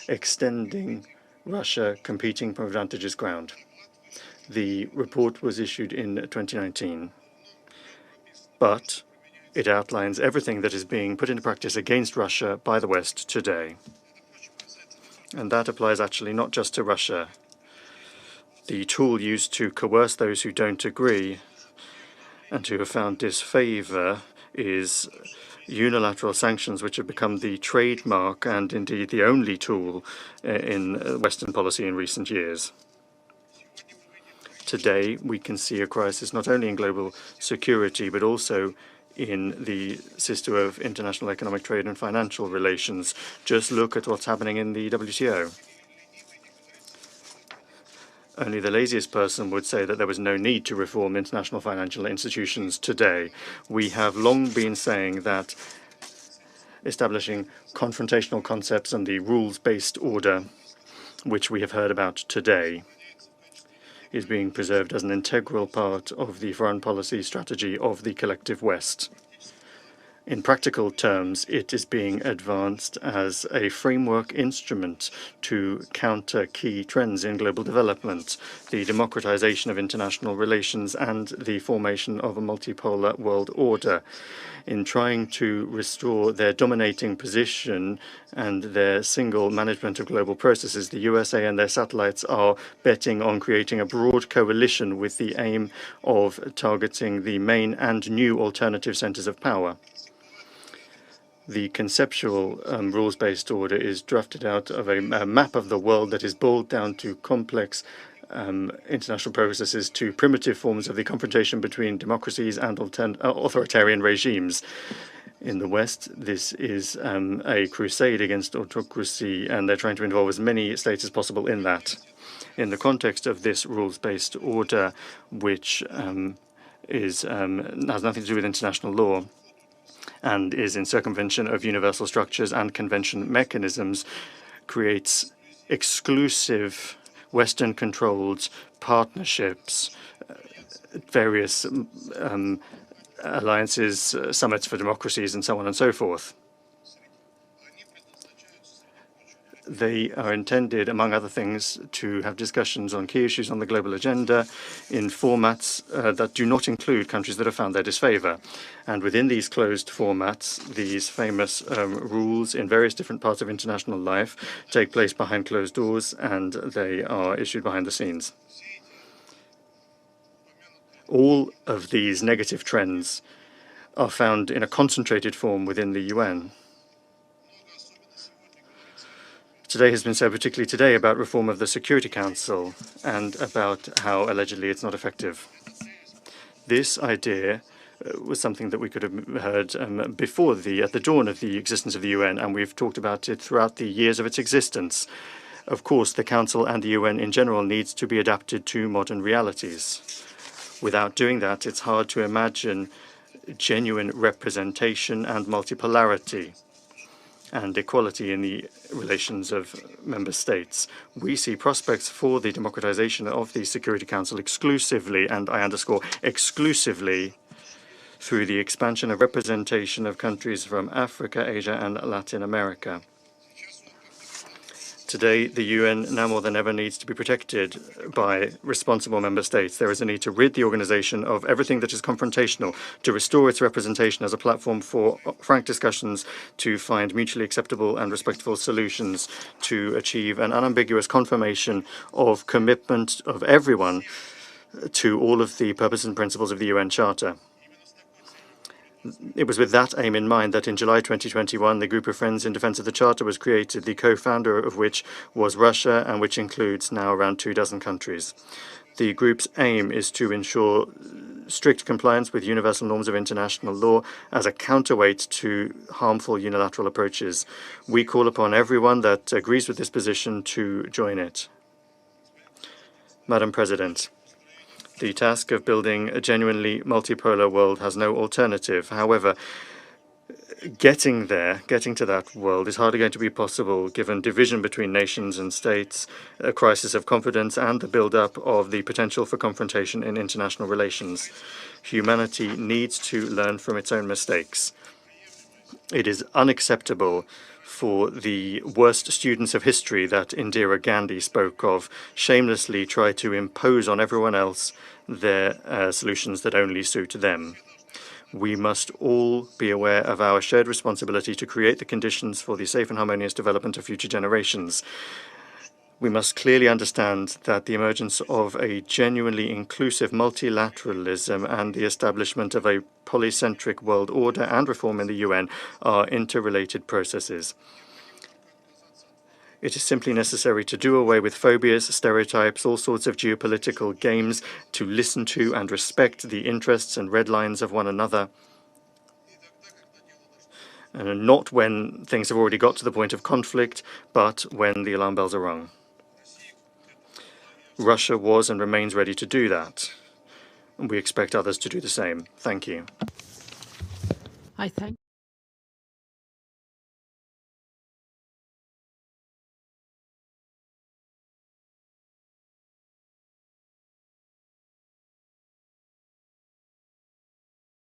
Extending Russia Competing for Advantageous Ground. The report was issued in 2019, but it outlines everything that is being put into practice against Russia by the West today. And that applies actually not just to Russia. The tool used to coerce those who don't agree and who have found disfavor is unilateral sanctions, which have become the trademark and indeed the only tool in Western policy in recent years. Today, we can see a crisis not only in global security, but also in the system of international economic trade and financial relations. Just look at what's happening in the WTO. Only the laziest person would say that there was no need to reform international financial institutions today. We have long been saying that establishing confrontational concepts and the rules-based order, which we have heard about today, is being preserved as an integral part of the foreign policy strategy of the collective West. In practical terms, it is being advanced as a framework instrument to counter key trends in global development, the democratization of international relations, and the formation of a multipolar world order. In trying to restore their dominating position and their single management of global processes, the USA and their satellites are betting on creating a broad coalition with the aim of targeting the main and new alternative centers of power. The conceptual rules-based order is drafted out of a map of the world that is boiled down to complex international processes, to primitive forms of the confrontation between democracies and authoritarian regimes. In the West, this is a crusade against autocracy, and they're trying to involve as many states as possible in that. In the context of this rules-based order, which has nothing to do with international law, and is in circumvention of universal structures and convention mechanisms, creates exclusive Western-controlled partnerships, various alliances, summits for democracies, and so on and so forth. They are intended, among other things, to have discussions on key issues on the global agenda in formats that do not include countries that have found their disfavor. And within these closed formats, these famous rules in various different parts of international life take place behind closed doors, and they are issued behind the scenes. All of these negative trends are found in a concentrated form within the UN. Today has been said, particularly today, about reform of the Security Council and about how allegedly it's not effective. This idea was something that we could have heard before at the dawn of the existence of the UN, and we've talked about it throughout the years of its existence. Of course, the Council and the UN in general needs to be adapted to modern realities. Without doing that, it's hard to imagine genuine representation and multipolarity and equality in the relations of member states. We see prospects for the democratization of the Security Council exclusively, and I underscore exclusively, through the expansion of representation of countries from Africa, Asia, and Latin America. Today, the UN now more than ever needs to be protected by responsible member states. There is a need to rid the organization of everything that is confrontational, to restore its representation as a platform for frank discussions, to find mutually acceptable and respectful solutions, to achieve an unambiguous confirmation of commitment of everyone to all of the purposes and principles of the UN Charter. It was with that aim in mind that in July 2021, the Group of Friends in Defence of the Charter was created, the co-founder of which was Russia, and which includes now around 24 countries. The group's aim is to ensure strict compliance with universal norms of international law as a counterweight to harmful unilateral approaches. We call upon everyone that agrees with this position to join it. Madam President, the task of building a genuinely multipolar world has no alternative. However, getting to that world is hardly going to be possible given division between nations and states, a crisis of confidence, and the build-up of the potential for confrontation in international relations. Humanity needs to learn from its own mistakes. It is unacceptable for the worst students of history that Indira Gandhi spoke of shamelessly try to impose on everyone else their solutions that only suit them. We must all be aware of our shared responsibility to create the conditions for the safe and harmonious development of future generations. We must clearly understand that the emergence of a genuinely inclusive multilateralism and the establishment of a polycentric world order and reform in the UN are interrelated processes. It is simply necessary to do away with phobias, stereotypes, all sorts of geopolitical games, to listen to and respect the interests and red lines of one another, and not when things have already got to the point of conflict, but when the alarm bells are rung. Russia was and remains ready to do that, and we expect others to do the same. Thank you. I thank